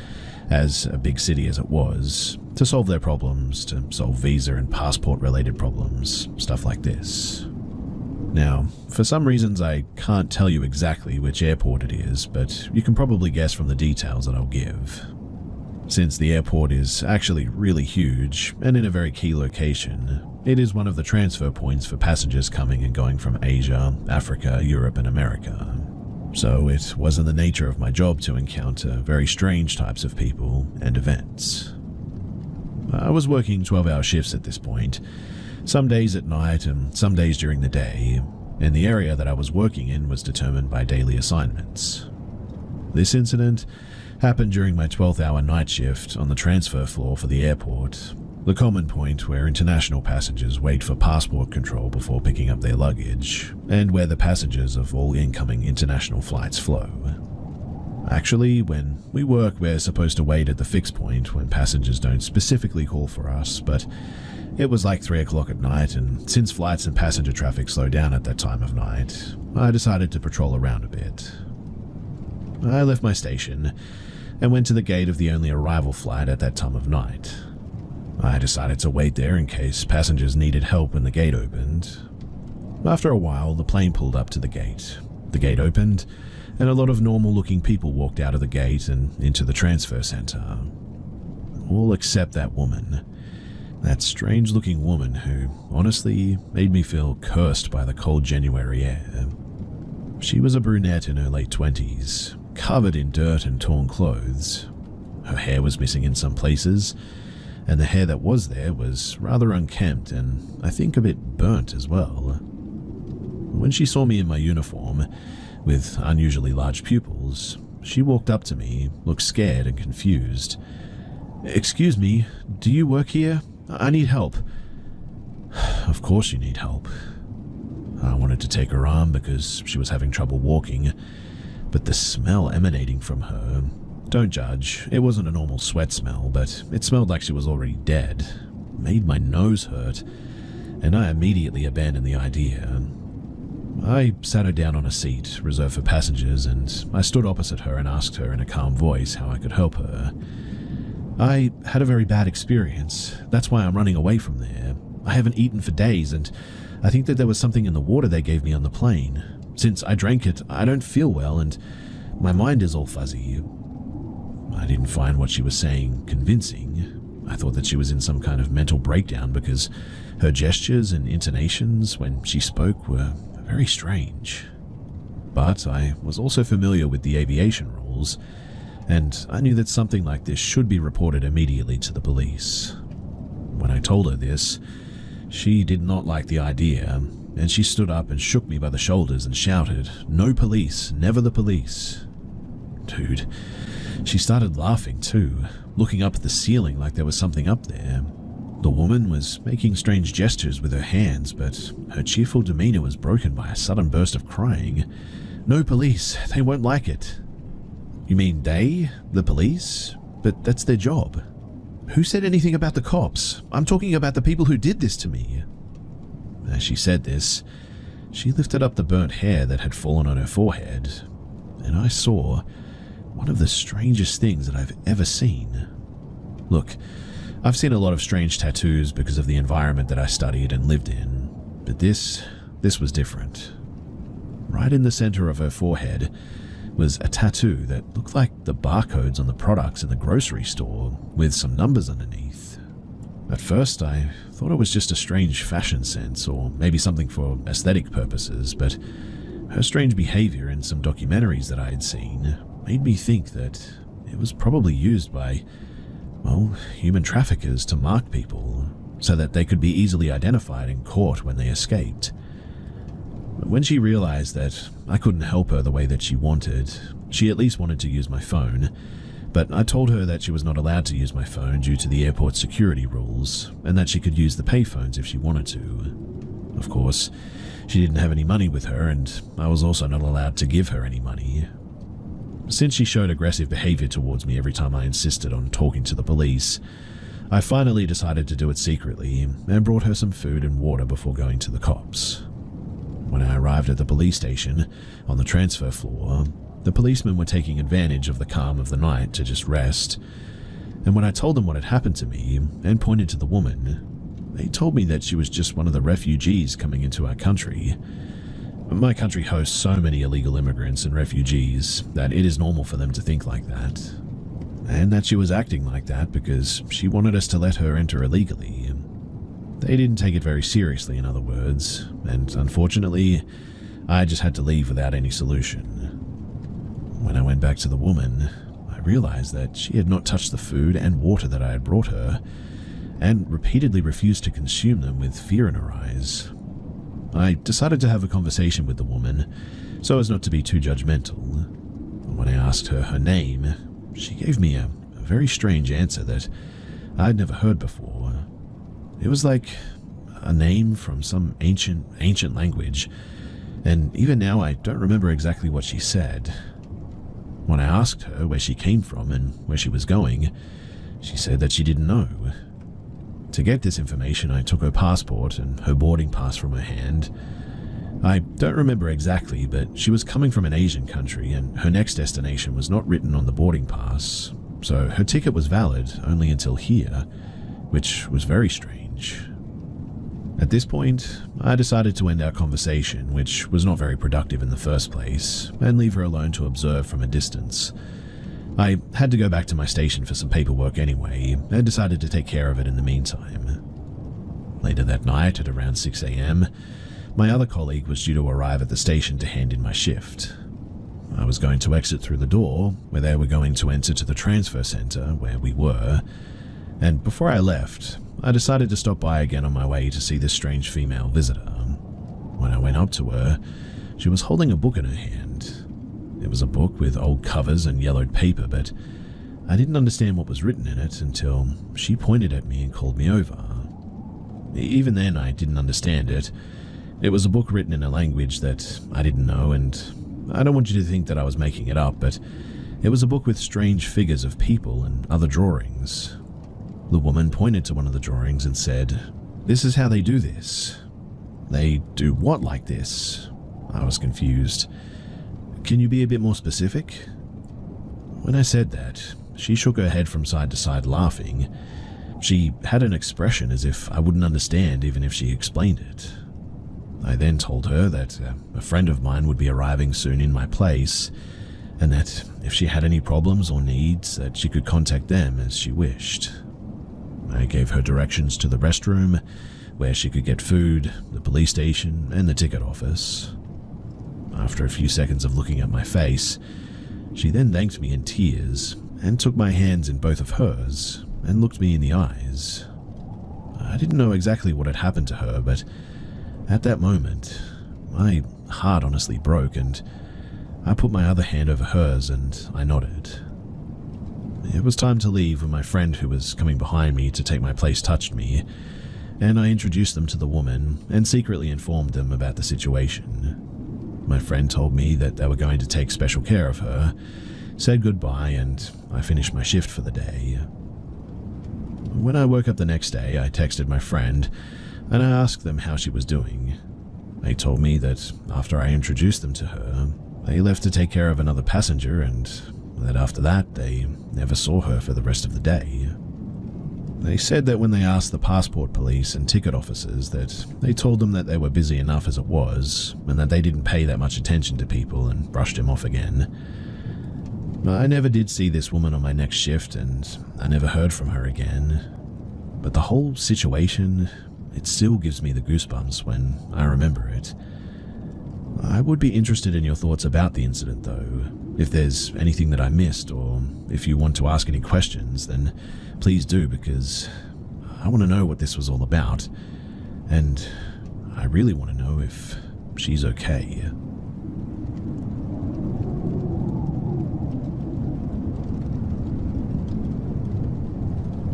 as a big city as it was, to solve their problems, to solve visa and passport related problems, stuff like this. Now, for some reasons I can't tell you exactly which airport it is, but you can probably guess from the details that I'll give. Since the airport is actually really huge and in a very key location, it is one of the transfer points for passengers coming and going from Asia, Africa, Europe, and America. So it was in the nature of my job to encounter very strange types of people and events. I was working 12-hour shifts at this point, some days at night and some days during the day, and the area that I was working in was determined by daily assignments. This incident happened during my 12th-hour night shift on the transfer floor for the airport, the common point where international passengers wait for passport control before picking up their luggage, and where the passengers of all incoming international flights flow. Actually, when we work, we're supposed to wait at the fixed point when passengers don't specifically call for us, but it was like 3 o'clock at night, and since flights and passenger traffic slow down at that time of night, I decided to patrol around a bit. I left my station and went to the gate of the only arrival flight at that time of night. I decided to wait there in case passengers needed help when the gate opened. After a while, the plane pulled up to the gate. The gate opened, and a lot of normal-looking people walked out of the gate and into the transfer center. All except that woman. That strange-looking woman who, honestly, made me feel cursed by the cold January air. She was a brunette in her late 20s, covered in dirt and torn clothes. Her hair was missing in some places, and the hair that was there was rather unkempt and I think a bit burnt as well. When she saw me in my uniform, with unusually large pupils, she walked up to me, looked scared and confused. "Excuse me, do you work here? I need help." Of course you need help. I wanted to take her arm because she was having trouble walking, but the smell emanating from her, don't judge, it wasn't a normal sweat smell, but it smelled like she was already dead, made my nose hurt, and I immediately abandoned the idea. I sat her down on a seat reserved for passengers, and I stood opposite her and asked her in a calm voice how I could help her. "I had a very bad experience. That's why I'm running away from there. I haven't eaten for days, and I think that there was something in the water they gave me on the plane. Since I drank it, I don't feel well, and my mind is all fuzzy." I didn't find what she was saying convincing. I thought that she was in some kind of mental breakdown because her gestures and intonations when she spoke were very strange. But I was also familiar with the aviation rules, and I knew that something like this should be reported immediately to the police. When I told her this, she did not like the idea, and she stood up and shook me by the shoulders and shouted, "No police, never the police." Dude, she started laughing too, looking up at the ceiling like there was something up there. The woman was making strange gestures with her hands, but her cheerful demeanor was broken by a sudden burst of crying. "No police, they won't like it." "You mean they? The police? But that's their job. Who said anything about the cops? I'm talking about the people who did this to me." As she said this, she lifted up the burnt hair that had fallen on her forehead, and I saw one of the strangest things that I've ever seen. Look, I've seen a lot of strange tattoos because of the environment that I studied and lived in, but this was different. Right in the center of her forehead was a tattoo that looked like the barcodes on the products in the grocery store with some numbers underneath. At first, I thought it was just a strange fashion sense or maybe something for aesthetic purposes, but her strange behavior in some documentaries that I had seen made me think that it was probably used by, well, human traffickers to mark people so that they could be easily identified and caught when they escaped. When she realized that I couldn't help her the way that she wanted, she at least wanted to use my phone, but I told her that she was not allowed to use my phone due to the airport security rules, and that she could use the payphones if she wanted to. Of course, she didn't have any money with her, and I was also not allowed to give her any money. Since she showed aggressive behavior towards me every time I insisted on talking to the police, I finally decided to do it secretly and brought her some food and water before going to the cops. When I arrived at the police station, on the transfer floor, the policemen were taking advantage of the calm of the night to just rest, and when I told them what had happened to me and pointed to the woman, they told me that she was just one of the refugees coming into our country. My country hosts so many illegal immigrants and refugees that it is normal for them to think like that, and that she was acting like that because she wanted us to let her enter illegally. They didn't take it very seriously, in other words, and unfortunately, I just had to leave without any solution. When I went back to the woman, I realized that she had not touched the food and water that I had brought her, and repeatedly refused to consume them with fear in her eyes. I decided to have a conversation with the woman, so as not to be too judgmental. When I asked her her name, she gave me a very strange answer that I'd never heard before. It was like a name from some ancient language, and even now I don't remember exactly what she said. When I asked her where she came from and where she was going, she said that she didn't know. To get this information, I took her passport and her boarding pass from her hand. I don't remember exactly, but she was coming from an Asian country and her next destination was not written on the boarding pass, so her ticket was valid only until here, which was very strange. At this point, I decided to end our conversation, which was not very productive in the first place, and leave her alone to observe from a distance. I had to go back to my station for some paperwork anyway, and decided to take care of it in the meantime. Later that night, at around 6 a.m., my other colleague was due to arrive at the station to hand in my shift. I was going to exit through the door, where they were going to enter to the transfer center where we were, and before I left, I decided to stop by again on my way to see this strange female visitor. When I went up to her, she was holding a book in her hand. It was a book with old covers and yellowed paper, but I didn't understand what was written in it until she pointed at me and called me over. Even then, I didn't understand it. It was a book written in a language that I didn't know, and I don't want you to think that I was making it up, but it was a book with strange figures of people and other drawings. The woman pointed to one of the drawings and said, "This is how they do this." "They do what like this?" I was confused. "Can you be a bit more specific?" When I said that, she shook her head from side to side laughing. She had an expression as if I wouldn't understand even if she explained it. I then told her that a friend of mine would be arriving soon in my place, and that if she had any problems or needs, that she could contact them as she wished. I gave her directions to the restroom, where she could get food, the police station, and the ticket office. After a few seconds of looking at my face, she then thanked me in tears and took my hands in both of hers and looked me in the eyes. I didn't know exactly what had happened to her, but at that moment, my heart honestly broke, and I put my other hand over hers and I nodded. It was time to leave when my friend who was coming behind me to take my place touched me, and I introduced them to the woman and secretly informed them about the situation. My friend told me that they were going to take special care of her, said goodbye, and I finished my shift for the day. When I woke up the next day, I texted my friend and I asked them how she was doing. They told me that after I introduced them to her, they left to take care of another passenger, and that after that they never saw her for the rest of the day. They said that when they asked the passport police and ticket officers, that they told them that they were busy enough as it was, and that they didn't pay that much attention to people and brushed him off again. I never did see this woman on my next shift, and I never heard from her again. But the whole situation, it still gives me the goosebumps when I remember it. I would be interested in your thoughts about the incident, though. If there's anything that I missed, or if you want to ask any questions, then please do, because I want to know what this was all about, and I really want to know if she's okay.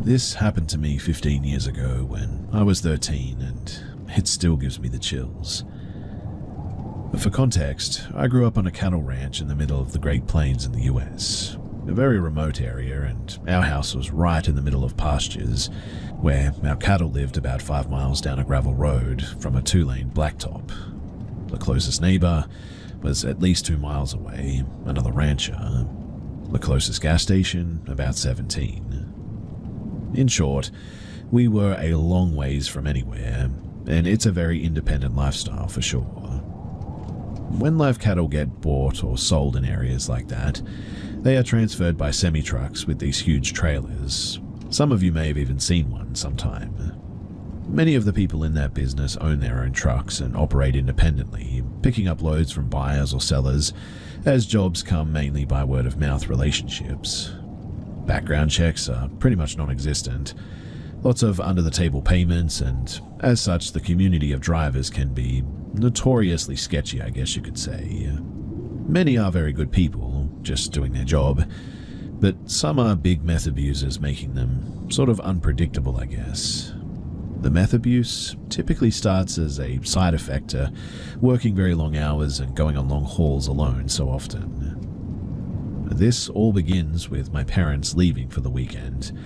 This happened to me 15 years ago when I was 13, and it still gives me the chills. For context, I grew up on a cattle ranch in the middle of the Great Plains in the US, a very remote area, and our house was right in the middle of pastures, where our cattle lived about 5 miles down a gravel road from a 2-lane blacktop. The closest neighbor was at least 2 miles away, another rancher. The closest gas station, about 17. In short, we were a long ways from anywhere, and it's a very independent lifestyle for sure. When live cattle get bought or sold in areas like that, they are transferred by semi-trucks with these huge trailers. Some of you may have even seen one sometime. Many of the people in that business own their own trucks and operate independently, picking up loads from buyers or sellers, as jobs come mainly by word-of-mouth relationships. Background checks are pretty much non-existent. Lots of under-the-table payments, and as such, the community of drivers can be notoriously sketchy, I guess you could say. Many are very good people, just doing their job, but some are big meth abusers, making them sort of unpredictable, I guess. The meth abuse typically starts as a side effect to working very long hours and going on long hauls alone so often. This all begins with my parents leaving for the weekend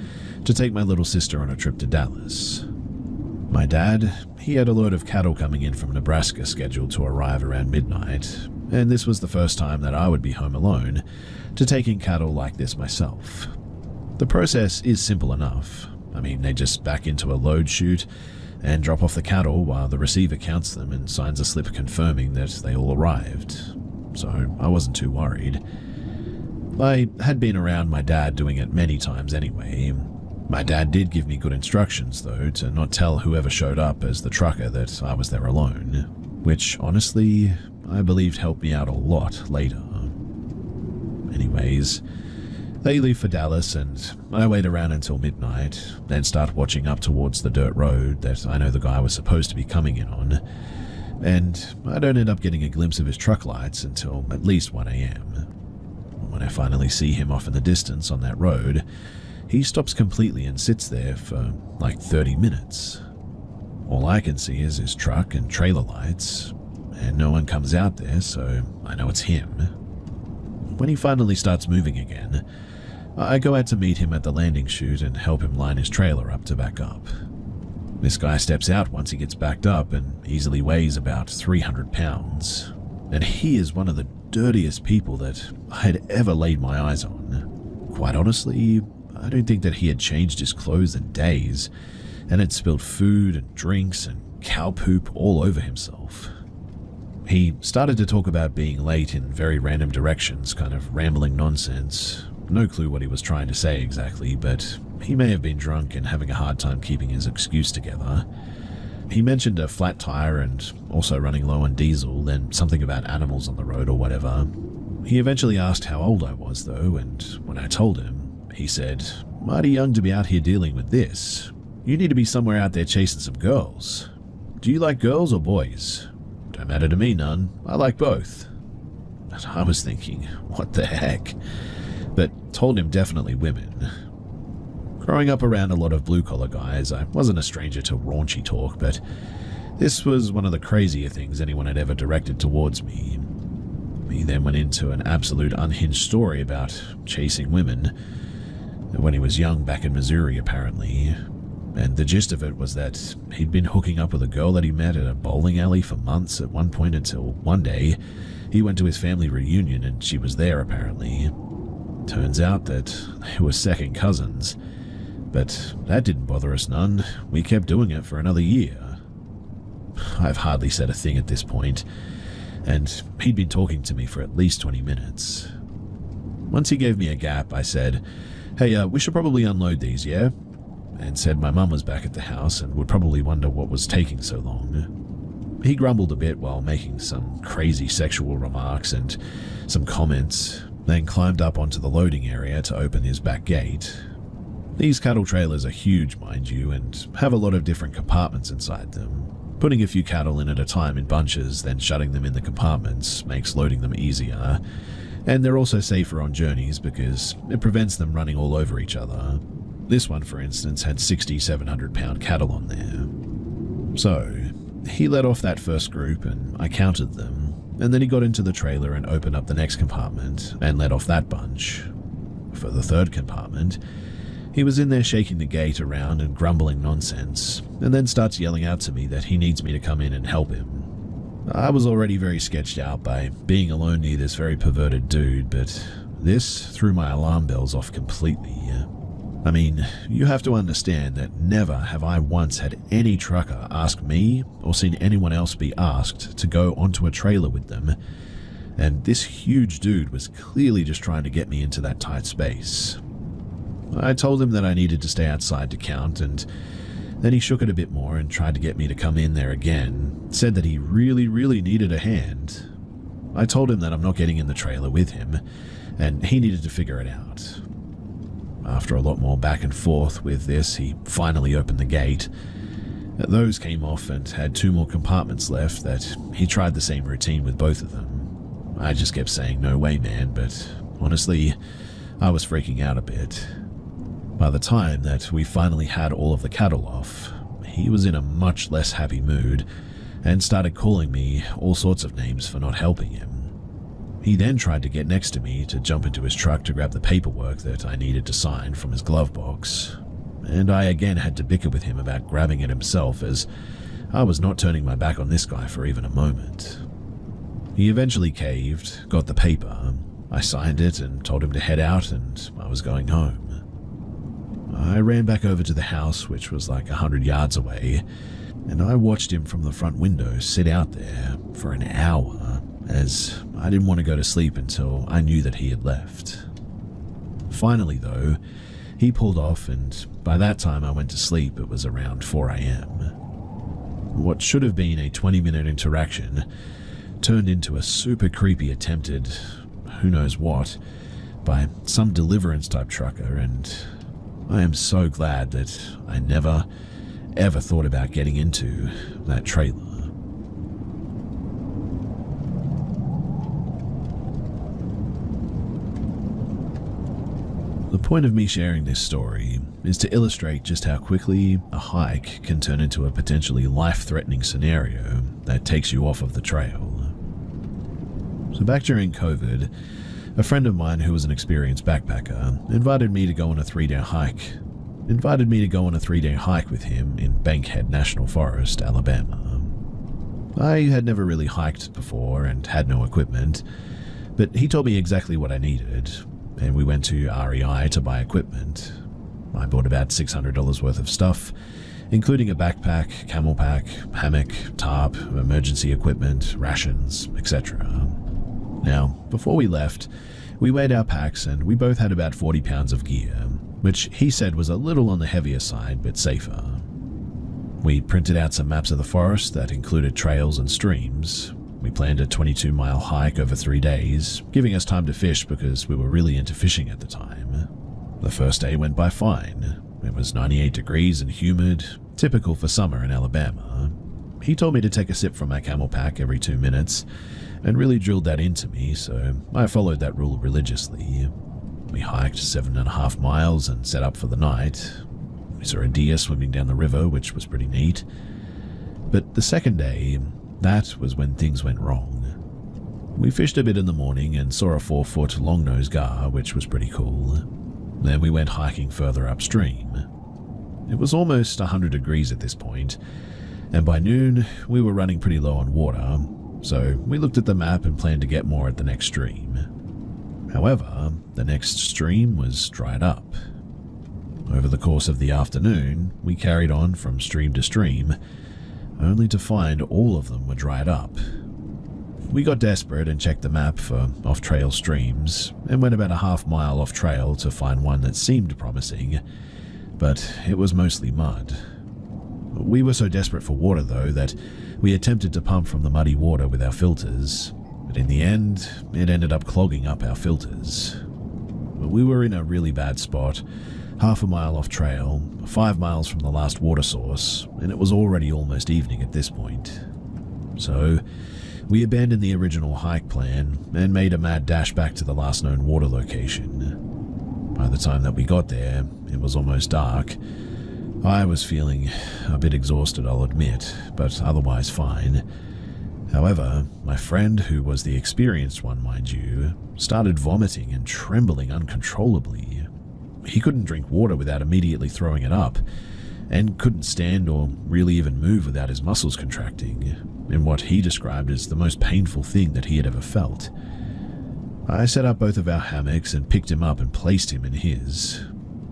to take my little sister on a trip to Dallas. My dad, he had a load of cattle coming in from Nebraska scheduled to arrive around midnight, and this was the first time that I would be home alone to take in cattle like this myself. The process is simple enough. I mean, they just back into a load chute and drop off the cattle while the receiver counts them and signs a slip confirming that they all arrived. So I wasn't too worried. I had been around my dad doing it many times anyway. My dad did give me good instructions, though, to not tell whoever showed up as the trucker that I was there alone, which, honestly, I believed helped me out a lot later. Anyways, they leave for Dallas, and I wait around until midnight, then start watching up towards the dirt road that I know the guy was supposed to be coming in on, and I don't end up getting a glimpse of his truck lights until at least 1 a.m. When I finally see him off in the distance on that road, he stops completely and sits there for like 30 minutes. All I can see is his truck and trailer lights, and no one comes out there, so I know it's him. When he finally starts moving again, I go out to meet him at the landing chute and help him line his trailer up to back up. This guy steps out once he gets backed up and easily weighs about 300 pounds, and he is one of the dirtiest people that I had ever laid my eyes on. Quite honestly, I don't think that he had changed his clothes in days, and had spilled food and drinks and cow poop all over himself. He started to talk about being late in very random directions, kind of rambling nonsense. No clue what he was trying to say exactly, but he may have been drunk and having a hard time keeping his excuse together. He mentioned a flat tire and also running low on diesel, then something about animals on the road or whatever. He eventually asked how old I was though, and when I told him, he said, "Mighty young to be out here dealing with this. You need to be somewhere out there chasing some girls. Do you like girls or boys?" "Don't matter to me none. I like both." And I was thinking, what the heck? But told him definitely women. Growing up around a lot of blue-collar guys, I wasn't a stranger to raunchy talk, but this was one of the crazier things anyone had ever directed towards me. He then went into an absolute unhinged story about chasing women when he was young back in Missouri, apparently. And the gist of it was that he'd been hooking up with a girl that he met at a bowling alley for months at one point until one day he went to his family reunion and she was there, apparently. Turns out that they were second cousins. But that didn't bother us none. We kept doing it for another year. I've hardly said a thing at this point, and he'd been talking to me for at least 20 minutes. Once he gave me a gap, I said, "Hey, we should probably unload these, yeah?" And said my mum was back at the house and would probably wonder what was taking so long. He grumbled a bit while making some crazy sexual remarks and some comments, then climbed up onto the loading area to open his back gate. These cattle trailers are huge, mind you, and have a lot of different compartments inside them. Putting a few cattle in at a time in bunches, then shutting them in the compartments makes loading them easier, and they're also safer on journeys because it prevents them running all over each other. This one, for instance, had 6,700-pound cattle on there. So, he let off that first group and I counted them, and then he got into the trailer and opened up the next compartment and let off that bunch. For the third compartment, he was in there shaking the gate around and grumbling nonsense, and then starts yelling out to me that he needs me to come in and help him. I was already very sketched out by being alone near this very perverted dude, but this threw my alarm bells off completely. I mean, you have to understand that never have I once had any trucker ask me or seen anyone else be asked to go onto a trailer with them, and this huge dude was clearly just trying to get me into that tight space. I told him that I needed to stay outside to count, and then he shook it a bit more and tried to get me to come in there again, said that he really needed a hand. I told him that I'm not getting in the trailer with him, and he needed to figure it out. After a lot more back and forth with this, he finally opened the gate. Those came off and had 2 more compartments left that he tried the same routine with both of them. I just kept saying, no way, man, but honestly, I was freaking out a bit. By the time that we finally had all of the cattle off, he was in a much less happy mood and started calling me all sorts of names for not helping him. He then tried to get next to me to jump into his truck to grab the paperwork that I needed to sign from his glove box, and I again had to bicker with him about grabbing it himself, as I was not turning my back on this guy for even a moment. He eventually caved, got the paper, I signed it and told him to head out, and I was going home. I ran back over to the house, which was like 100 yards away, and I watched him from the front window sit out there for an hour, as I didn't want to go to sleep until I knew that he had left. Finally, though, he pulled off, and by that time I went to sleep. It was around 4 a.m. What should have been a 20-minute interaction turned into a super creepy attempted who knows what by some deliverance-type trucker, and I am so glad that I never, ever thought about getting into that trailer. The point of me sharing this story is to illustrate just how quickly a hike can turn into a potentially life-threatening scenario that takes you off of the trail. So back during COVID, a friend of mine who was an experienced backpacker invited me to go on a 3-day hike with him in Bankhead National Forest, Alabama. I had never really hiked before and had no equipment, but he told me exactly what I needed, and we went to REI to buy equipment. I bought about $600 worth of stuff, including a backpack, camel pack, hammock, tarp, emergency equipment, rations, etc. Now, before we left, we weighed our packs and we both had about 40 pounds of gear, which he said was a little on the heavier side but safer. We printed out some maps of the forest that included trails and streams. We planned a 22-mile hike over 3 days, giving us time to fish because we were really into fishing at the time. The first day went by fine. It was 98 degrees and humid, typical for summer in Alabama. He told me to take a sip from my camel pack every 2 minutes, and really drilled that into me, so I followed that rule religiously. We hiked 7.5 miles and set up for the night. We saw a deer swimming down the river, which was pretty neat. But the second day, that was when things went wrong. We fished a bit in the morning and saw a 4-foot longnose gar, which was pretty cool. Then we went hiking further upstream. It was almost 100 degrees at this point, and by noon we were running pretty low on water, so we looked at the map and planned to get more at the next stream. However, the next stream was dried up. Over the course of the afternoon, we carried on from stream to stream, only to find all of them were dried up. We got desperate and checked the map for off-trail streams, and went about a half-mile off-trail to find one that seemed promising, but it was mostly mud. We were so desperate for water, though, that we attempted to pump from the muddy water with our filters, but in the end, it ended up clogging up our filters. We were in a really bad spot, half a mile off trail, 5 miles from the last water source, and it was already almost evening at this point. So, we abandoned the original hike plan and made a mad dash back to the last known water location. By the time that we got there, it was almost dark. I was feeling a bit exhausted, I'll admit, but otherwise fine. However, my friend, who was the experienced one, mind you, started vomiting and trembling uncontrollably. He couldn't drink water without immediately throwing it up, and couldn't stand or really even move without his muscles contracting, in what he described as the most painful thing that he had ever felt. I set up both of our hammocks and picked him up and placed him in his.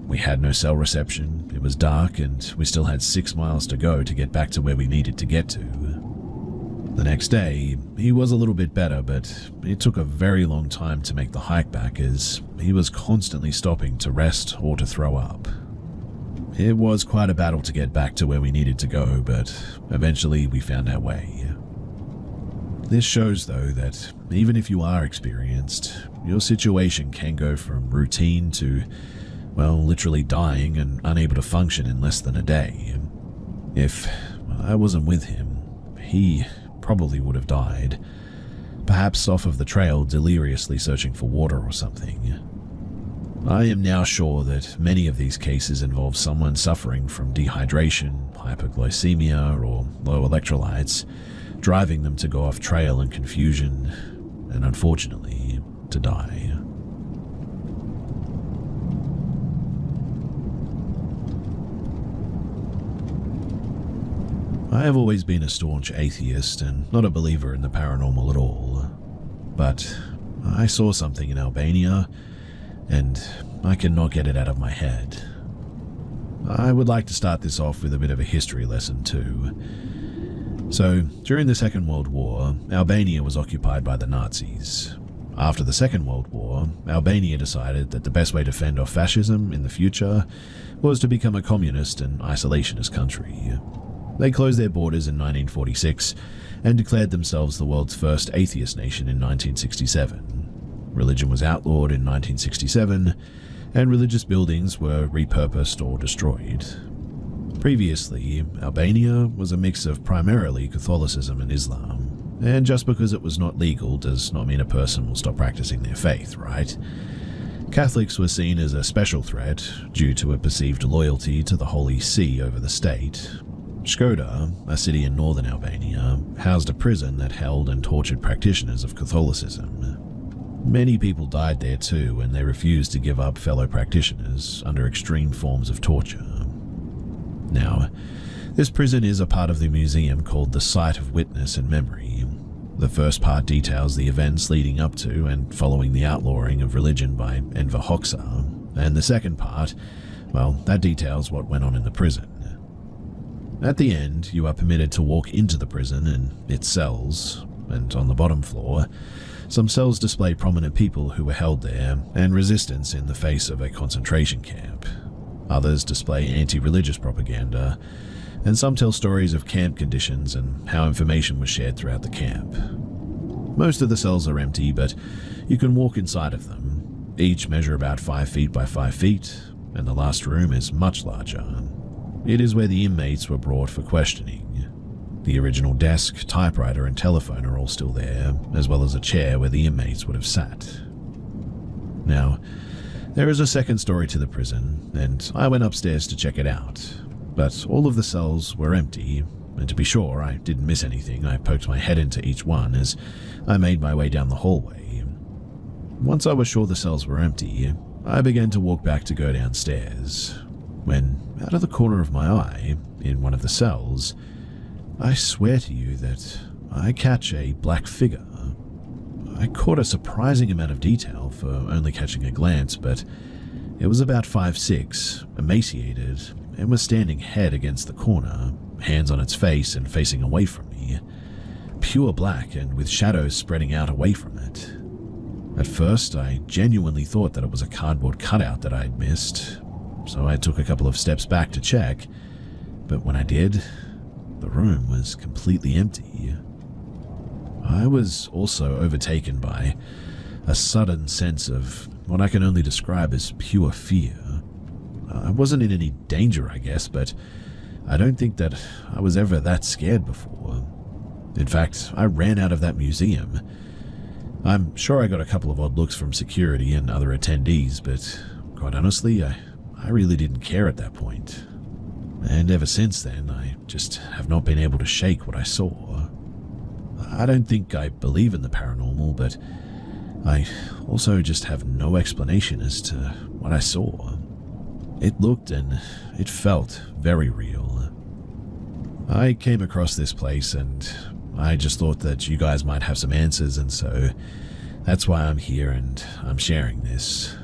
We had no cell reception, it was dark, and we still had 6 miles to go to get back to where we needed to get to. The next day, he was a little bit better, but it took a very long time to make the hike back as he was constantly stopping to rest or to throw up. It was quite a battle to get back to where we needed to go, but eventually we found our way. This shows, though, that even if you are experienced, your situation can go from routine to, well, literally dying and unable to function in less than a day. If I wasn't with him, he probably would have died, perhaps off of the trail deliriously searching for water or something. I am now sure that many of these cases involve someone suffering from dehydration, hypoglycemia, or low electrolytes, driving them to go off trail in confusion, and unfortunately, to die. I have always been a staunch atheist and not a believer in the paranormal at all, but I saw something in Albania, and I cannot get it out of my head. I would like to start this off with a bit of a history lesson too. So, during the Second World War, Albania was occupied by the Nazis. After the Second World War, Albania decided that the best way to fend off fascism in the future was to become a communist and isolationist country. They closed their borders in 1946 and declared themselves the world's first atheist nation in 1967. Religion was outlawed in 1967, and religious buildings were repurposed or destroyed. Previously, Albania was a mix of primarily Catholicism and Islam, and just because it was not legal does not mean a person will stop practicing their faith, right? Catholics were seen as a special threat due to a perceived loyalty to the Holy See over the state. Shkoda, a city in northern Albania, housed a prison that held and tortured practitioners of Catholicism. Many people died there too, and they refused to give up fellow practitioners under extreme forms of torture. Now, this prison is a part of the museum called the Site of Witness and Memory. The first part details the events leading up to and following the outlawing of religion by Enver Hoxha, and the second part, well, that details what went on in the prison. At the end, you are permitted to walk into the prison and its cells, and on the bottom floor, some cells display prominent people who were held there and resistance in the face of a concentration camp. Others display anti-religious propaganda, and some tell stories of camp conditions and how information was shared throughout the camp. Most of the cells are empty, but you can walk inside of them. Each measure about 5 feet by 5 feet, and the last room is much larger. It is where the inmates were brought for questioning. The original desk, typewriter, and telephone are all still there, as well as a chair where the inmates would have sat. Now, there is a second story to the prison, and I went upstairs to check it out. But all of the cells were empty, and to be sure I didn't miss anything, I poked my head into each one as I made my way down the hallway. Once I was sure the cells were empty, I began to walk back to go downstairs, when, out of the corner of my eye, in one of the cells, I swear to you that I catch a black figure. I caught a surprising amount of detail for only catching a glance, but it was about 5'6", emaciated, and was standing head against the corner, hands on its face and facing away from me. Pure black and with shadows spreading out away from it. At first, I genuinely thought that it was a cardboard cutout that I had missed, so I took a couple of steps back to check, but when I did, the room was completely empty. I was also overtaken by a sudden sense of what I can only describe as pure fear. I wasn't in any danger, I guess, but I don't think that I was ever that scared before. In fact, I ran out of that museum. I'm sure I got a couple of odd looks from security and other attendees, but quite honestly, I really didn't care at that point. And ever since then, I just have not been able to shake what I saw. I don't think I believe in the paranormal, but I also just have no explanation as to what I saw. It looked and it felt very real. I came across this place and I just thought that you guys might have some answers, and so that's why I'm here and I'm sharing this.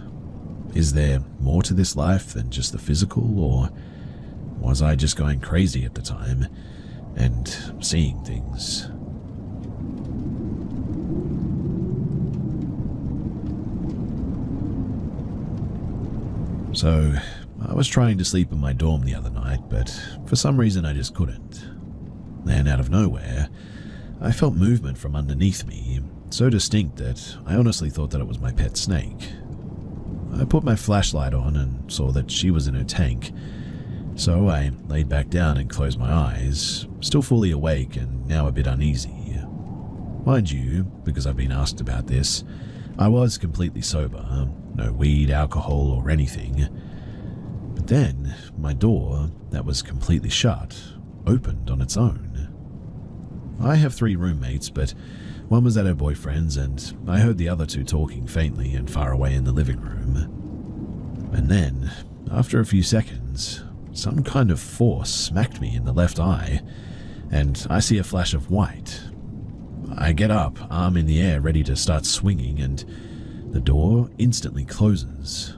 Is there more to this life than just the physical, or was I just going crazy at the time and seeing things? So, I was trying to sleep in my dorm the other night, but for some reason I just couldn't. Then out of nowhere, I felt movement from underneath me, so distinct that I honestly thought that it was my pet snake. I put my flashlight on and saw that she was in her tank, so I laid back down and closed my eyes, still fully awake and now a bit uneasy. Mind you, because I've been asked about this, I was completely sober, no weed, alcohol, or anything. But then, my door, that was completely shut, opened on its own. I have 3 roommates, but one was at her boyfriend's, and I heard the other 2 talking faintly and far away in the living room. And then, after a few seconds, some kind of force smacked me in the left eye, and I see a flash of white. I get up, arm in the air, ready to start swinging, and the door instantly closes.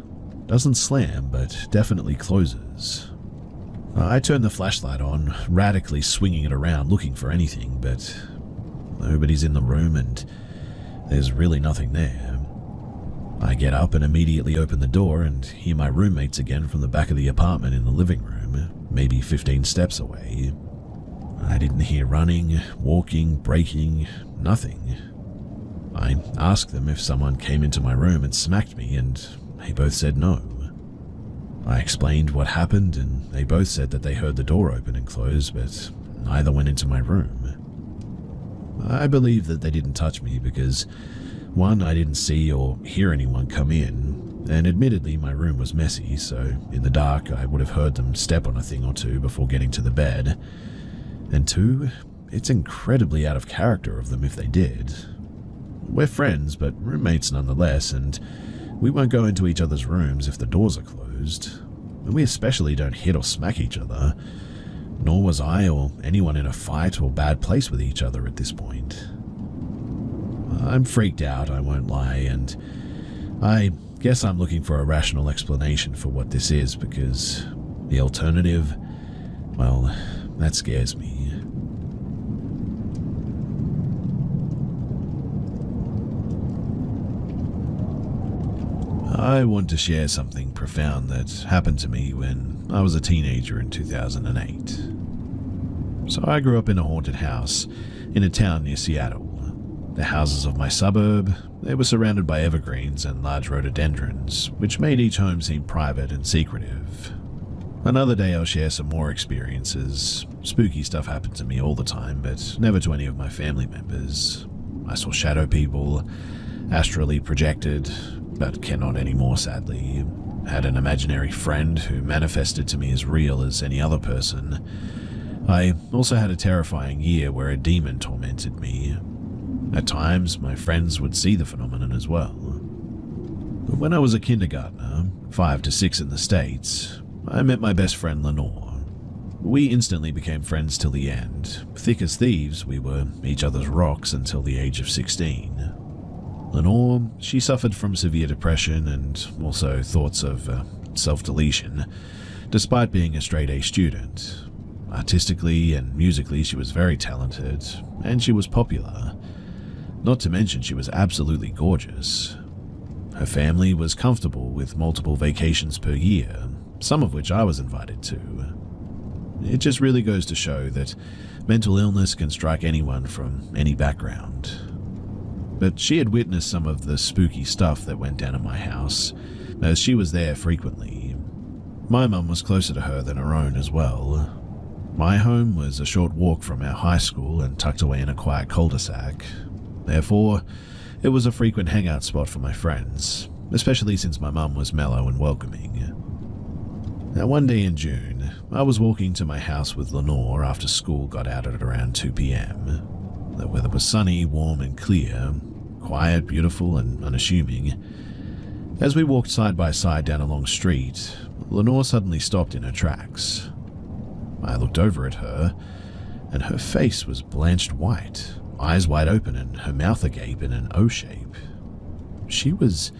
Doesn't slam, but definitely closes. I turn the flashlight on, radically swinging it around, looking for anything, but nobody's in the room and there's really nothing there. I get up and immediately open the door and hear my roommates again from the back of the apartment in the living room, maybe 15 steps away. I didn't hear running, walking, breaking, nothing. I asked them if someone came into my room and smacked me, and they both said no. I explained what happened, and they both said that they heard the door open and close, but neither went into my room. I believe that they didn't touch me because, 1, I didn't see or hear anyone come in, and admittedly my room was messy, so in the dark I would have heard them step on a thing or 2 before getting to the bed. And 2, it's incredibly out of character of them if they did. We're friends, but roommates nonetheless, and we won't go into each other's rooms if the doors are closed. And we especially don't hit or smack each other, nor was I or anyone in a fight or bad place with each other at this point. I'm freaked out, I won't lie, and I guess I'm looking for a rational explanation for what this is, because the alternative, well, that scares me. I want to share something profound that happened to me when I was a teenager in 2008. So I grew up in a haunted house in a town near Seattle. The houses of my suburb, they were surrounded by evergreens and large rhododendrons, which made each home seem private and secretive. Another day I'll share some more experiences. Spooky stuff happened to me all the time, but never to any of my family members. I saw shadow people, astrally projected, but cannot anymore, sadly. Had an imaginary friend who manifested to me as real as any other person. I also had a terrifying year where a demon tormented me. At times, my friends would see the phenomenon as well. But when I was a kindergartner, 5 to 6 in the States, I met my best friend Lenore. We instantly became friends till the end. Thick as thieves, we were each other's rocks until the age of 16. Lenore, she suffered from severe depression and also thoughts of self-deletion, despite being a straight-A student. Artistically and musically, she was very talented, and she was popular. Not to mention she was absolutely gorgeous. Her family was comfortable with multiple vacations per year, some of which I was invited to. It just really goes to show that mental illness can strike anyone from any background. But she had witnessed some of the spooky stuff that went down at my house, as she was there frequently. My mum was closer to her than her own as well. My home was a short walk from our high school and tucked away in a quiet cul-de-sac. Therefore, it was a frequent hangout spot for my friends, especially since my mum was mellow and welcoming. Now, one day in June, I was walking to my house with Lenore after school got out at around 2 p.m. The weather was sunny, warm and clear, quiet, beautiful and unassuming. As we walked side by side down a long street, Lenore suddenly stopped in her tracks. I looked over at her, and her face was blanched white, eyes wide open and her mouth agape in an O shape. She was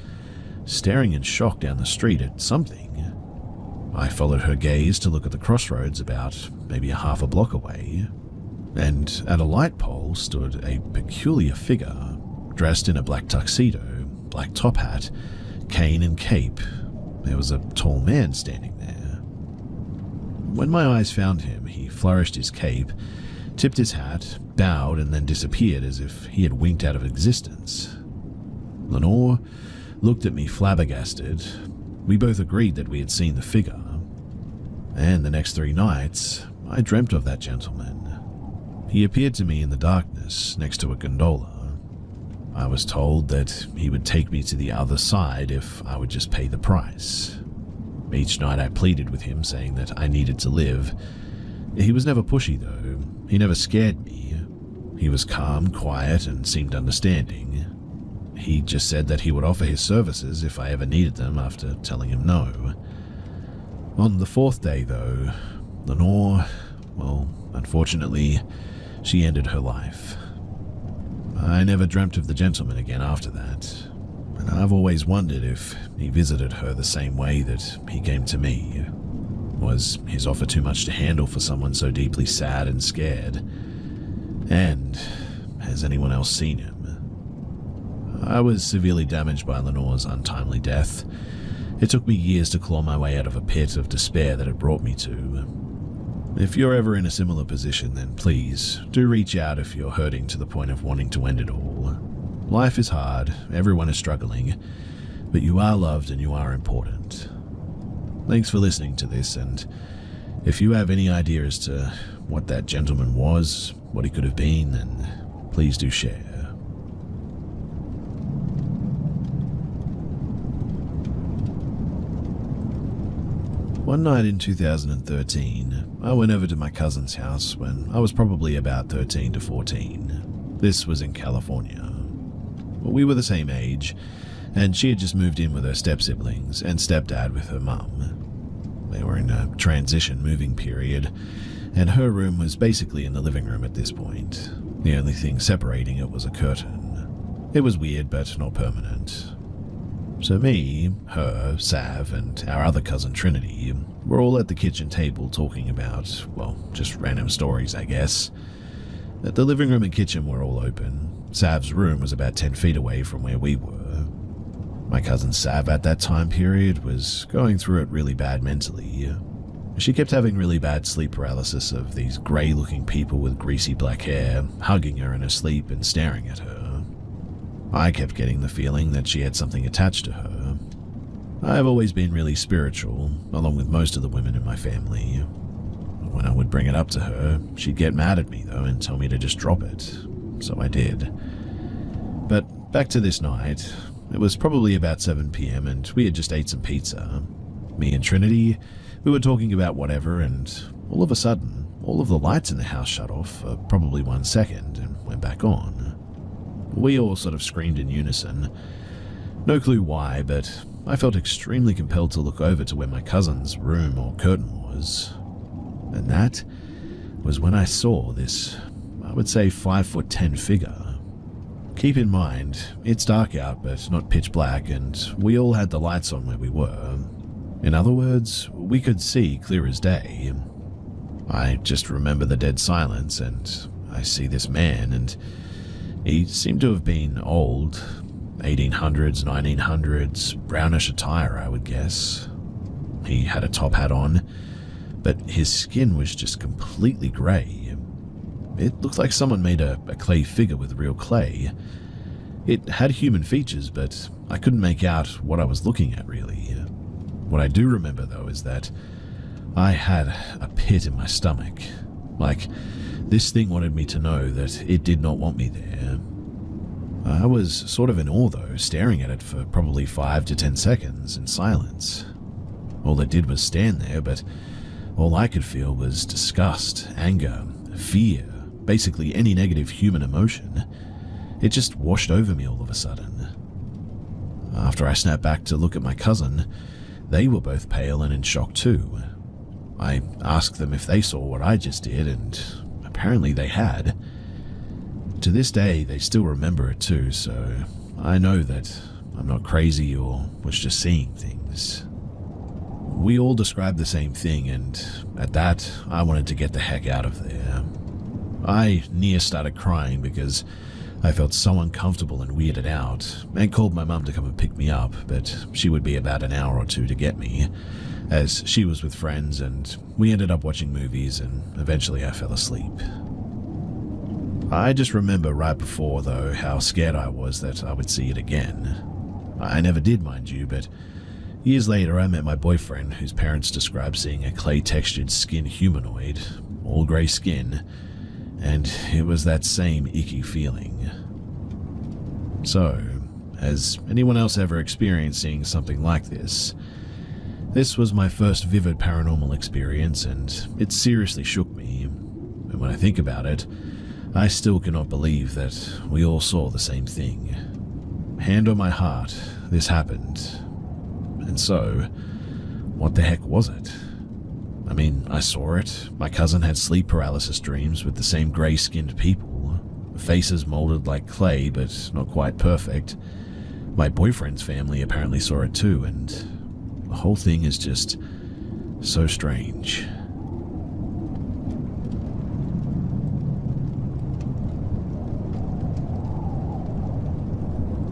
staring in shock down the street at something. I followed her gaze to look at the crossroads about maybe a half a block away, and at a light pole stood a peculiar figure, dressed in a black tuxedo, black top hat, cane and cape. There was a tall man standing there. When my eyes found him, he flourished his cape, tipped his hat, bowed, and then disappeared as if he had winked out of existence. Lenore looked at me flabbergasted. We both agreed that we had seen the figure. And the next 3 nights, I dreamt of that gentleman. He appeared to me in the darkness next to a gondola. I was told that he would take me to the other side if I would just pay the price. Each night I pleaded with him, saying that I needed to live. He was never pushy, though. He never scared me. He was calm, quiet, and seemed understanding. He just said that he would offer his services if I ever needed them after telling him no. On the 4th day, though, Lenore, well, unfortunately, she ended her life. I never dreamt of the gentleman again after that, and I've always wondered if he visited her the same way that he came to me. Was his offer too much to handle for someone so deeply sad and scared? And has anyone else seen him? I was severely damaged by Lenore's untimely death. It took me years to claw my way out of a pit of despair that it brought me to. If you're ever in a similar position, then please do reach out if you're hurting to the point of wanting to end it all. Life is hard, everyone is struggling, but you are loved and you are important. Thanks for listening to this, and if you have any idea as to what that gentleman was, what he could have been, then please do share. One night in 2013, I went over to my cousin's house when I was probably about 13 to 14. This was in California. We were the same age, and she had just moved in with her step-siblings and stepdad with her mum. They were in a transition moving period, and her room was basically in the living room at this point. The only thing separating it was a curtain. It was weird, but not permanent. So me, her, Sav, and our other cousin Trinity were all at the kitchen table talking about, well, just random stories, I guess. The living room and kitchen were all open. Sav's room was about 10 feet away from where we were. My cousin Sav at that time period was going through it really bad mentally. She kept having really bad sleep paralysis of these grey-looking people with greasy black hair hugging her in her sleep and staring at her. I kept getting the feeling that she had something attached to her. I have always been really spiritual, along with most of the women in my family. When I would bring it up to her, she'd get mad at me, though, and tell me to just drop it. So I did. But back to this night. It was probably about 7 p.m. and we had just ate some pizza. Me and Trinity, we were talking about whatever, and all of a sudden, all of the lights in the house shut off for probably 1 second and went back on. We all sort of screamed in unison. No clue why, but I felt extremely compelled to look over to where my cousin's room or curtain was. And that was when I saw this, I would say 5'10" figure. Keep in mind, it's dark out but not pitch black, and we all had the lights on where we were. In other words, we could see clear as day. I just remember the dead silence, and I see this man, and he seemed to have been old, 1800s, 1900s, brownish attire, I would guess. He had a top hat on, but his skin was just completely grey. It looked like someone made a clay figure with real clay. It had human features, but I couldn't make out what I was looking at, really. What I do remember, though, is that I had a pit in my stomach. Like, this thing wanted me to know that it did not want me there. I was sort of in awe though, staring at it for probably 5 to 10 seconds in silence. All it did was stand there, but all I could feel was disgust, anger, fear, basically any negative human emotion. It just washed over me all of a sudden. After I snapped back to look at my cousin, they were both pale and in shock too. I asked them if they saw what I just did, and apparently they had. To this day, they still remember it too, so I know that I'm not crazy or was just seeing things. We all described the same thing, and at that, I wanted to get the heck out of there. I near started crying because I felt so uncomfortable and weirded out, and called my mum to come and pick me up, but she would be about an hour or two to get me, as she was with friends, and we ended up watching movies, and eventually I fell asleep. I just remember right before, though, how scared I was that I would see it again. I never did, mind you, but years later I met my boyfriend, whose parents described seeing a clay-textured skin humanoid, all grey skin, and it was that same icky feeling. So, has anyone else ever experienced seeing something like this? This was my first vivid paranormal experience, and it seriously shook me. And when I think about it, I still cannot believe that we all saw the same thing. Hand on my heart, this happened. And so, what the heck was it? I mean, I saw it. My cousin had sleep paralysis dreams with the same grey-skinned people. Faces molded like clay, but not quite perfect. My boyfriend's family apparently saw it too, and the whole thing is just so strange.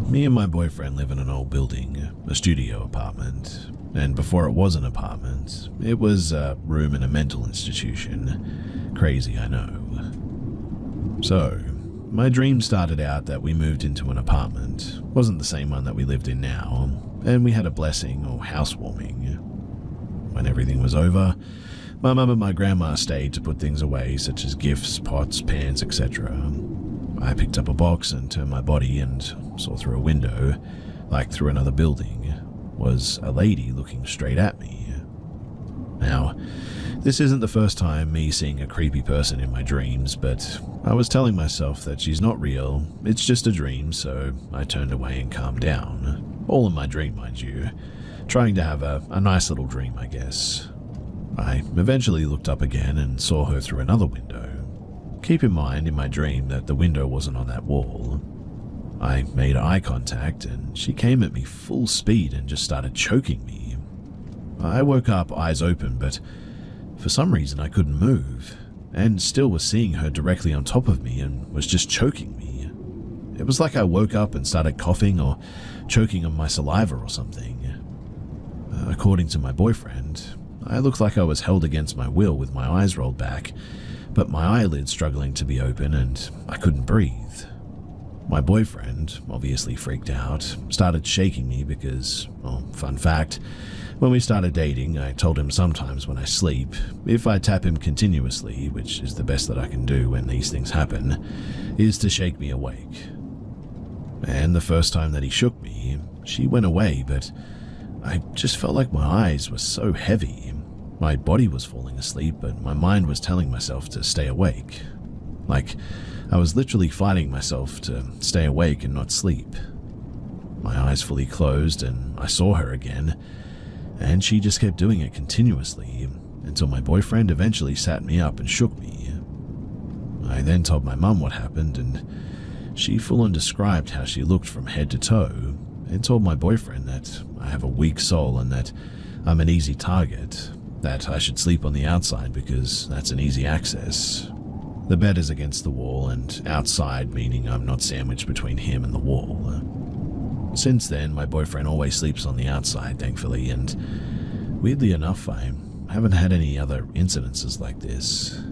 Me and my boyfriend live in an old building, a studio apartment, and before it was an apartment, it was a room in a mental institution. Crazy, I know. So, my dream started out that we moved into an apartment. Wasn't the same one that we lived in now, and we had a blessing or housewarming. When everything was over, my mum and my grandma stayed to put things away, such as gifts, pots, pans, etc. I picked up a box and turned my body and saw through a window, like through another building, was a lady looking straight at me. Now, this isn't the first time me seeing a creepy person in my dreams, but I was telling myself that she's not real, it's just a dream, so I turned away and calmed down. All in my dream, mind you. Trying to have a nice little dream, I guess. I eventually looked up again and saw her through another window. Keep in mind in my dream that the window wasn't on that wall. I made eye contact and she came at me full speed and just started choking me. I woke up eyes open, but for some reason I couldn't move, and still was seeing her directly on top of me and was just choking me. It was like I woke up and started coughing or choking on my saliva or something. According to my boyfriend, I looked like I was held against my will with my eyes rolled back, but my eyelids struggling to be open and I couldn't breathe. My boyfriend, obviously freaked out, started shaking me because, well, fun fact, when we started dating, I told him sometimes when I sleep, if I tap him continuously, which is the best that I can do when these things happen, is to shake me awake. And the first time that he shook me, she went away, but I just felt like my eyes were so heavy. My body was falling asleep, but my mind was telling myself to stay awake. Like, I was literally fighting myself to stay awake and not sleep. My eyes fully closed and I saw her again, and she just kept doing it continuously until my boyfriend eventually sat me up and shook me. I then told my mum what happened, and she full-on described how she looked from head to toe and told my boyfriend that I have a weak soul and that I'm an easy target, that I should sleep on the outside because that's an easy access. The bed is against the wall and outside, meaning I'm not sandwiched between him and the wall. Since then, my boyfriend always sleeps on the outside, thankfully, and weirdly enough, I haven't had any other incidences like this.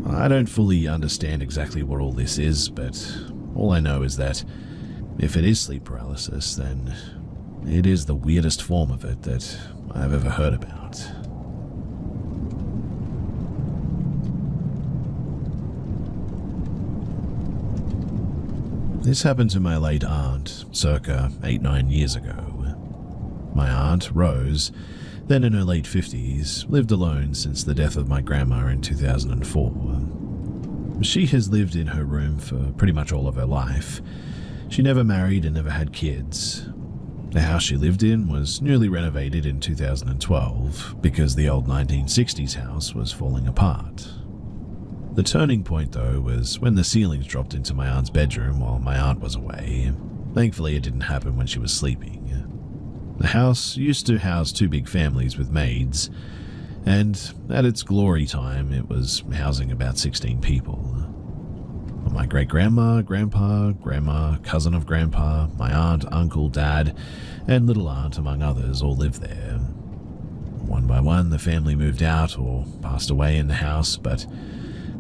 I don't fully understand exactly what all this is, but all I know is that if it is sleep paralysis, then it is the weirdest form of it that I've ever heard about. This happened to my late aunt, circa 8-9 years ago. My aunt, Rose, then in her late 50s, lived alone since the death of my grandma in 2004. She has lived in her room for pretty much all of her life. She never married and never had kids. The house she lived in was newly renovated in 2012 because the old 1960s house was falling apart. The turning point, though, was when the ceilings dropped into my aunt's bedroom while my aunt was away. Thankfully, it didn't happen when she was sleeping. The house used to house 2 big families with maids, and at its glory time, it was housing about 16 people. My great-grandma, grandpa, grandma, cousin of grandpa, my aunt, uncle, dad, and little aunt, among others, all lived there. One by one, the family moved out or passed away in the house, but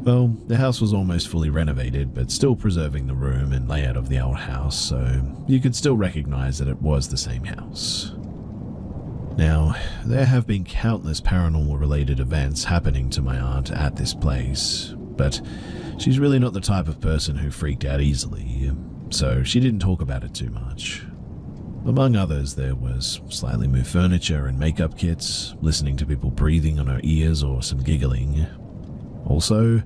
well, the house was almost fully renovated, but still preserving the room and layout of the old house, so you could still recognize that it was the same house. Now, there have been countless paranormal-related events happening to my aunt at this place, but she's really not the type of person who freaked out easily, so she didn't talk about it too much. Among others, there was slightly moved furniture and makeup kits, listening to people breathing on her ears or some giggling. Also,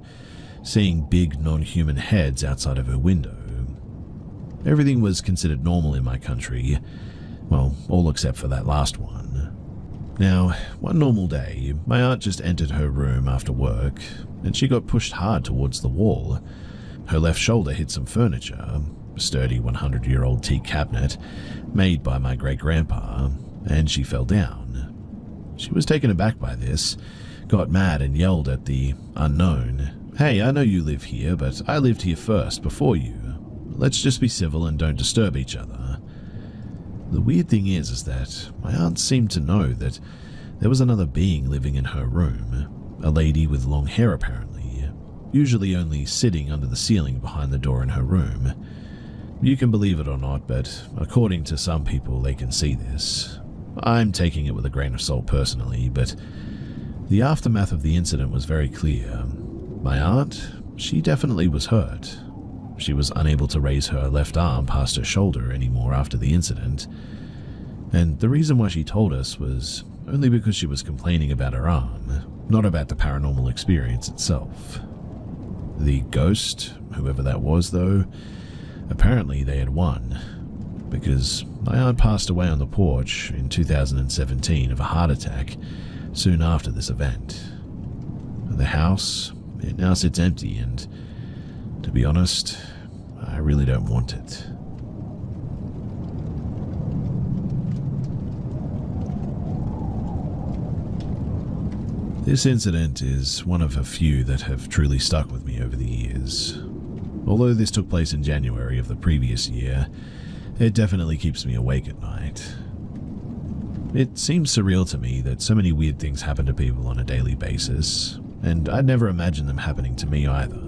seeing big non-human heads outside of her window. Everything was considered normal in my country, well, all except for that last one. Now, one normal day, my aunt just entered her room after work, and she got pushed hard towards the wall. Her left shoulder hit some furniture, a sturdy 100-year-old teak cabinet made by my great-grandpa, and she fell down. She was taken aback by this, got mad and yelled at the unknown, "Hey, I know you live here, but I lived here first before you. Let's just be civil and don't disturb each other." The weird thing is that my aunt seemed to know that there was another being living in her room, a lady with long hair apparently, usually only sitting under the ceiling behind the door in her room. You can believe it or not, but according to some people they can see this. I'm taking it with a grain of salt personally, but the aftermath of the incident was very clear. My aunt, she definitely was hurt. She was unable to raise her left arm past her shoulder anymore after the incident, and the reason why she told us was only because she was complaining about her arm, not about the paranormal experience itself. The ghost, whoever that was though, apparently they had won, because my aunt passed away on the porch in 2017 of a heart attack soon after this event. The house, it now sits empty, and to be honest, I really don't want it. This incident is one of a few that have truly stuck with me over the years. Although this took place in January of the previous year, it definitely keeps me awake at night. It seems surreal to me that so many weird things happen to people on a daily basis, and I'd never imagined them happening to me either.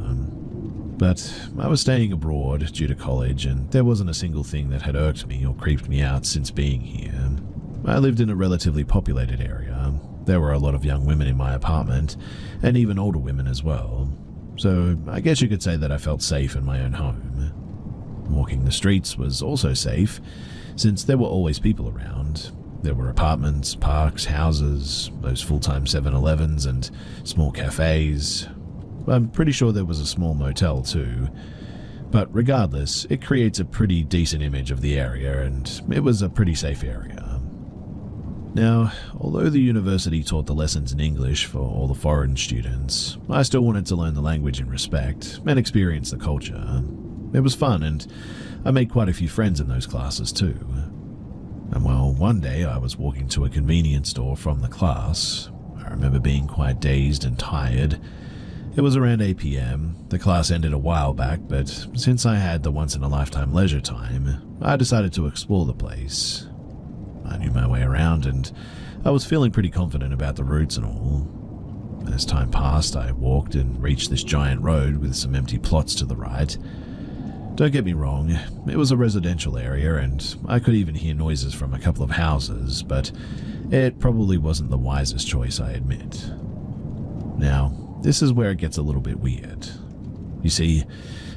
But I was staying abroad due to college, and there wasn't a single thing that had irked me or creeped me out since being here. I lived in a relatively populated area. There were a lot of young women in my apartment, and even older women as well. So I guess you could say that I felt safe in my own home. Walking the streets was also safe, since there were always people around. There were apartments, parks, houses, those full-time 7-Elevens and small cafes. I'm pretty sure there was a small motel too. But regardless, it creates a pretty decent image of the area, and it was a pretty safe area. Now, although the university taught the lessons in English for all the foreign students, I still wanted to learn the language in respect and experience the culture. It was fun, and I made quite a few friends in those classes too. And well, one day I was walking to a convenience store from the class. I remember being quite dazed and tired. It was around 8 p.m. The class ended a while back, but since I had the once-in-a-lifetime leisure time, I decided to explore the place. I knew my way around, and I was feeling pretty confident about the routes and all. As time passed, I walked and reached this giant road with some empty plots to the right. Don't get me wrong, it was a residential area, and I could even hear noises from a couple of houses, but it probably wasn't the wisest choice, I admit. Now, this is where it gets a little bit weird. You see,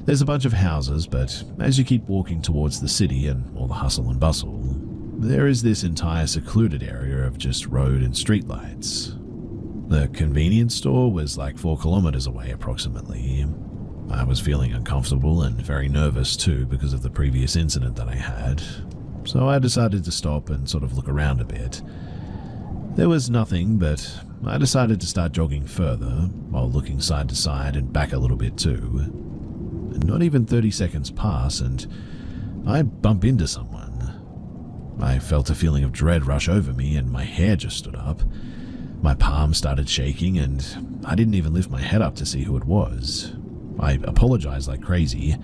There's a bunch of houses, but as you keep walking towards the city and all the hustle and bustle, there is this entire secluded area of just road and streetlights. The convenience store was like 4 kilometers away approximately. I was feeling uncomfortable and very nervous too because of the previous incident that I had, so I decided to stop and sort of look around a bit. There was nothing, but I decided to start jogging further while looking side to side and back a little bit too. And not even 30 seconds pass and I bump into someone. I felt a feeling of dread rush over me and my hair just stood up. My palms started shaking and I didn't even lift my head up to see who it was. I apologized like crazy,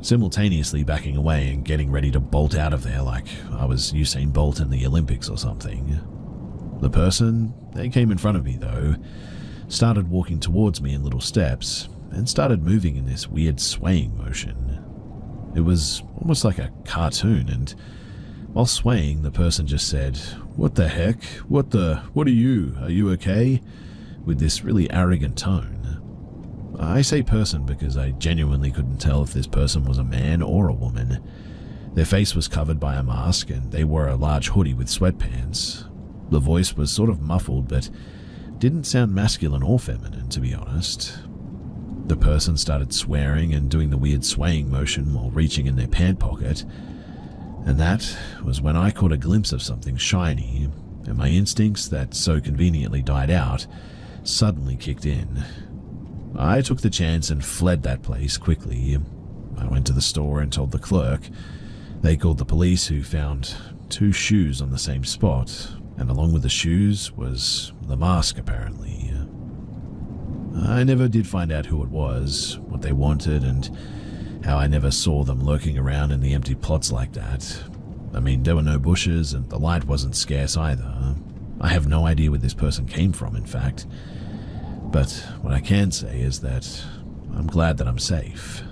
simultaneously backing away and getting ready to bolt out of there like I was Usain Bolt in the Olympics or something. The person, they came in front of me though, started walking towards me in little steps and started moving in this weird swaying motion. It was almost like a cartoon, and while swaying, the person just said, "What the heck? What are you? Are you okay?" with this really arrogant tone. I say person because I genuinely couldn't tell if this person was a man or a woman. Their face was covered by a mask and they wore a large hoodie with sweatpants. The voice was sort of muffled but didn't sound masculine or feminine, to be honest. The person started swearing and doing the weird swaying motion while reaching in their pant pocket, and that was when I caught a glimpse of something shiny, and my instincts that so conveniently died out suddenly kicked in. I took the chance and fled that place quickly. I went to the store and told the clerk. They called the police, who found 2 shoes on the same spot, and along with the shoes was the mask apparently. I never did find out who it was, what they wanted, and how I never saw them lurking around in the empty plots like that. I mean, there were no bushes and the light wasn't scarce either. I have no idea where this person came from, in fact. But what I can say is that I'm glad that I'm safe.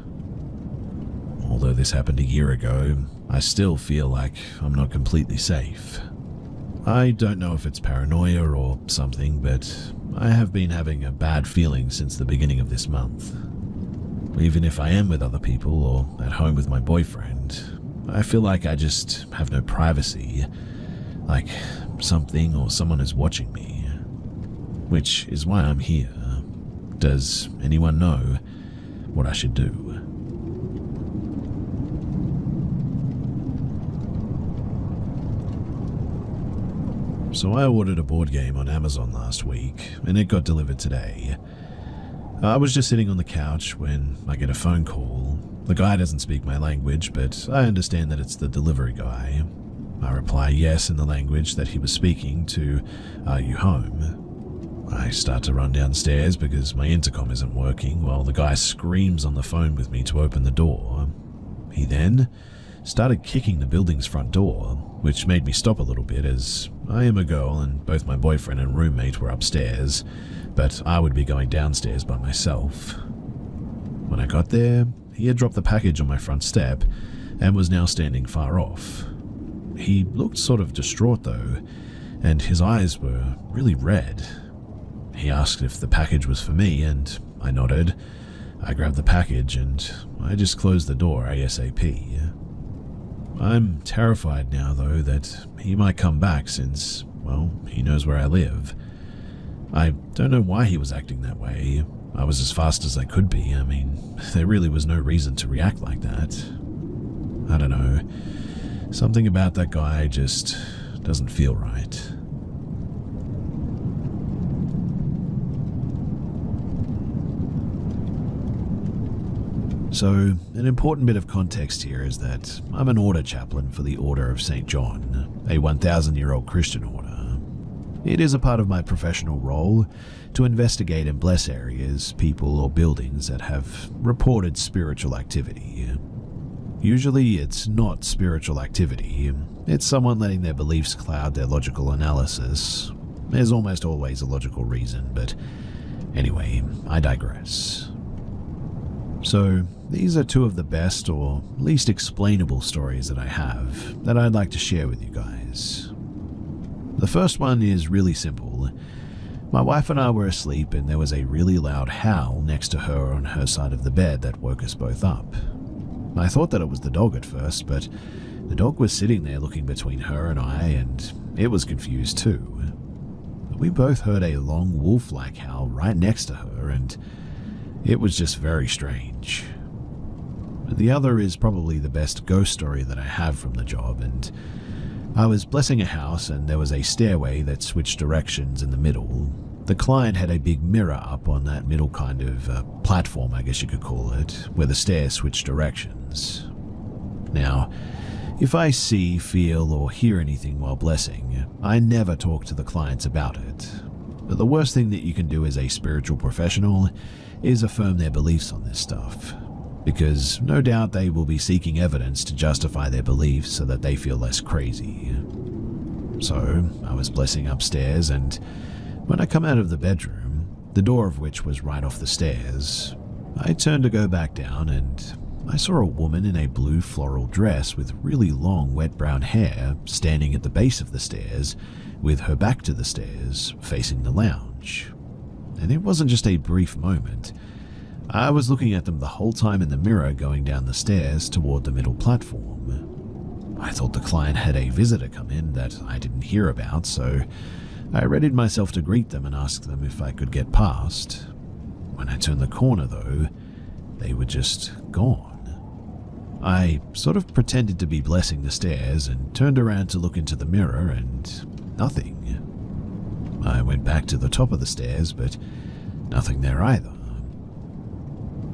Although this happened a year ago, I still feel like I'm not completely safe. I don't know if it's paranoia or something, but I have been having a bad feeling since the beginning of this month. Even if I am with other people or at home with my boyfriend, I feel like I just have no privacy, like something or someone is watching me. Which is why I'm here. Does anyone know what I should do? So I ordered a board game on Amazon last week, and it got delivered today. I was just sitting on the couch when I get a phone call. The guy doesn't speak my language, but I understand that it's the delivery guy. I reply yes in the language that he was speaking to, "Are you home?" I start to run downstairs because my intercom isn't working while the guy screams on the phone with me to open the door. He then started kicking the building's front door, which made me stop a little bit as I am a girl and both my boyfriend and roommate were upstairs, but I would be going downstairs by myself. When I got there, he had dropped the package on my front step and was now standing far off. He looked sort of distraught though, and his eyes were really red. He asked if the package was for me, and I nodded. I grabbed the package, and I just closed the door ASAP. I'm terrified now, though, that he might come back since, well, he knows where I live. I don't know why he was acting that way. I was as fast as I could be. I mean, there really was no reason to react like that. I don't know. Something about that guy just doesn't feel right. So, an important bit of context here is that I'm an order chaplain for the Order of St. John, a 1,000-year-old Christian order. It is a part of my professional role to investigate and bless areas, people, or buildings that have reported spiritual activity. Usually, it's not spiritual activity. It's someone letting their beliefs cloud their logical analysis. There's almost always a logical reason, but anyway, I digress. So, these are 2 of the best or least explainable stories that I have that I'd like to share with you guys. The first one is really simple. My wife and I were asleep, and there was a really loud howl next to her on her side of the bed that woke us both up. I thought that it was the dog at first, but the dog was sitting there looking between her and I, and it was confused too. We both heard a long wolf-like howl right next to her, and it was just very strange. The other is probably the best ghost story that I have from the job, and I was blessing a house and there was a stairway that switched directions in the middle. The client had a big mirror up on that middle kind of platform, I guess you could call it, where the stairs switched directions. Now, if I see, feel, or hear anything while blessing, I never talk to the clients about it. But the worst thing that you can do as a spiritual professional is affirm their beliefs on this stuff, because no doubt they will be seeking evidence to justify their beliefs so that they feel less crazy. So, I was blessing upstairs, and when I come out of the bedroom, the door of which was right off the stairs, I turned to go back down, and I saw a woman in a blue floral dress with really long wet brown hair standing at the base of the stairs with her back to the stairs, facing the lounge. And it wasn't just a brief moment. I was looking at them the whole time in the mirror going down the stairs toward the middle platform. I thought the client had a visitor come in that I didn't hear about, so I readied myself to greet them and ask them if I could get past. When I turned the corner, though, they were just gone. I sort of pretended to be blessing the stairs and turned around to look into the mirror, and nothing. I went back to the top of the stairs, but nothing there either.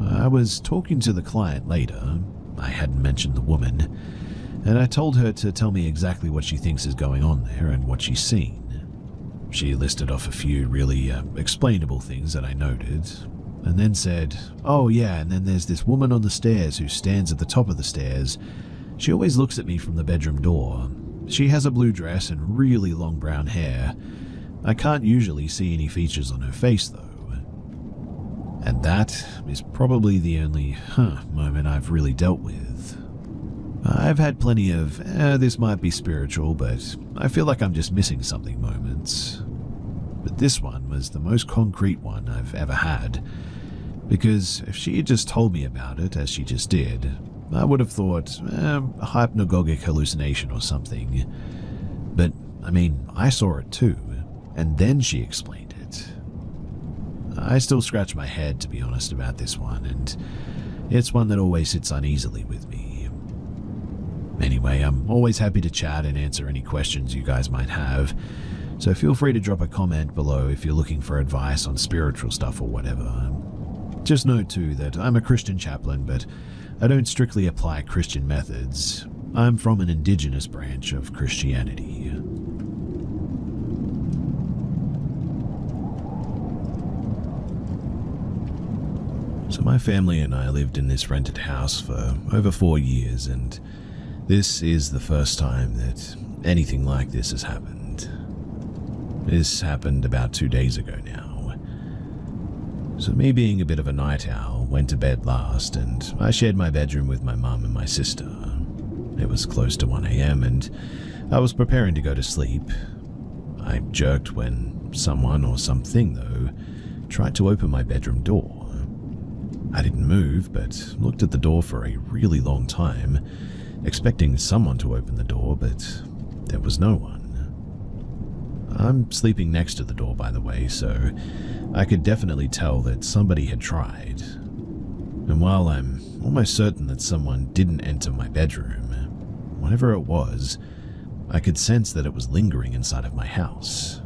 I was talking to the client later. I hadn't mentioned the woman, and I told her to tell me exactly what she thinks is going on there and what she's seen. She listed off a few really explainable things that I noted, and then said, "Oh yeah, and then there's this woman on the stairs who stands at the top of the stairs. She always looks at me from the bedroom door. She has a blue dress and really long brown hair. I can't usually see any features on her face though." And that is probably the only moment I've really dealt with. I've had plenty of, this might be spiritual, but I feel like I'm just missing something moments. But this one was the most concrete one I've ever had, because if she had just told me about it, as she just did, I would have thought, a hypnagogic hallucination or something. But, I mean, I saw it too, and then she explained it. I still scratch my head, to be honest, about this one, and it's one that always sits uneasily with me. Anyway, I'm always happy to chat and answer any questions you guys might have, so feel free to drop a comment below if you're looking for advice on spiritual stuff or whatever. Just note too that I'm a Christian chaplain, but I don't strictly apply Christian methods. I'm from an indigenous branch of Christianity. So my family and I lived in this rented house for over 4 years, and this is the first time that anything like this has happened. This happened about 2 days ago now. So me being a bit of a night owl, went to bed last, and I shared my bedroom with my mum and my sister. It was close to 1 a.m. and I was preparing to go to sleep. I jerked when someone or something, though, tried to open my bedroom door. I didn't move, but looked at the door for a really long time, expecting someone to open the door, but there was no one. I'm sleeping next to the door, by the way, so I could definitely tell that somebody had tried. And while I'm almost certain that someone didn't enter my bedroom, whatever it was, I could sense that it was lingering inside of my house.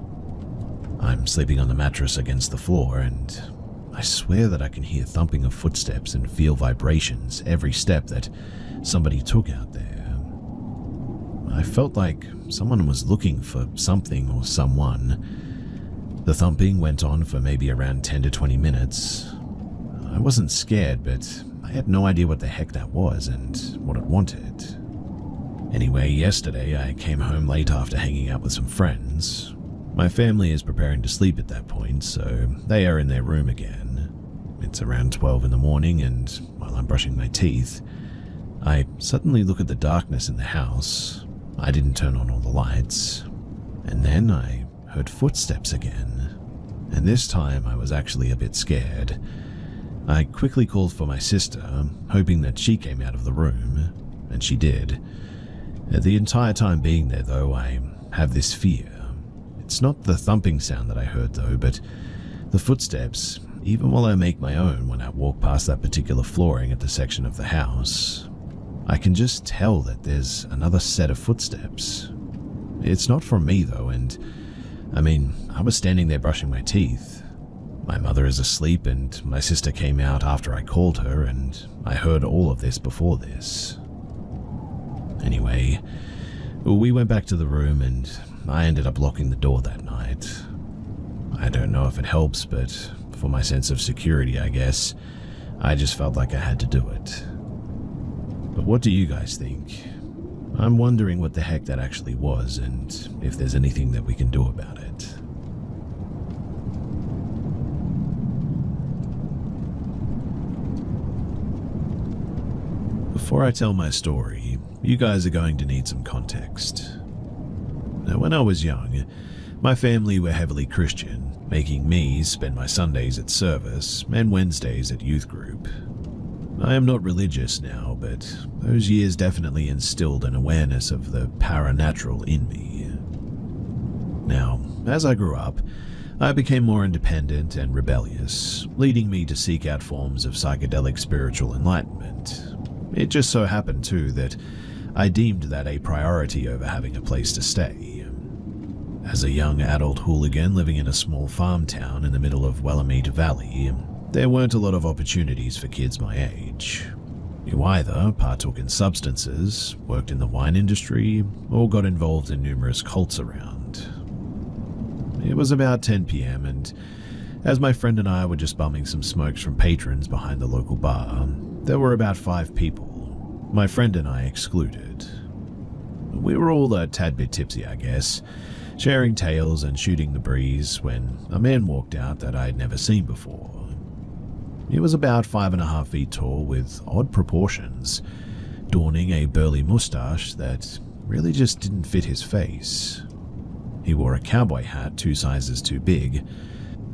I'm sleeping on the mattress against the floor, and I swear that I can hear thumping of footsteps and feel vibrations every step that somebody took out there. I felt like someone was looking for something or someone. The thumping went on for maybe around 10 to 20 minutes. I wasn't scared, but I had no idea what the heck that was and what it wanted. Anyway, yesterday I came home late after hanging out with some friends. My family is preparing to sleep at that point, so they are in their room again. It's around 12 in the morning, and while I'm brushing my teeth, I suddenly look at the darkness in the house. I didn't turn on all the lights, and then I heard footsteps again. and this time I was actually a bit scared. I quickly called for my sister, hoping that she came out of the room, and she did. The entire time being there, though, I have this fear. It's not the thumping sound that I heard, though, but the footsteps, even while I make my own when I walk past that particular flooring at the section of the house. I can just tell that there's another set of footsteps. It's not from me, though, and I was standing there brushing my teeth. My mother is asleep, and my sister came out after I called her, and I heard all of this before this. Anyway, we went back to the room, and I ended up locking the door that night. I don't know if it helps, but for my sense of security, I guess, I just felt like I had to do it. But what do you guys think? I'm wondering what the heck that actually was, and if there's anything that we can do about it. Before I tell my story, you guys are going to need some context. Now, when I was young, my family were heavily Christian, making me spend my Sundays at service and Wednesdays at youth group. I am not religious now, but those years definitely instilled an awareness of the paranatural in me. Now, as I grew up, I became more independent and rebellious, leading me to seek out forms of psychedelic spiritual enlightenment. It just so happened, too, that I deemed that a priority over having a place to stay. As a young adult hooligan living in a small farm town in the middle of Willamette Valley, there weren't a lot of opportunities for kids my age. You either partook in substances, worked in the wine industry, or got involved in numerous cults around. It was about 10 p.m. and as my friend and I were just bumming some smokes from patrons behind the local bar, there were about 5 people, my friend and I excluded. We were all a tad bit tipsy, I guess, sharing tales and shooting the breeze when a man walked out that I'd never seen before. He was about 5.5 feet tall with odd proportions, donning a burly mustache that really just didn't fit his face. He wore a cowboy hat 2 sizes too big,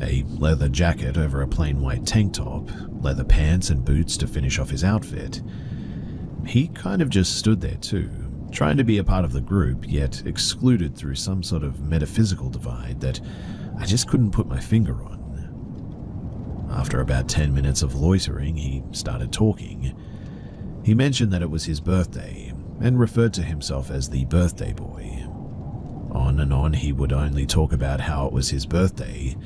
a leather jacket over a plain white tank top, leather pants and boots to finish off his outfit. He kind of just stood there too, trying to be a part of the group, yet excluded through some sort of metaphysical divide that I just couldn't put my finger on. After about 10 minutes of loitering, he started talking. He mentioned that it was his birthday, and referred to himself as the birthday boy. On and on he would only talk about how it was his birthday,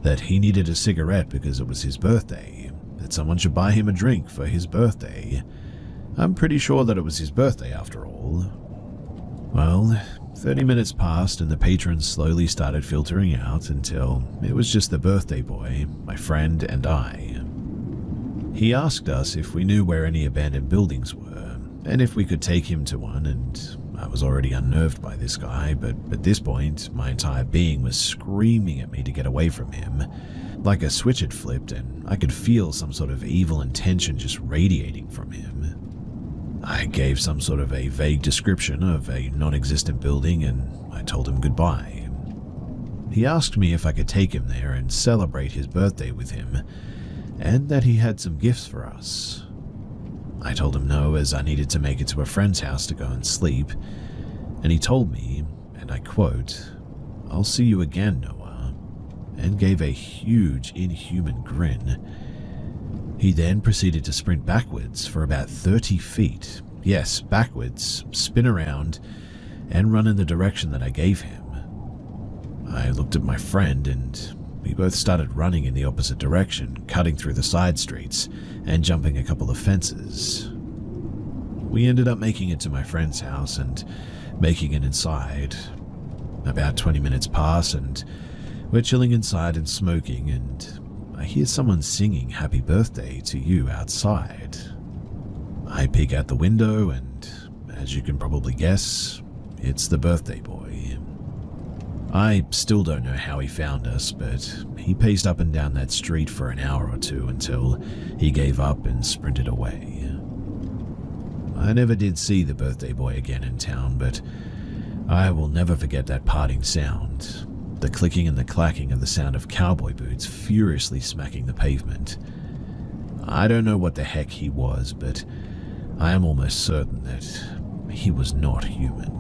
that he needed a cigarette because it was his birthday, that someone should buy him a drink for his birthday. I'm pretty sure that it was his birthday after all. Well, 30 minutes passed and the patrons slowly started filtering out until it was just the birthday boy, my friend, and I. He asked us if we knew where any abandoned buildings were, and if we could take him to one, and I was already unnerved by this guy, but at this point, my entire being was screaming at me to get away from him. Like a switch had flipped, and I could feel some sort of evil intention just radiating from him. I gave some sort of a vague description of a non-existent building, and I told him goodbye. He asked me if I could take him there and celebrate his birthday with him, and that he had some gifts for us. I told him no, as I needed to make it to a friend's house to go and sleep, and he told me, and I quote, "I'll see you again, Noah," and gave a huge, inhuman grin. He then proceeded to sprint backwards for about 30 feet, yes, backwards, spin around, and run in the direction that I gave him. I looked at my friend, and we both started running in the opposite direction, cutting through the side streets and jumping a couple of fences. We ended up making it to my friend's house and making it inside. About 20 minutes pass, and we're chilling inside and smoking, and I hear someone singing "Happy Birthday" to you outside. I peek out the window, and as you can probably guess, it's the birthday boy. I still don't know how he found us, but he paced up and down that street for an hour or two until he gave up and sprinted away. I never did see the birthday boy again in town, but I will never forget that parting sound. the clicking and the clacking of the sound of cowboy boots furiously smacking the pavement. I don't know what the heck he was, but I am almost certain that he was not human.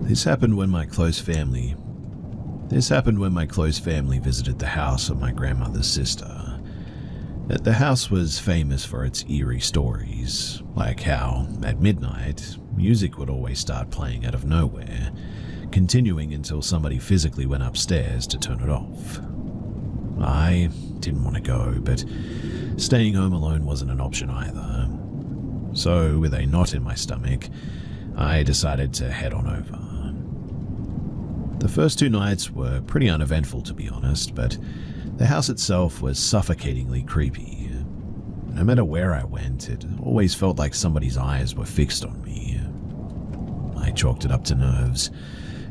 This happened when my close family visited the house of my grandmother's sister. The house was famous for its eerie stories, like how, at midnight, music would always start playing out of nowhere, continuing until somebody physically went upstairs to turn it off. I didn't want to go, but staying home alone wasn't an option either. So, with a knot in my stomach, I decided to head on over. The first 2 nights were pretty uneventful, to be honest, but the house itself was suffocatingly creepy. No matter where I went, it always felt like somebody's eyes were fixed on me. I chalked it up to nerves,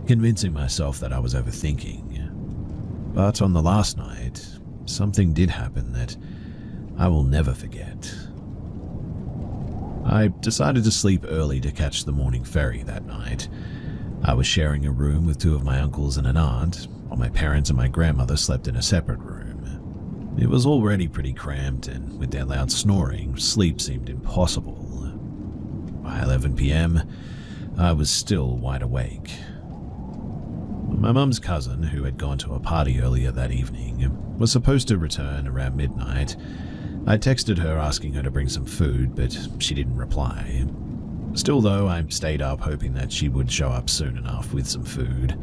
convincing myself that I was overthinking. But on the last night, something did happen that I will never forget. I decided to sleep early to catch the morning ferry that night. I was sharing a room with 2 of my uncles and an aunt, while my parents and my grandmother slept in a separate room. It was already pretty cramped, and with their loud snoring, sleep seemed impossible. By 11 p.m., I was still wide awake. My mum's cousin, who had gone to a party earlier that evening, was supposed to return around midnight. I texted her asking her to bring some food, but she didn't reply. Still though, I stayed up hoping that she would show up soon enough with some food.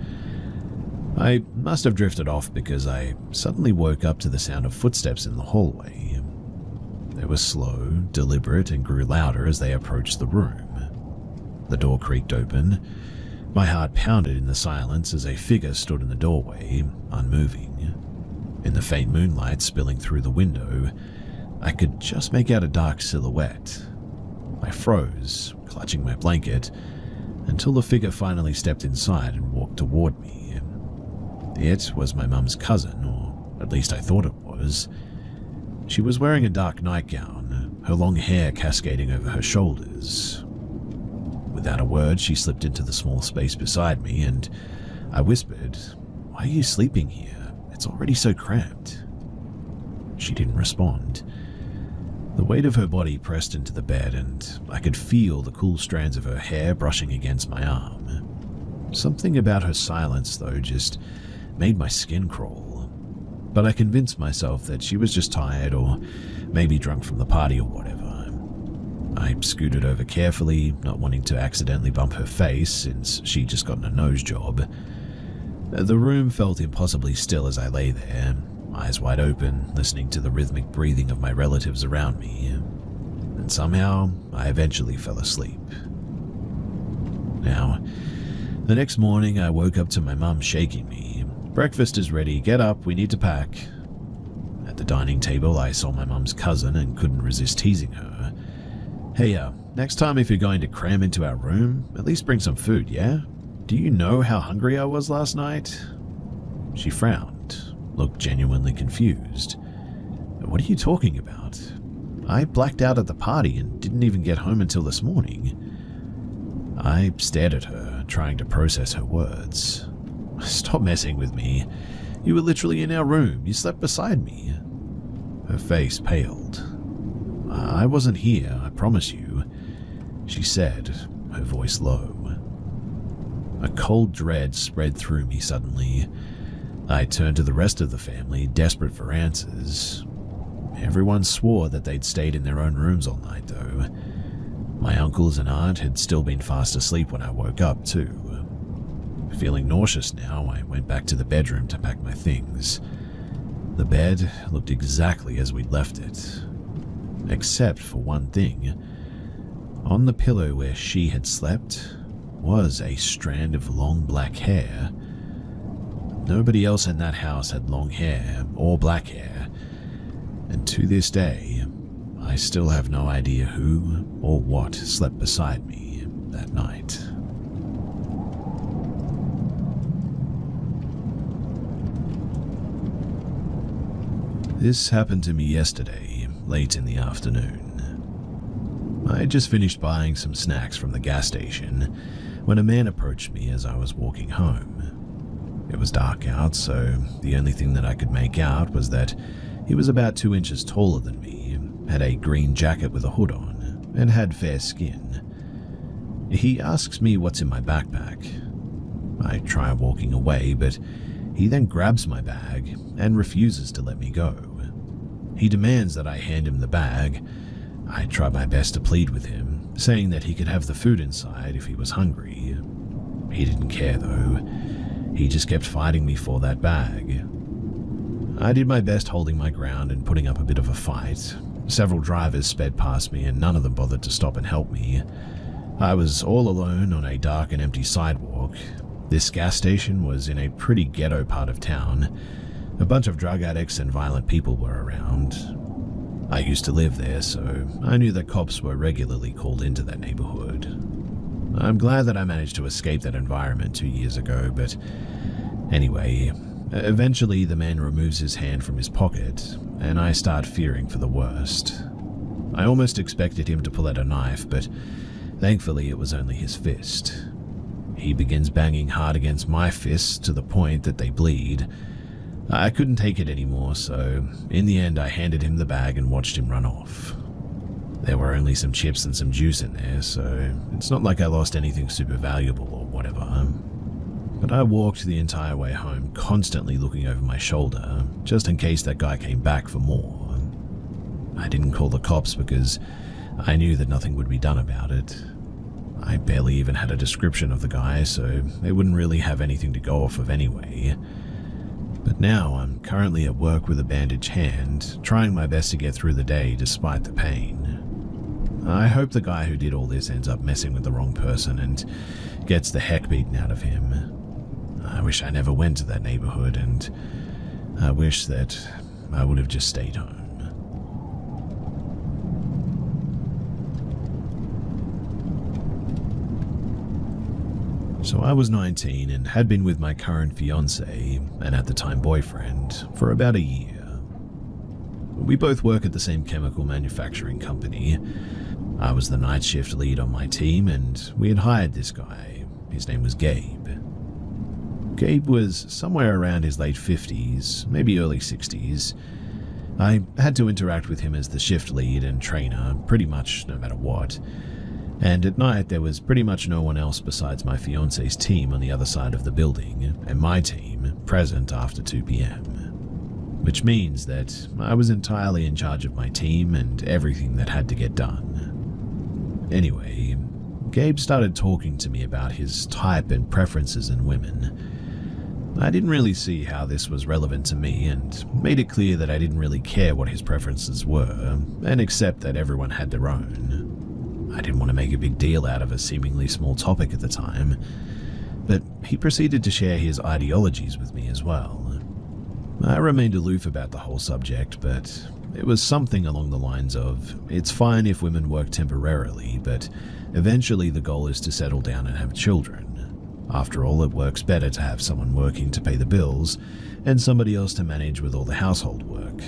I must have drifted off because I suddenly woke up to the sound of footsteps in the hallway. They were slow, deliberate, and grew louder as they approached the room. The door creaked open. My heart pounded in the silence as a figure stood in the doorway, unmoving. In the faint moonlight spilling through the window, I could just make out a dark silhouette. I froze, clutching my blanket, until the figure finally stepped inside and walked toward me. It was my mum's cousin, or at least I thought it was. She was wearing a dark nightgown, her long hair cascading over her shoulders. Without a word, she slipped into the small space beside me, and I whispered, "Why are you sleeping here? It's already so cramped." She didn't respond. The weight of her body pressed into the bed, and I could feel the cool strands of her hair brushing against my arm. Something about her silence, though, just made my skin crawl. But I convinced myself that she was just tired, or maybe drunk from the party or whatever. I scooted over carefully, not wanting to accidentally bump her face since she'd just gotten a nose job. The room felt impossibly still as I lay there, eyes wide open, listening to the rhythmic breathing of my relatives around me. And somehow, I eventually fell asleep. Now, the next morning I woke up to my mum shaking me. "Breakfast is ready, get up, we need to pack." At the dining table I saw my mum's cousin and couldn't resist teasing her. "Hey, next time if you're going to cram into our room, at least bring some food, yeah? Do you know how hungry I was last night?" She frowned, looked genuinely confused. "What are you talking about? I blacked out at the party and didn't even get home until this morning." I stared at her, trying to process her words. "Stop messing with me. You were literally in our room. You slept beside me." Her face paled. "I wasn't here, I promise you," she said, her voice low. A cold dread spread through me suddenly. I turned to the rest of the family, desperate for answers. Everyone swore that they'd stayed in their own rooms all night, though. My uncles and aunt had still been fast asleep when I woke up, too. Feeling nauseous now, I went back to the bedroom to pack my things. The bed looked exactly as we'd left it, except for one thing. On the pillow where she had slept was a strand of long black hair. Nobody else in that house had long hair or black hair, and to this day, I still have no idea who or what slept beside me that night. This happened to me yesterday, late in the afternoon. I had just finished buying some snacks from the gas station when a man approached me as I was walking home. It was dark out, so the only thing that I could make out was that he was about 2 inches taller than me, had a green jacket with a hood on, and had fair skin. He asks me what's in my backpack. I try walking away, but he then grabs my bag and refuses to let me go. He demands that I hand him the bag. I try my best to plead with him, saying that he could have the food inside if he was hungry. He didn't care though. He just kept fighting me for that bag. I did my best holding my ground and putting up a bit of a fight. Several drivers sped past me and none of them bothered to stop and help me. I was all alone on a dark and empty sidewalk. This gas station was in a pretty ghetto part of town. A bunch of drug addicts and violent people were around. I used to live there, so I knew that cops were regularly called into that neighborhood. I'm glad that I managed to escape that environment 2 years ago, but anyway, eventually the man removes his hand from his pocket, and I start fearing for the worst. I almost expected him to pull out a knife, but thankfully it was only his fist. He begins banging hard against my fists to the point that they bleed. I couldn't take it anymore, so in the end I handed him the bag and watched him run off. There were only some chips and some juice in there, so it's not like I lost anything super valuable or whatever. But I walked the entire way home, constantly looking over my shoulder, just in case that guy came back for more. I didn't call the cops because I knew that nothing would be done about it. I barely even had a description of the guy, so they wouldn't really have anything to go off of anyway. But now I'm currently at work with a bandaged hand, trying my best to get through the day despite the pain. I hope the guy who did all this ends up messing with the wrong person and gets the heck beaten out of him. I wish I never went to that neighborhood, and I wish that I would have just stayed home. So I was 19 and had been with my current fiancé, and at the time boyfriend, for about a year. We both work at the same chemical manufacturing company. I was the night shift lead on my team, and we had hired this guy. His name was Gabe. Gabe was somewhere around his late 50s, maybe early 60s. I had to interact with him as the shift lead and trainer pretty much no matter what. And at night there was pretty much no one else besides my fiancé's team on the other side of the building, and my team present after 2 p.m. Which means that I was entirely in charge of my team and everything that had to get done. Anyway, Gabe started talking to me about his type and preferences in women. I didn't really see how this was relevant to me and made it clear that I didn't really care what his preferences were and accept that everyone had their own. I didn't want to make a big deal out of a seemingly small topic at the time, but he proceeded to share his ideologies with me as well. I remained aloof about the whole subject, but it was something along the lines of, it's fine if women work temporarily, but eventually the goal is to settle down and have children. After all, it works better to have someone working to pay the bills and somebody else to manage with all the household work.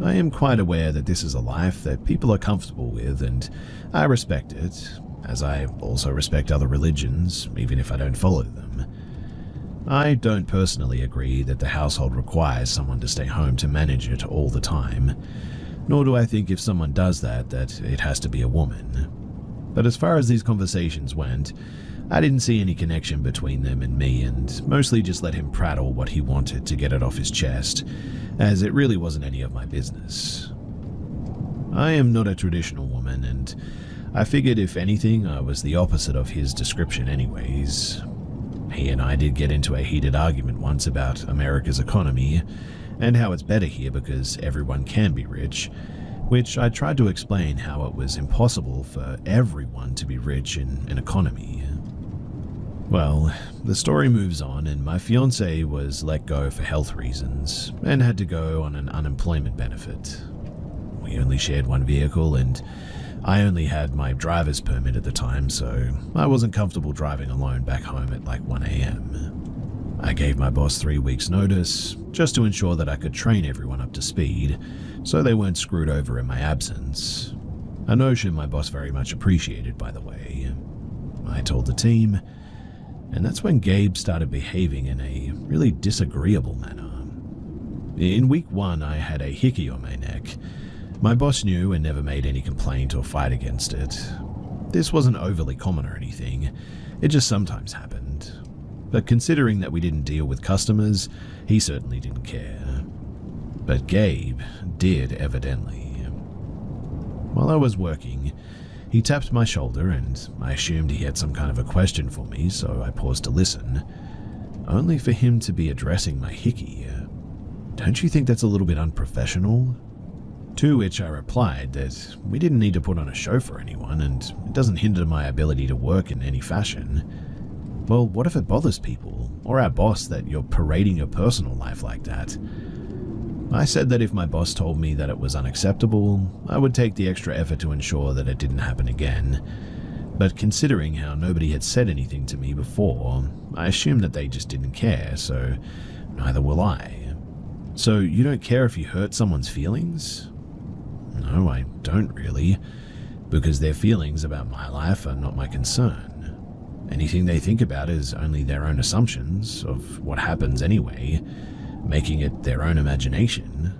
I am quite aware that this is a life that people are comfortable with, and I respect it, as I also respect other religions, even if I don't follow them. I don't personally agree that the household requires someone to stay home to manage it all the time, nor do I think if someone does that it has to be a woman. But as far as these conversations went, I didn't see any connection between them and me, and mostly just let him prattle what he wanted to get it off his chest, as it really wasn't any of my business. I am not a traditional woman, and I figured if anything I was the opposite of his description anyways. He and I did get into a heated argument once about America's economy, and how it's better here because everyone can be rich, which I tried to explain how it was impossible for everyone to be rich in an economy. Well, the story moves on, and my fiancé was let go for health reasons and had to go on an unemployment benefit. We only shared one vehicle, and I only had my driver's permit at the time, so I wasn't comfortable driving alone back home at like 1 a.m. I gave my boss 3 weeks' notice, just to ensure that I could train everyone up to speed, so they weren't screwed over in my absence. A notion my boss very much appreciated, by the way. I told the team, and that's when Gabe started behaving in a really disagreeable manner. In week 1, I had a hickey on my neck. My boss knew and never made any complaint or fight against it. This wasn't overly common or anything, it just sometimes happened. But considering that we didn't deal with customers, he certainly didn't care. But Gabe did, evidently. While I was working, he tapped my shoulder and I assumed he had some kind of a question for me, so I paused to listen, only for him to be addressing my hickey. "Don't you think that's a little bit unprofessional?" To which I replied that we didn't need to put on a show for anyone and it doesn't hinder my ability to work in any fashion. Well, what if it bothers people, or our boss, that you're parading your personal life like that? I said that if my boss told me that it was unacceptable, I would take the extra effort to ensure that it didn't happen again. But considering how nobody had said anything to me before, I assumed that they just didn't care, so neither will I. "So you don't care if you hurt someone's feelings?" "No, I don't really, because their feelings about my life are not my concern. Anything they think about is only their own assumptions of what happens anyway, making it their own imagination."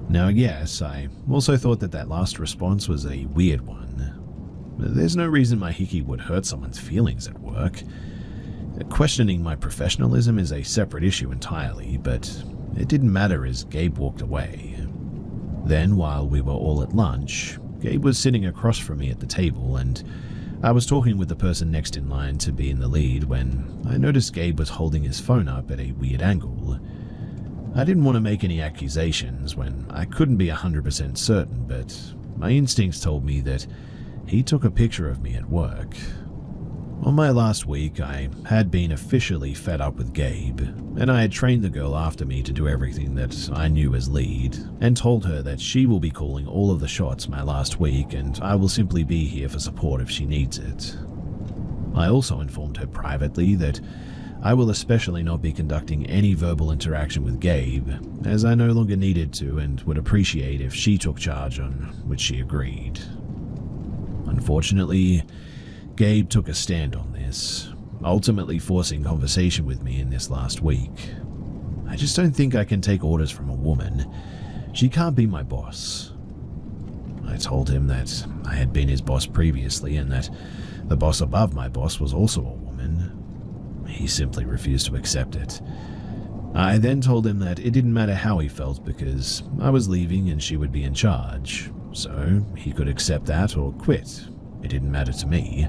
Now, yes, I also thought that last response was a weird one. There's no reason my hickey would hurt someone's feelings at work. Questioning my professionalism is a separate issue entirely, but it didn't matter as Gabe walked away. Then, while we were all at lunch, Gabe was sitting across from me at the table, and I was talking with the person next in line to be in the lead when I noticed Gabe was holding his phone up at a weird angle. I didn't want to make any accusations when I couldn't be 100% certain, but my instincts told me that he took a picture of me at work. On my last week, I had been officially fed up with Gabe, and I had trained the girl after me to do everything that I knew as lead, and told her that she will be calling all of the shots my last week, and I will simply be here for support if she needs it. I also informed her privately that I will especially not be conducting any verbal interaction with Gabe, as I no longer needed to and would appreciate if she took charge, on which she agreed. Unfortunately, Gabe took a stand on this, ultimately forcing conversation with me in this last week. I just don't think I can take orders from a woman. She can't be my boss. I told him that I had been his boss previously and that the boss above my boss was also a woman. He simply refused to accept it. I then told him that it didn't matter how he felt because I was leaving and she would be in charge, so he could accept that or quit. It didn't matter to me.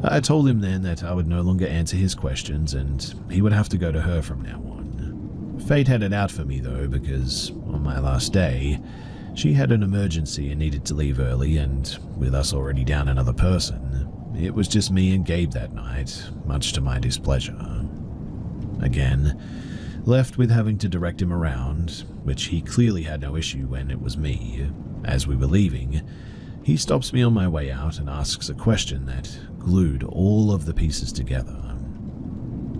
I told him then that I would no longer answer his questions and he would have to go to her from now on. Fate had it out for me though, because on my last day, she had an emergency and needed to leave early, and with us already down another person, it was just me and Gabe that night, much to my displeasure. Again, left with having to direct him around, which he clearly had no issue when it was me. As we were leaving, he stops me on my way out and asks a question that glued all of the pieces together.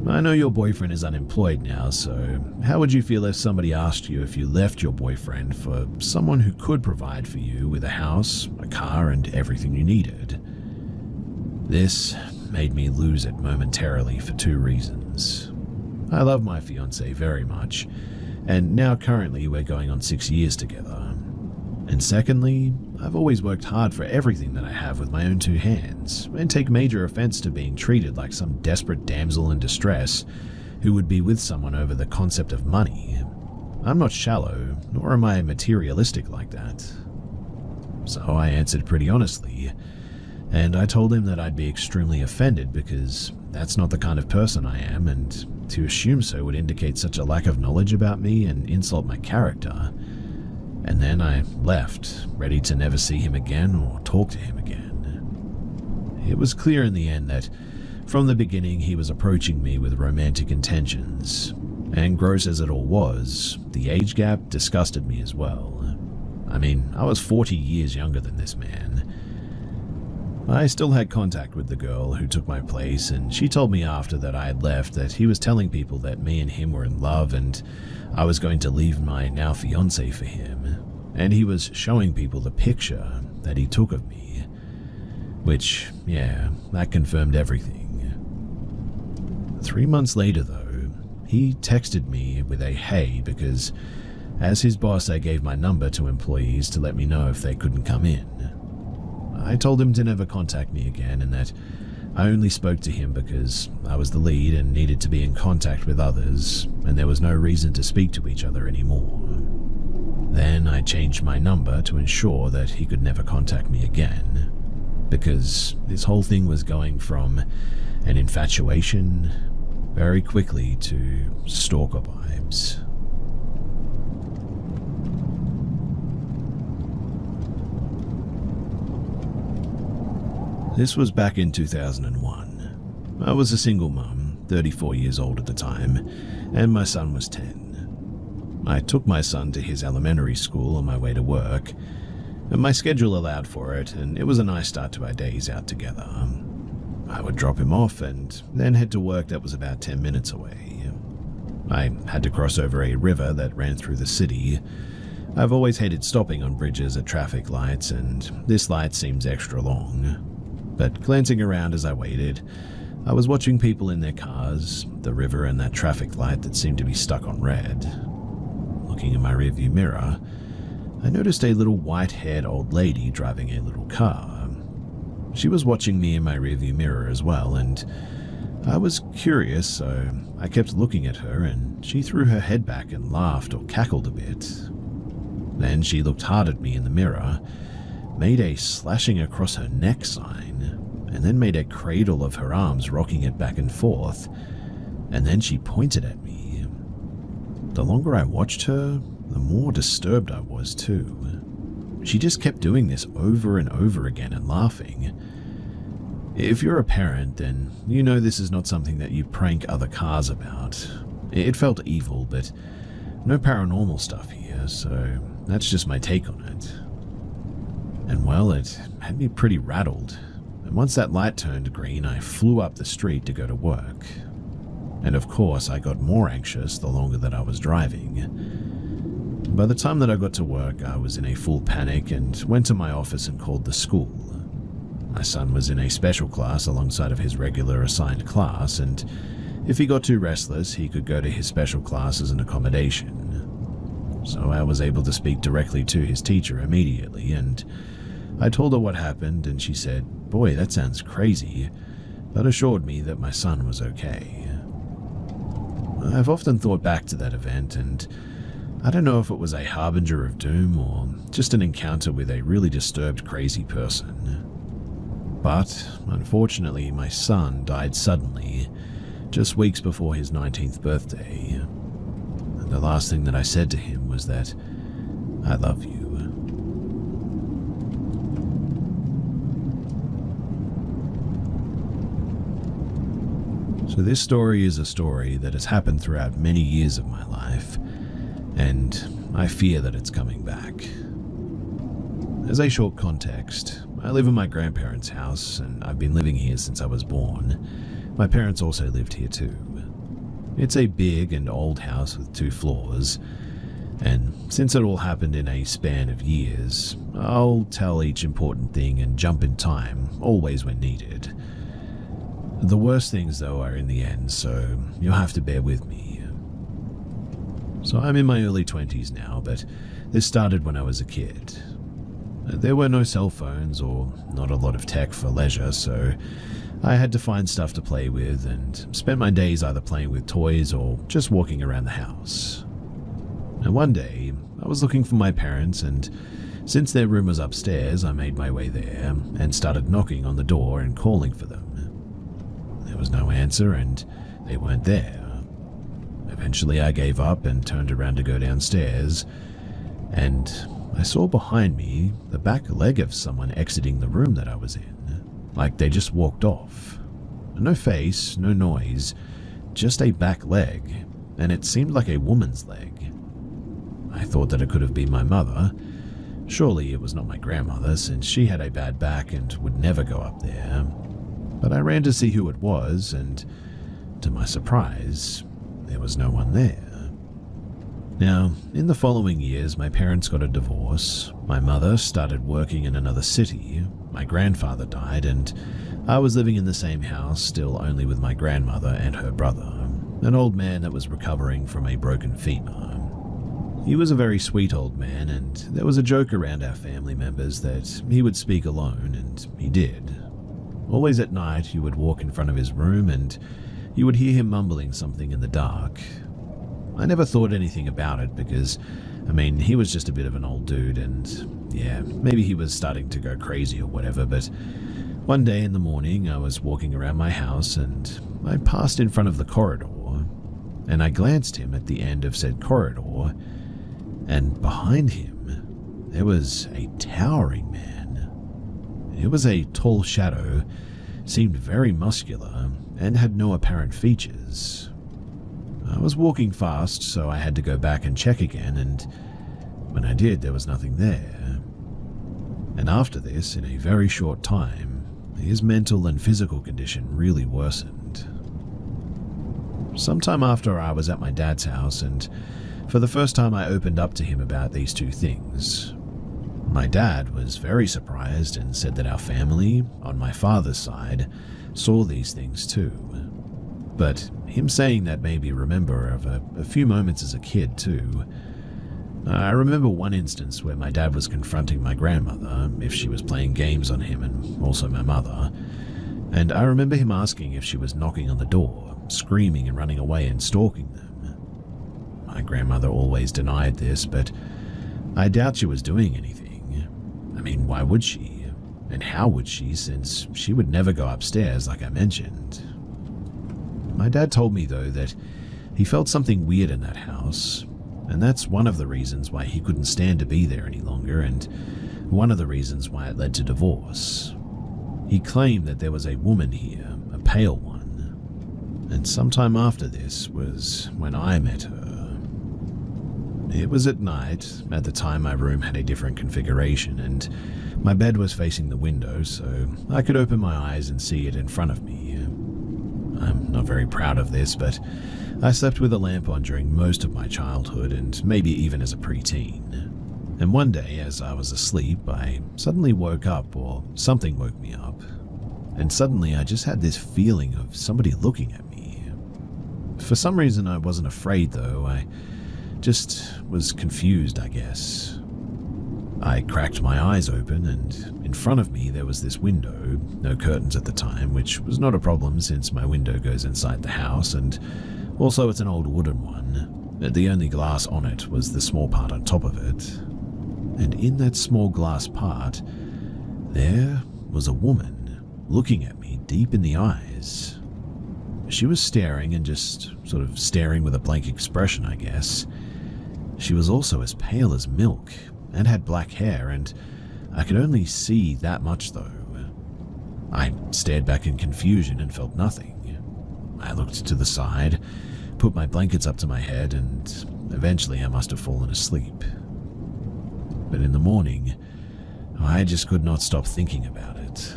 "I know your boyfriend is unemployed now, so how would you feel if somebody asked you if you left your boyfriend for someone who could provide for you with a house, a car, and everything you needed?" This made me lose it momentarily for two reasons. I love my fiancée very much, and now currently we're going on 6 years together. And secondly, I've always worked hard for everything that I have with my own two hands, and take major offense to being treated like some desperate damsel in distress who would be with someone over the concept of money. I'm not shallow, nor am I materialistic like that. So I answered pretty honestly, and I told him that I'd be extremely offended because that's not the kind of person I am, and to assume so would indicate such a lack of knowledge about me and insult my character. And then I left, ready to never see him again or talk to him again. It was clear in the end that, from the beginning, he was approaching me with romantic intentions, and gross as it all was, the age gap disgusted me as well. I mean, I was 40 years younger than this man. I still had contact with the girl who took my place, and she told me after that I had left that he was telling people that me and him were in love and I was going to leave my now fiancé for him, and he was showing people the picture that he took of me. Which, yeah, that confirmed everything. 3 months later, though, he texted me with a "hey" because, as his boss, I gave my number to employees to let me know if they couldn't come in. I told him to never contact me again and that I only spoke to him because I was the lead and needed to be in contact with others, and there was no reason to speak to each other anymore. Then I changed my number to ensure that he could never contact me again, because this whole thing was going from an infatuation very quickly to stalker vibes. This was back in 2001. I was a single mum, 34 years old at the time, and my son was 10. I took my son to his elementary school on my way to work, and my schedule allowed for it, and it was a nice start to our days out together. I would drop him off and then head to work that was about 10 minutes away. I had to cross over a river that ran through the city. I've always hated stopping on bridges at traffic lights, and this light seems extra long. But glancing around as I waited, I was watching people in their cars, the river, and that traffic light that seemed to be stuck on red. Looking in my rearview mirror, I noticed a little white-haired old lady driving a little car. She was watching me in my rearview mirror as well, and I was curious, so I kept looking at her, and she threw her head back and laughed or cackled a bit. Then she looked hard at me in the mirror, made a slashing across her neck sign, and then made a cradle of her arms, rocking it back and forth, and then she pointed at me. The longer I watched her, the more disturbed I was too. She just kept doing this over and over again and laughing. If you're a parent, then you know this is not something that you prank other cars about. It felt evil, but no paranormal stuff here, so that's just my take on it. And well, it had me pretty rattled, and once that light turned green, I flew up the street to go to work. And of course, I got more anxious the longer that I was driving. By the time that I got to work, I was in a full panic and went to my office and called the school. My son was in a special class alongside of his regular assigned class, and if he got too restless, he could go to his special class as an accommodation. So I was able to speak directly to his teacher immediately, and I told her what happened, and she said, "Boy, that sounds crazy," but assured me that my son was okay. I've often thought back to that event, and I don't know if it was a harbinger of doom or just an encounter with a really disturbed, crazy person. But, unfortunately, my son died suddenly, just weeks before his 19th birthday. And the last thing that I said to him was that, "I love you." So this story is a story that has happened throughout many years of my life, and I fear that it's coming back. As a short context, I live in my grandparents' house, and I've been living here since I was born. My parents also lived here too. It's a big and old house with 2 floors, and since it all happened in a span of years, I'll tell each important thing and jump in time, always when needed. The worst things, though, are in the end, so you'll have to bear with me. So I'm in my early 20s now, but this started when I was a kid. There were no cell phones or not a lot of tech for leisure, so I had to find stuff to play with and spent my days either playing with toys or just walking around the house. And one day, I was looking for my parents, and since their room was upstairs, I made my way there and started knocking on the door and calling for them. There was no answer, and they weren't there. Eventually, I gave up and turned around to go downstairs, and I saw behind me the back leg of someone exiting the room that I was in, like they just walked off. No face, no noise, just a back leg, and it seemed like a woman's leg. I thought that it could have been my mother. Surely it was not my grandmother, since she had a bad back and would never go up there. But I ran to see who it was, and to my surprise, there was no one there. Now, in the following years, my parents got a divorce, my mother started working in another city, my grandfather died, and I was living in the same house, still only with my grandmother and her brother, an old man that was recovering from a broken femur. He was a very sweet old man, and there was a joke around our family members that he would speak alone, and he did. Always at night, you would walk in front of his room, and you would hear him mumbling something in the dark. I never thought anything about it because, he was just a bit of an old dude, and yeah, maybe he was starting to go crazy or whatever, but one day in the morning, I was walking around my house, and I passed in front of the corridor, and I glanced him at the end of said corridor, and behind him, there was a towering man. It was a tall shadow, seemed very muscular, and had no apparent features. I was walking fast, so I had to go back and check again, and when I did, there was nothing there. And after this, in a very short time, his mental and physical condition really worsened. Sometime after, I was at my dad's house, and for the first time I opened up to him about these two things. My dad was very surprised and said that our family, on my father's side, saw these things too. But him saying that made me remember of a few moments as a kid too. I remember one instance where my dad was confronting my grandmother if she was playing games on him, and also my mother, and I remember him asking if she was knocking on the door, screaming and running away and stalking them. My grandmother always denied this, but I doubt she was doing anything. Why would she? And how would she, since she would never go upstairs like I mentioned? My dad told me, though, that he felt something weird in that house, and that's one of the reasons why he couldn't stand to be there any longer, and one of the reasons why it led to divorce. He claimed that there was a woman here, a pale one, and sometime after this was when I met her. It was at night. At the time, my room had a different configuration, and my bed was facing the window, so I could open my eyes and see it in front of me. I'm not very proud of this, but I slept with a lamp on during most of my childhood, and maybe even as a preteen. And one day, as I was asleep, I suddenly woke up, or something woke me up, and suddenly I just had this feeling of somebody looking at me. For some reason, I wasn't afraid, though. I just was confused, I guess. I cracked my eyes open, and in front of me there was this window, no curtains at the time, which was not a problem since my window goes inside the house, and also it's an old wooden one. The only glass on it was the small part on top of it. And in that small glass part, there was a woman looking at me deep in the eyes. She was staring, and just sort of staring with a blank expression, I guess. She was also as pale as milk, and had black hair, and I could only see that much though. I stared back in confusion and felt nothing. I looked to the side, put my blankets up to my head, and eventually I must have fallen asleep. But in the morning, I just could not stop thinking about it.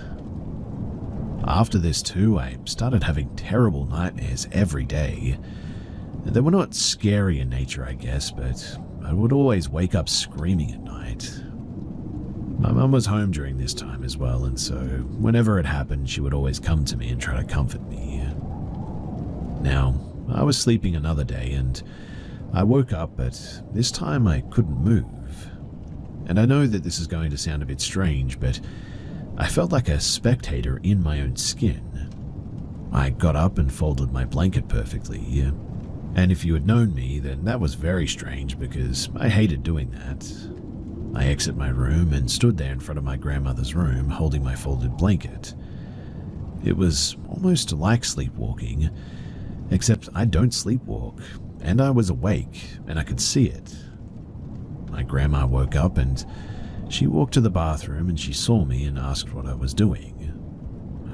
After this too, I started having terrible nightmares every day. They were not scary in nature, I guess, but I would always wake up screaming at night. My mum was home during this time as well, and so whenever it happened, she would always come to me and try to comfort me. Now, I was sleeping another day, and I woke up, but this time I couldn't move. And I know that this is going to sound a bit strange, but I felt like a spectator in my own skin. I got up and folded my blanket perfectly, and if you had known me, then that was very strange because I hated doing that. I exited my room and stood there in front of my grandmother's room holding my folded blanket. It was almost like sleepwalking, except I don't sleepwalk, and I was awake and I could see it. My grandma woke up and she walked to the bathroom and she saw me and asked what I was doing.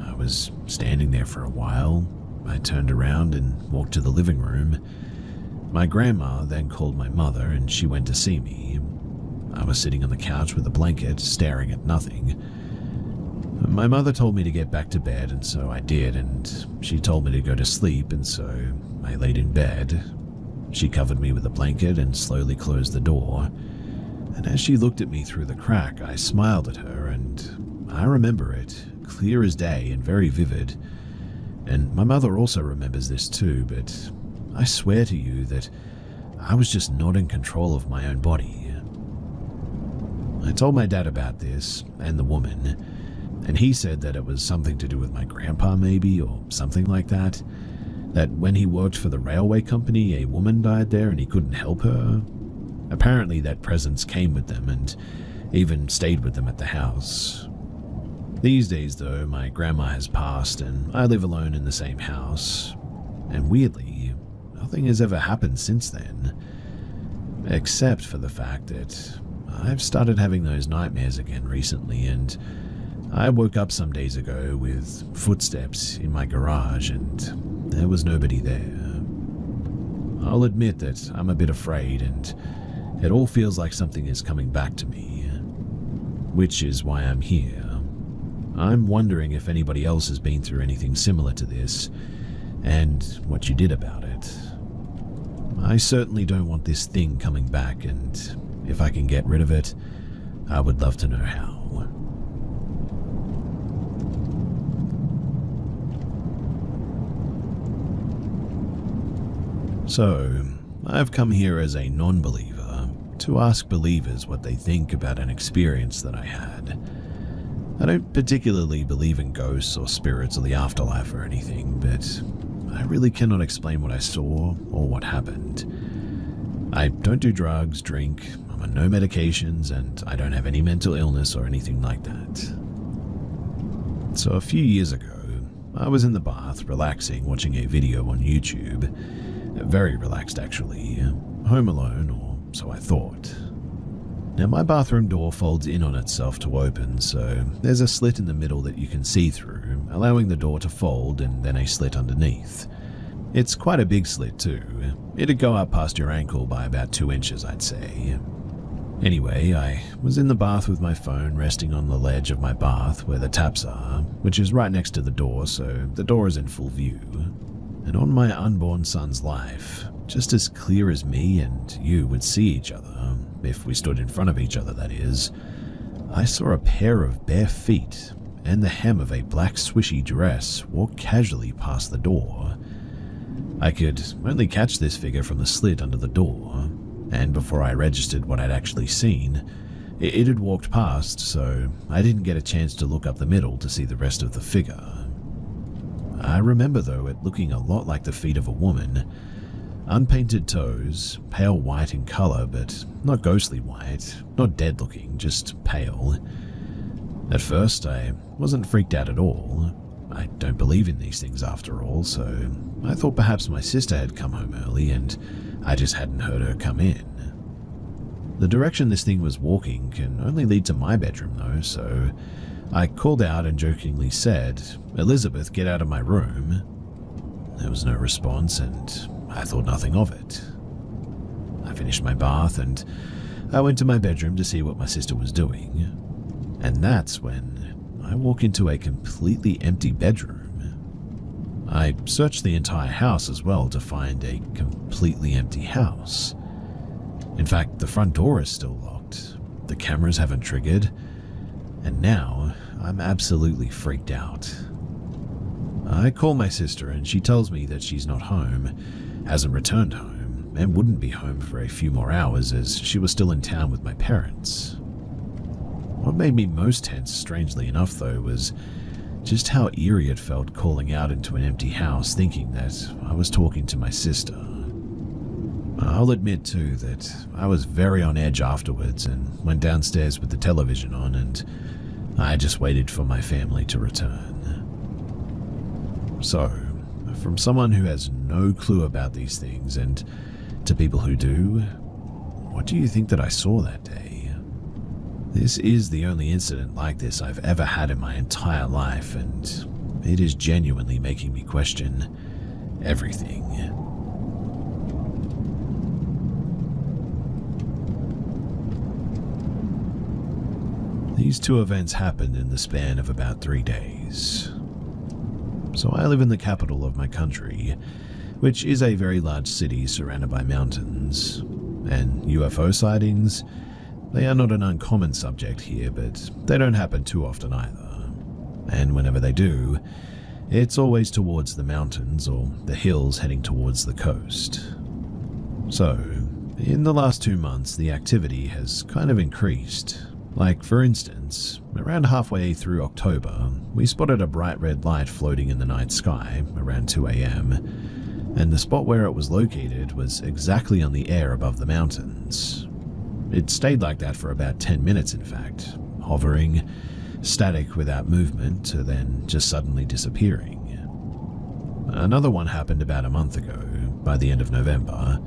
I was standing there for a while. I turned around and walked to the living room. My grandma then called my mother and she went to see me. I was sitting on the couch with a blanket, staring at nothing. My mother told me to get back to bed, and so I did, and she told me to go to sleep, and so I laid in bed. She covered me with a blanket and slowly closed the door. And as she looked at me through the crack, I smiled at her, and I remember it, clear as day and very vivid. And my mother also remembers this too, but I swear to you that I was just not in control of my own body. I told my dad about this and the woman, and he said that it was something to do with my grandpa maybe, or something like that. That when he worked for the railway company, a woman died there and he couldn't help her. Apparently that presence came with them and even stayed with them at the house. These days though, my grandma has passed and I live alone in the same house. And weirdly, nothing has ever happened since then. Except for the fact that I've started having those nightmares again recently, and I woke up some days ago with footsteps in my garage and there was nobody there. I'll admit that I'm a bit afraid and it all feels like something is coming back to me, which is why I'm here. I'm wondering if anybody else has been through anything similar to this and what you did about it. I certainly don't want this thing coming back, and if I can get rid of it, I would love to know how. So, I've come here as a non-believer to ask believers what they think about an experience that I had. I don't particularly believe in ghosts or spirits or the afterlife or anything, but I really cannot explain what I saw or what happened. I don't do drugs, drink, I'm on no medications, and I don't have any mental illness or anything like that. So a few years ago, I was in the bath relaxing, watching a video on YouTube. Very relaxed actually, home alone, or so I thought. Now my bathroom door folds in on itself to open, so there's a slit in the middle that you can see through, allowing the door to fold and then a slit underneath. It's quite a big slit too. It'd go up past your ankle by about 2 inches, I'd say. Anyway, I was in the bath with my phone resting on the ledge of my bath where the taps are, which is right next to the door, so the door is in full view. And on my unborn son's life, just as clear as me and you would see each other, if we stood in front of each other that is, I saw a pair of bare feet and the hem of a black swishy dress walk casually past the door. I could only catch this figure from the slit under the door, and before I registered what I'd actually seen, it had walked past, so I didn't get a chance to look up the middle to see the rest of the figure. I remember though it looking a lot like the feet of a woman. Unpainted toes, pale white in color, but not ghostly white, not dead looking, just pale. At first, I wasn't freaked out at all. I don't believe in these things after all, so I thought perhaps my sister had come home early and I just hadn't heard her come in. The direction this thing was walking can only lead to my bedroom though, so I called out and jokingly said, "Elizabeth, get out of my room." There was no response and I thought nothing of it. I finished my bath and I went to my bedroom to see what my sister was doing. And that's when I walk into a completely empty bedroom. I searched the entire house as well to find a completely empty house. In fact, the front door is still locked, the cameras haven't triggered, and now I'm absolutely freaked out. I call my sister and she tells me that she's not home, hasn't returned home, and wouldn't be home for a few more hours as she was still in town with my parents. What made me most tense, strangely enough though, was just how eerie it felt calling out into an empty house thinking that I was talking to my sister. I'll admit too that I was very on edge afterwards and went downstairs with the television on, and I just waited for my family to return. So, from someone who has no clue about these things and to people who do, what do you think that I saw that day? This is the only incident like this I've ever had in my entire life, and it is genuinely making me question everything. These two events happened in the span of about 3 days. So I live in the capital of my country, which is a very large city surrounded by mountains. And UFO sightings, they are not an uncommon subject here, but they don't happen too often either. And whenever they do, it's always towards the mountains or the hills heading towards the coast. So, in the last 2 months, the activity has kind of increased. Like, for instance, around halfway through October, we spotted a bright red light floating in the night sky around 2 a.m., and the spot where it was located was exactly on the air above the mountains. It stayed like that for about 10 minutes, in fact, hovering, static without movement, to then just suddenly disappearing. Another one happened about a month ago, by the end of November.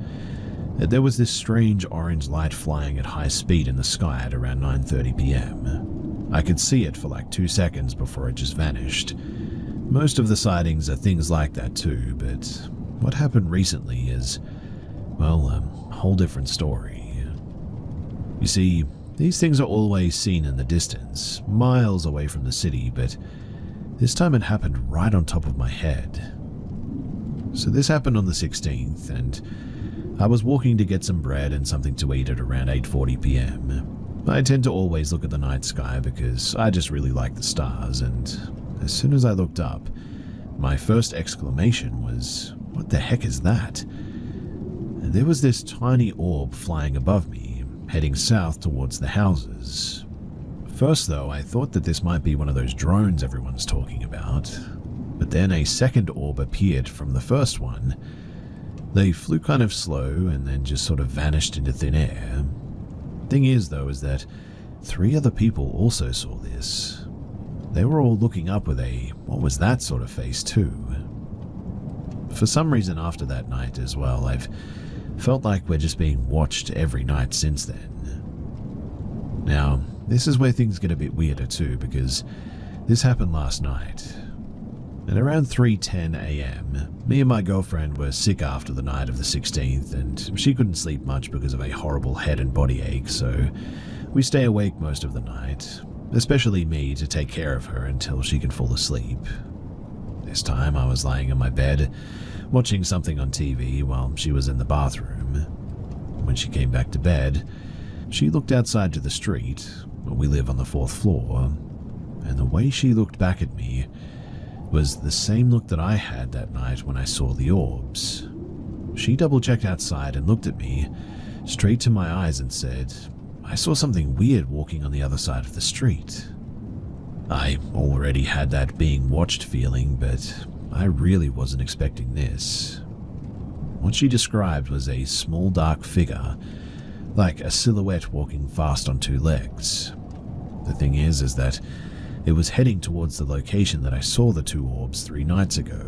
There was this strange orange light flying at high speed in the sky at around 9:30 p.m. I could see it for like 2 seconds before it just vanished. Most of the sightings are things like that too, but what happened recently is, well, a whole different story. You see, these things are always seen in the distance, miles away from the city, but this time it happened right on top of my head. So this happened on the 16th, and I was walking to get some bread and something to eat at around 8:40 p.m. I tend to always look at the night sky because I just really like the stars, and as soon as I looked up, my first exclamation was, "What the heck is that?" And there was this tiny orb flying above me, heading south towards the houses. First though, I thought that this might be one of those drones everyone's talking about, but then a second orb appeared from the first one. They flew kind of slow and then just sort of vanished into thin air. Thing is though, is that 3 other people also saw this. They were all looking up with a "what was that" sort of face too. For some reason after that night as well, I've felt like we're just being watched every night since then. Now, this is where things get a bit weirder too, because this happened last night. At around 3:10 a.m., me and my girlfriend were sick after the night of the 16th, and she couldn't sleep much because of a horrible head and body ache, so we stay awake most of the night, especially me to take care of her until she can fall asleep. This time I was lying in my bed, watching something on TV while she was in the bathroom. When she came back to bed, she looked outside to the street. We live on the 4th floor, and the way she looked back at me was the same look that I had that night when I saw the orbs. She double-checked outside and looked at me, straight to my eyes, and said, "I saw something weird walking on the other side of the street." I already had that being watched feeling, but I really wasn't expecting this. What she described was a small dark figure, like a silhouette walking fast on 2 legs. The thing is that it was heading towards the location that I saw the 2 orbs 3 nights ago,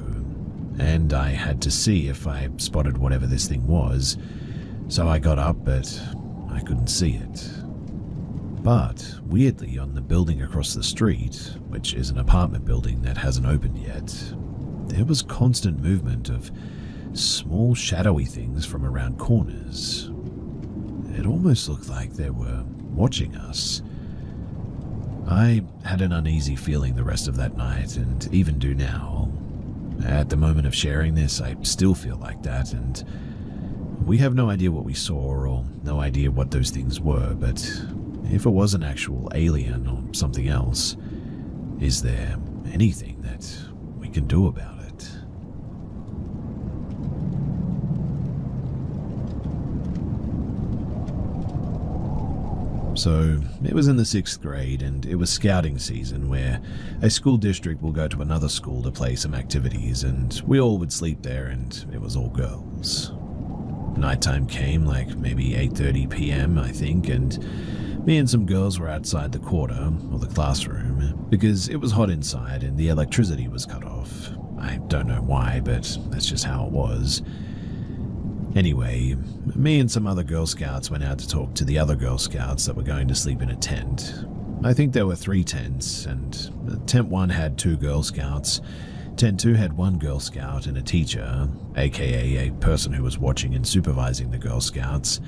and I had to see if I spotted whatever this thing was, so I got up, but I couldn't see it. But, weirdly, on the building across the street, which is an apartment building that hasn't opened yet, there was constant movement of small shadowy things from around corners. It almost looked like they were watching us. I had an uneasy feeling the rest of that night, and even do now. At the moment of sharing this, I still feel like that, and we have no idea what we saw or no idea what those things were, but if it was an actual alien or something else, is there anything that we can do about it? So, it was in the 6th grade, and it was scouting season, where a school district will go to another school to play some activities, and we all would sleep there, and it was all girls. Nighttime came, like maybe 8:30 p.m, I think, and me and some girls were outside the quarter, or the classroom, because it was hot inside and the electricity was cut off. I don't know why, but that's just how it was. Anyway, me and some other Girl Scouts went out to talk to the other Girl Scouts that were going to sleep in a tent. I think there were 3 tents, and tent 1 had 2 Girl Scouts, tent 2 had 1 Girl Scout and a teacher, aka a person who was watching and supervising the Girl Scouts,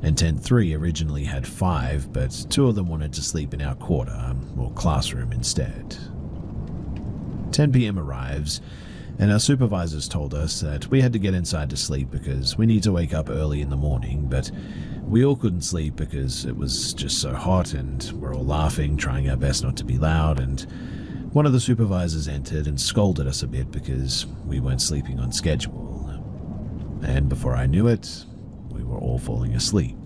and tent 3 originally had 5, but 2 of them wanted to sleep in our quarter, or classroom instead. 10 p.m. arrives, and our supervisors told us that we had to get inside to sleep because we need to wake up early in the morning, but we all couldn't sleep because it was just so hot and we're all laughing, trying our best not to be loud, and one of the supervisors entered and scolded us a bit because we weren't sleeping on schedule. And before I knew it, we were all falling asleep.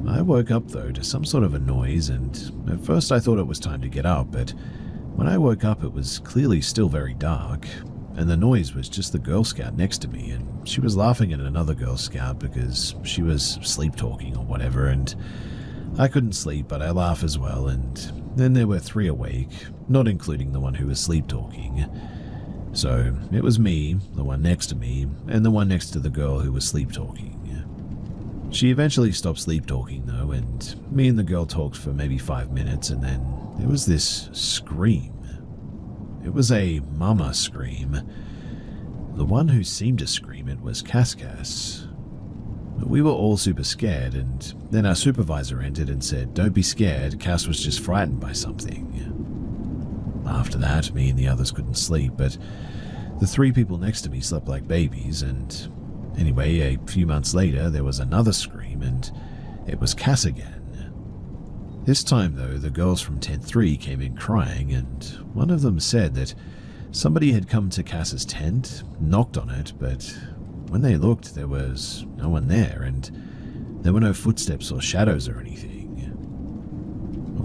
I woke up though to some sort of a noise, and at first I thought it was time to get up, but when I woke up it was clearly still very dark, and the noise was just the Girl Scout next to me, and she was laughing at another Girl Scout because she was sleep-talking or whatever, and I couldn't sleep, but I laughed as well, and then there were 3 awake, not including the one who was sleep-talking. So it was me, the one next to me, and the one next to the girl who was sleep-talking. She eventually stopped sleep-talking though, and me and the girl talked for maybe 5 minutes, and then there was this scream. It was a mama scream. The one who seemed to scream it was Cass. We were all super scared, and then our supervisor entered and said, "Don't be scared, Cass was just frightened by something." After that, me and the others couldn't sleep, but the 3 people next to me slept like babies, and anyway, a few months later, there was another scream, and it was Cass again. This time, though, the girls from Tent 3 came in crying, and one of them said that somebody had come to Cass's tent, knocked on it, but when they looked, there was no one there, and there were no footsteps or shadows or anything.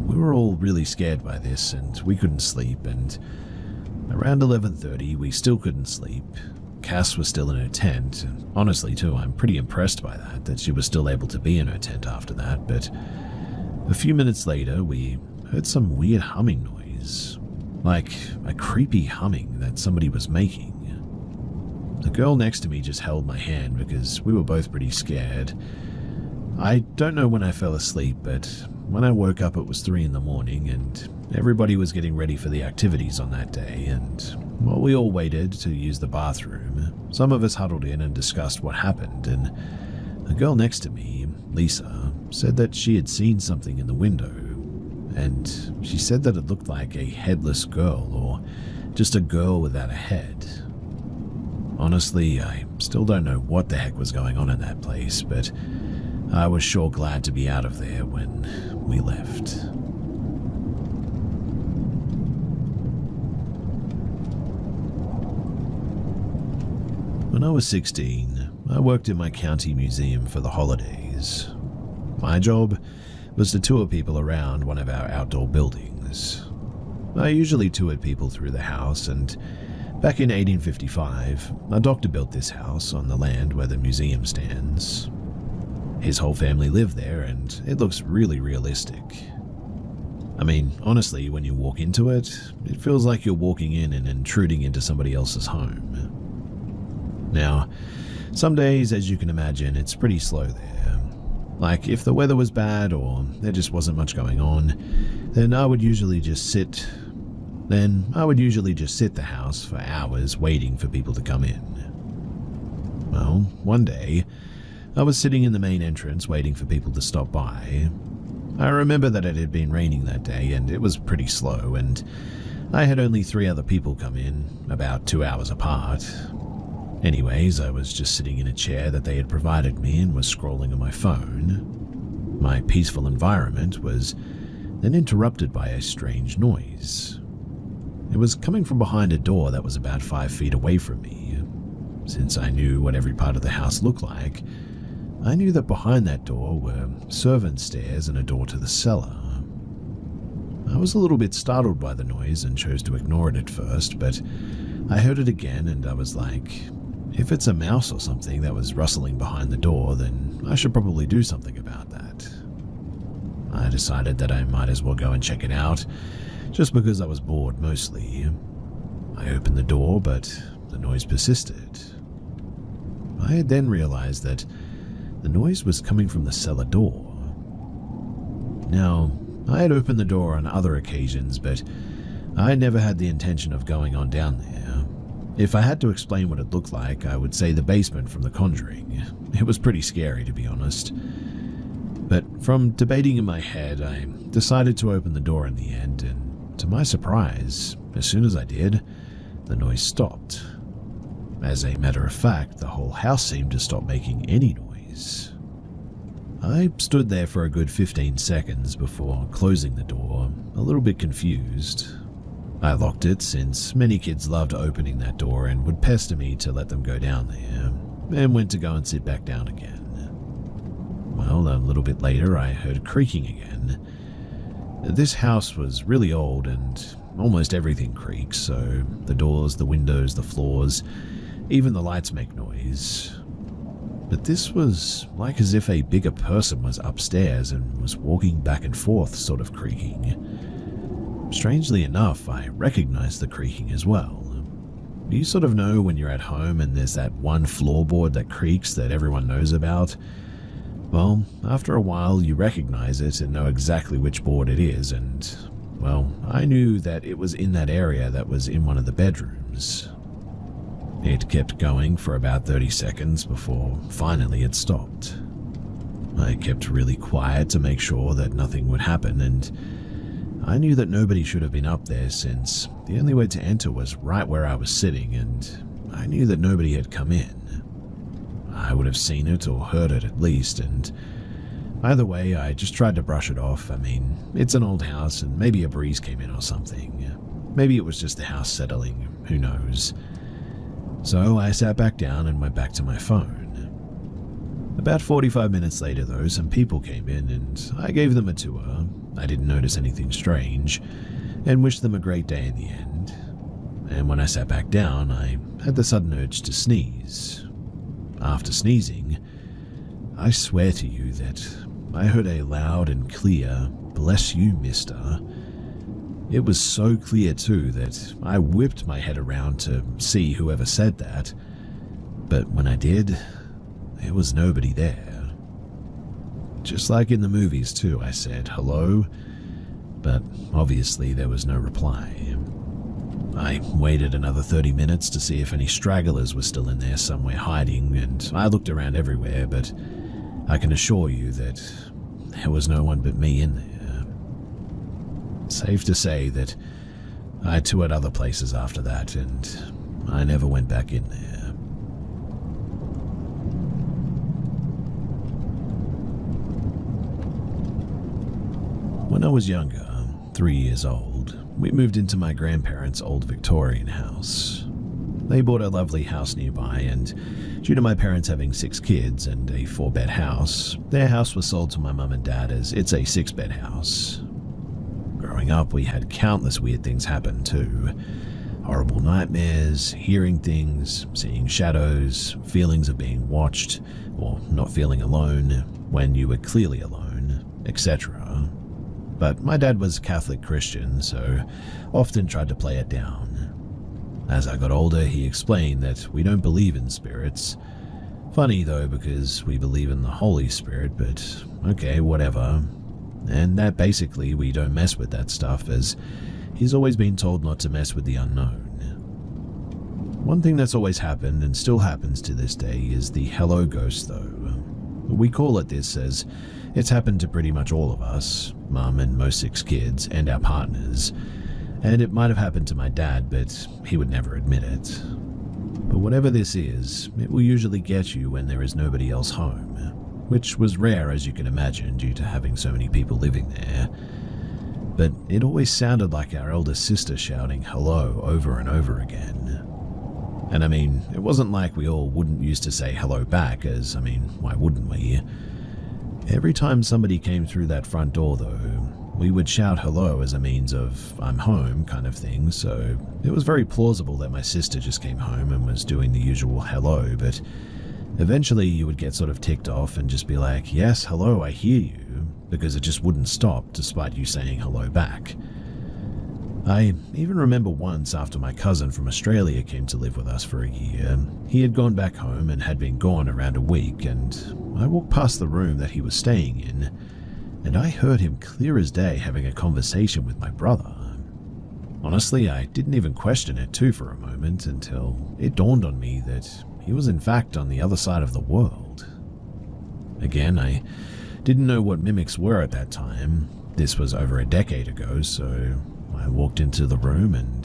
We were all really scared by this, and we couldn't sleep, and around 11:30 we still couldn't sleep. Cass was still in her tent, and honestly too, I'm pretty impressed by that she was still able to be in her tent after that, but a few minutes later we heard some weird humming noise, like a creepy humming that somebody was making. The girl next to me just held my hand because we were both pretty scared. I don't know when I fell asleep, but when I woke up it was 3 in the morning, and everybody was getting ready for the activities on that day, and while we all waited to use the bathroom, some of us huddled in and discussed what happened, and the girl next to me, Lisa, said that she had seen something in the window, and she said that it looked like a headless girl, or just a girl without a head. Honestly, I still don't know what the heck was going on in that place, but I was sure glad to be out of there when we left. When I was 16, I worked in my county museum for the holidays. My job was to tour people around one of our outdoor buildings. I usually toured people through the house, and back in 1855, a doctor built this house on the land where the museum stands. His whole family lived there, and it looks really realistic. I mean, honestly, when you walk into it, it feels like you're walking in and intruding into somebody else's home. Now, some days, as you can imagine, it's pretty slow there. Like, if the weather was bad or there just wasn't much going on, then I would usually just sit the house for hours waiting for people to come in. Well, one day, I was sitting in the main entrance waiting for people to stop by. I remember that it had been raining that day and it was pretty slow, and I had only 3 other people come in, about 2 hours apart. Anyways, I was just sitting in a chair that they had provided me and was scrolling on my phone. My peaceful environment was then interrupted by a strange noise. It was coming from behind a door that was about 5 feet away from me. Since I knew what every part of the house looked like, I knew that behind that door were servant stairs and a door to the cellar. I was a little bit startled by the noise and chose to ignore it at first, but I heard it again and I was like, if it's a mouse or something that was rustling behind the door, then I should probably do something about that. I decided that I might as well go and check it out, just because I was bored mostly. I opened the door, but the noise persisted. I had then realized that the noise was coming from the cellar door. Now, I had opened the door on other occasions, but I never had the intention of going on down there. If I had to explain what it looked like, I would say the basement from The Conjuring. It was pretty scary, to be honest. But from debating in my head, I decided to open the door in the end, and to my surprise, as soon as I did, the noise stopped. As a matter of fact, the whole house seemed to stop making any noise. I stood there for a good 15 seconds before closing the door, a little bit confused. I locked it since many kids loved opening that door and would pester me to let them go down there, and went to go and sit back down again. Well, a little bit later I heard creaking again. This house was really old and almost everything creaks, so the doors, the windows, the floors, even the lights make noise. But this was like as if a bigger person was upstairs and was walking back and forth, sort of creaking. Strangely enough, I recognized the creaking as well. Do you sort of know when you're at home and there's that one floorboard that creaks that everyone knows about? Well, after a while you recognize it and know exactly which board it is, and, well, I knew that it was in that area that was in one of the bedrooms. It kept going for about 30 seconds before finally it stopped. I kept really quiet to make sure that nothing would happen, and I knew that nobody should have been up there since the only way to enter was right where I was sitting, and I knew that nobody had come in. I would have seen it or heard it at least, and either way, I just tried to brush it off. I mean, it's an old house and maybe a breeze came in or something. Maybe it was just the house settling, who knows. So I sat back down and went back to my phone. About 45 minutes later though, some people came in and I gave them a tour. I didn't notice anything strange and wished them a great day in the end. And when I sat back down, I had the sudden urge to sneeze. After sneezing, I swear to you that I heard a loud and clear, "Bless you, mister." It was so clear too that I whipped my head around to see whoever said that, but when I did, there was nobody there. Just like in the movies too, I said hello, but obviously there was no reply. I waited another 30 minutes to see if any stragglers were still in there somewhere hiding, and I looked around everywhere, but I can assure you that there was no one but me in there. Safe to say that I toured other places after that, and I never went back in there. When I was younger, 3 years old, we moved into my grandparents' old Victorian house. They bought a lovely house nearby, and due to my parents having 6 kids and a 4-bed house, their house was sold to my mum and dad as it's a 6-bed house. Growing up, we had countless weird things happen too. Horrible nightmares, hearing things, seeing shadows, feelings of being watched, or not feeling alone when you were clearly alone, etc. But my dad was Catholic Christian, so often tried to play it down. As I got older, he explained that we don't believe in spirits. Funny though, because we believe in the Holy Spirit, but okay, whatever. And that basically we don't mess with that stuff, as he's always been told not to mess with the unknown. One thing that's always happened and still happens to this day is the hello ghost though. We call it this as it's happened to pretty much all of us, Mum and most 6 kids, and our partners, and it might have happened to my dad, but he would never admit it. But whatever this is, it will usually get you when there is nobody else home, which was rare as you can imagine due to having so many people living there. But it always sounded like our eldest sister shouting hello over and over again. And I mean, it wasn't like we all wouldn't used to say hello back, as, I mean, why wouldn't we? Every time somebody came through that front door though, we would shout hello as a means of "I'm home" kind of thing, so it was very plausible that my sister just came home and was doing the usual hello, but eventually you would get sort of ticked off and just be like, "Yes, hello, I hear you," because it just wouldn't stop despite you saying hello back. I even remember once after my cousin from Australia came to live with us for a year, he had gone back home and had been gone around a week, and I walked past the room that he was staying in, and I heard him clear as day having a conversation with my brother. Honestly, I didn't even question it too for a moment until it dawned on me that he was in fact on the other side of the world. Again, I didn't know what mimics were at that time. This was over a decade ago, so I walked into the room and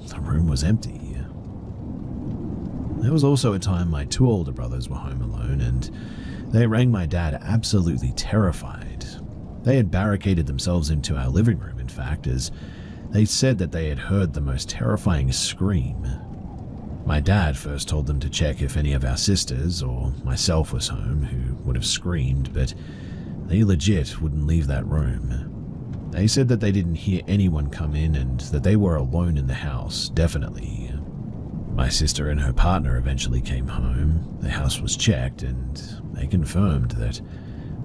the room was empty. There was also a time my two older brothers were home alone, and they rang my dad absolutely terrified. They had barricaded themselves into our living room, in fact, as they said that they had heard the most terrifying scream. My dad first told them to check if any of our sisters or myself was home, who would have screamed, but they legit wouldn't leave that room. They said that they didn't hear anyone come in and that they were alone in the house, definitely. My sister and her partner eventually came home. The house was checked and they confirmed that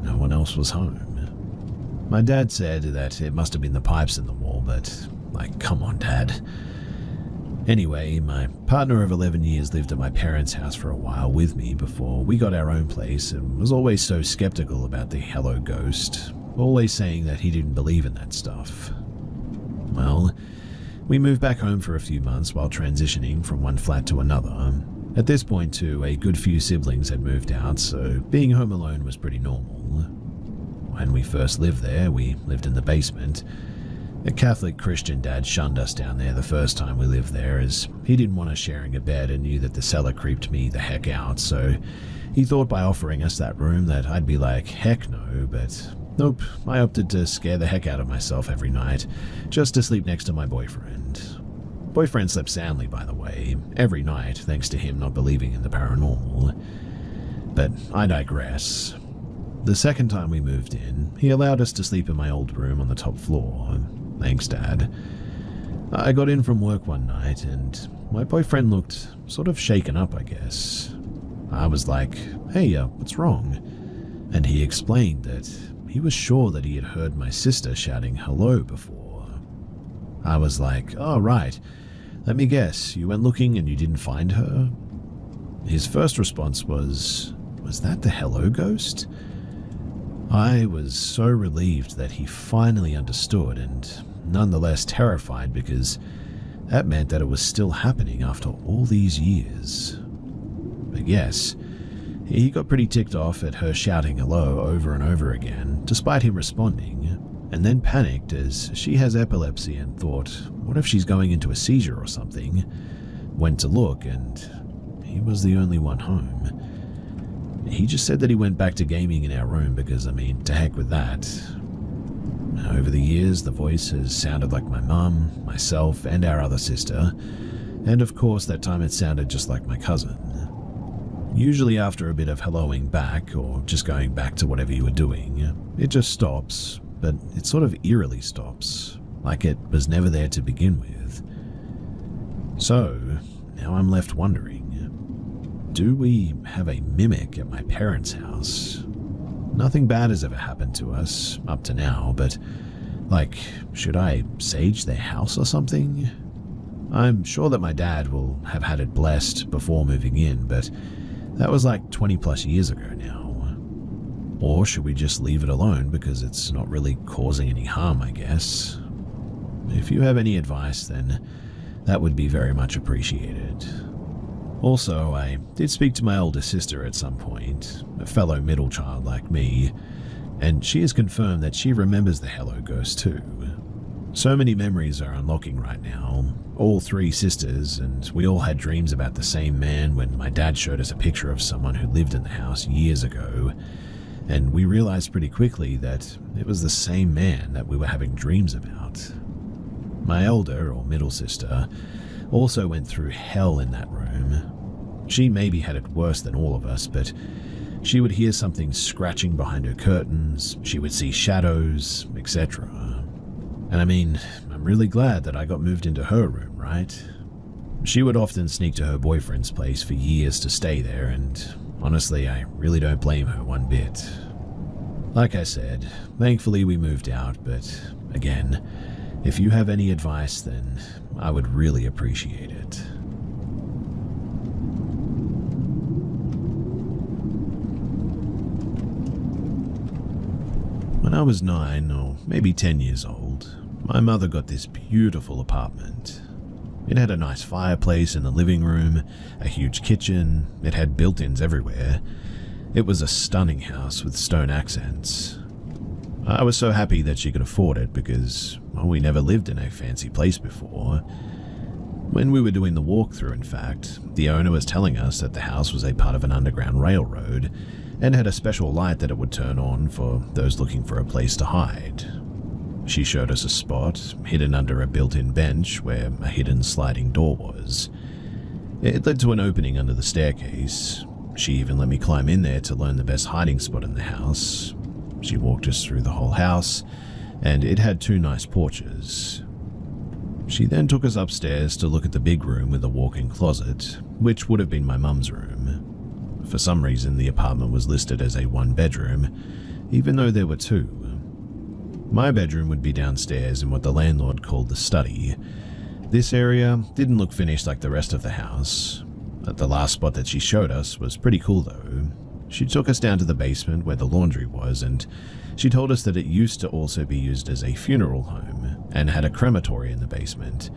no one else was home. My dad said that it must have been the pipes in the wall, but, come on, Dad. Anyway, my partner of 11 years lived at my parents' house for a while with me before we got our own place and was always so skeptical about the hello ghost, always saying that he didn't believe in that stuff. Well, we moved back home for a few months while transitioning from one flat to another. At this point, too, a good few siblings had moved out, so being home alone was pretty normal. When we first lived there, we lived in the basement. A Catholic Christian dad shunned us down there the first time we lived there, as he didn't want us sharing a bed and knew that the cellar creeped me the heck out, so he thought by offering us that room that I'd be like, heck no, but nope, I opted to scare the heck out of myself every night, just to sleep next to my boyfriend. Boyfriend slept soundly, by the way, every night, thanks to him not believing in the paranormal. But I digress. The second time we moved in, he allowed us to sleep in my old room on the top floor. Thanks, Dad. I got in from work one night, and my boyfriend looked sort of shaken up, I guess. I was like, hey, what's wrong? And he explained that he was sure that he had heard my sister shouting hello before. I was like, oh, right. Let me guess, you went looking and you didn't find her? His first response was that the hello ghost? I was so relieved that he finally understood and nonetheless terrified, because that meant that it was still happening after all these years. But yes, he got pretty ticked off at her shouting hello over and over again, despite him responding, and then panicked as she has epilepsy and thought, what if she's going into a seizure or something? Went to look and he was the only one home. He just said that he went back to gaming in our room because, to heck with that. Over the years, the voice has sounded like my mum, myself, and our other sister, and of course that time it sounded just like my cousin. Usually after a bit of helloing back, or just going back to whatever you were doing, it just stops, but it sort of eerily stops, like it was never there to begin with. So, now I'm left wondering, do we have a mimic at my parents' house? Nothing bad has ever happened to us, up to now, but, should I sage their house or something? I'm sure that my dad will have had it blessed before moving in, but that was 20 plus years ago now. Or should we just leave it alone because it's not really causing any harm, I guess? If you have any advice, then that would be very much appreciated. Also, I did speak to my older sister at some point, a fellow middle child like me, and she has confirmed that she remembers the hello ghost too. So many memories are unlocking right now, all three sisters, and we all had dreams about the same man when my dad showed us a picture of someone who lived in the house years ago, and we realized pretty quickly that it was the same man that we were having dreams about. My elder, or middle sister, also went through hell in that room. She maybe had it worse than all of us, but she would hear something scratching behind her curtains, she would see shadows, etc. And I'm really glad that I got moved into her room, right? She would often sneak to her boyfriend's place for years to stay there, and honestly, I really don't blame her one bit. Like I said, thankfully we moved out, but again, if you have any advice, then I would really appreciate it. When I was 9 or maybe 10 years old, my mother got this beautiful apartment. It had a nice fireplace in the living room, a huge kitchen, it had built-ins everywhere. It was a stunning house with stone accents. I was so happy that she could afford it because, we never lived in a fancy place before. When we were doing the walkthrough, in fact, the owner was telling us that the house was a part of an underground railroad and had a special light that it would turn on for those looking for a place to hide. She showed us a spot hidden under a built-in bench where a hidden sliding door was. It led to an opening under the staircase. She even let me climb in there to learn the best hiding spot in the house. She walked us through the whole house, and it had 2 nice porches. She then took us upstairs to look at the big room with a walk-in closet, which would have been my mum's room. For some reason, the apartment was listed as a 1-bedroom, even though there were 2. My bedroom would be downstairs in what the landlord called the study. This area didn't look finished like the rest of the house. The last spot that she showed us was pretty cool though. She took us down to the basement where the laundry was, and she told us that it used to also be used as a funeral home and had a crematory in the basement.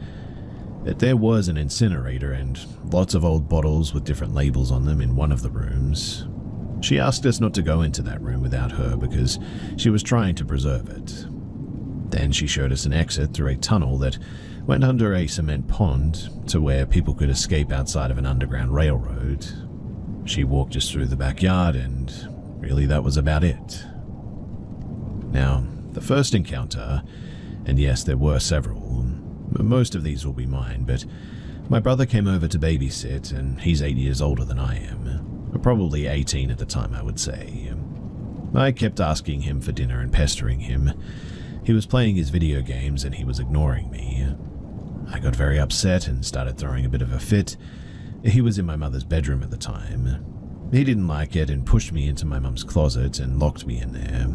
That there was an incinerator and lots of old bottles with different labels on them in one of the rooms. She asked us not to go into that room without her because she was trying to preserve it. Then she showed us an exit through a tunnel that went under a cement pond to where people could escape outside of an underground railroad. She walked us through the backyard, and really that was about it. Now, the first encounter, and yes, there were several, most of these will be mine, but my brother came over to babysit, and he's 8 years older than I am, probably 18 at the time, I would say. I kept asking him for dinner and pestering him. He was playing his video games and he was ignoring me. I got very upset and started throwing a bit of a fit. He was in my mother's bedroom at the time. He didn't like it and pushed me into my mum's closet and locked me in there.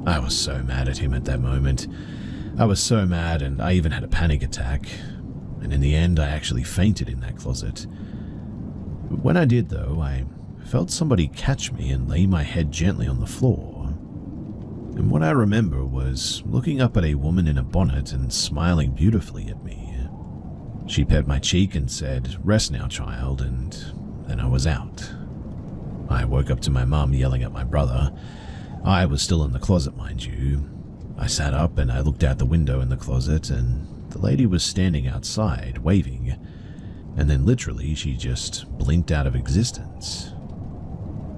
I was so mad at him at that moment. I was so mad, and I even had a panic attack. And in the end, I actually fainted in that closet. When I did though, I felt somebody catch me and lay my head gently on the floor. And what I remember was looking up at a woman in a bonnet and smiling beautifully at me. She pet my cheek and said, "Rest now, child," and then I was out. I woke up to my mum yelling at my brother. I was still in the closet, mind you. I sat up and I looked out the window in the closet, and the lady was standing outside, waving. And then literally, she just blinked out of existence.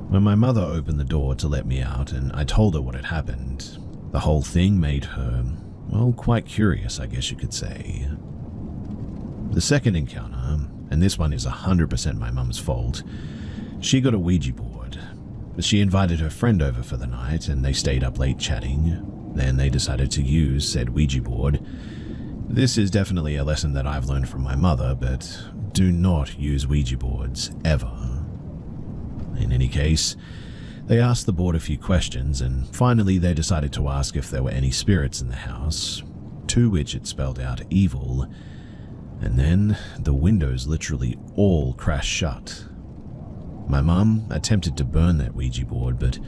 When my mother opened the door to let me out and I told her what had happened, the whole thing made her, well, quite curious, I guess you could say. The second encounter, and this one is 100% my mum's fault, she got a Ouija board. She invited her friend over for the night and they stayed up late chatting. Then they decided to use said Ouija board. This is definitely a lesson that I've learned from my mother, but do not use Ouija boards, ever. In any case, they asked the board a few questions and finally they decided to ask if there were any spirits in the house, to which it spelled out evil. And then the windows literally all crashed shut. My mum attempted to burn that Ouija board, but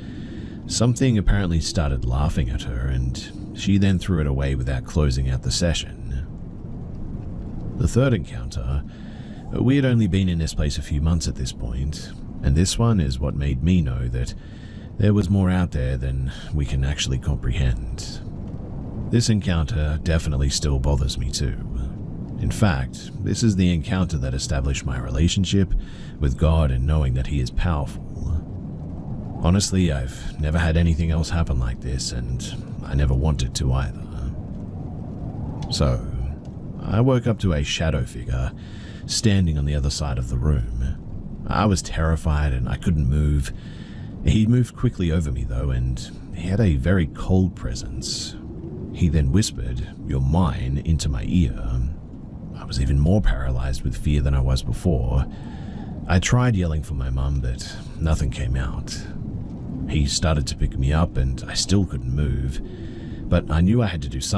something apparently started laughing at her and she then threw it away without closing out the session. The third encounter, we had only been in this place a few months at this point, and this one is what made me know that there was more out there than we can actually comprehend. This encounter definitely still bothers me too. In fact, this is the encounter that established my relationship with God and knowing that He is powerful. Honestly, I've never had anything else happen like this, and I never wanted to either. So, I woke up to a shadow figure standing on the other side of the room. I was terrified and I couldn't move. He moved quickly over me though, and he had a very cold presence. He then whispered, "You're mine," into my ear. I was even more paralyzed with fear than I was before. I tried yelling for my mum, but nothing came out. He started to pick me up and I still couldn't move, but I knew I had to do something.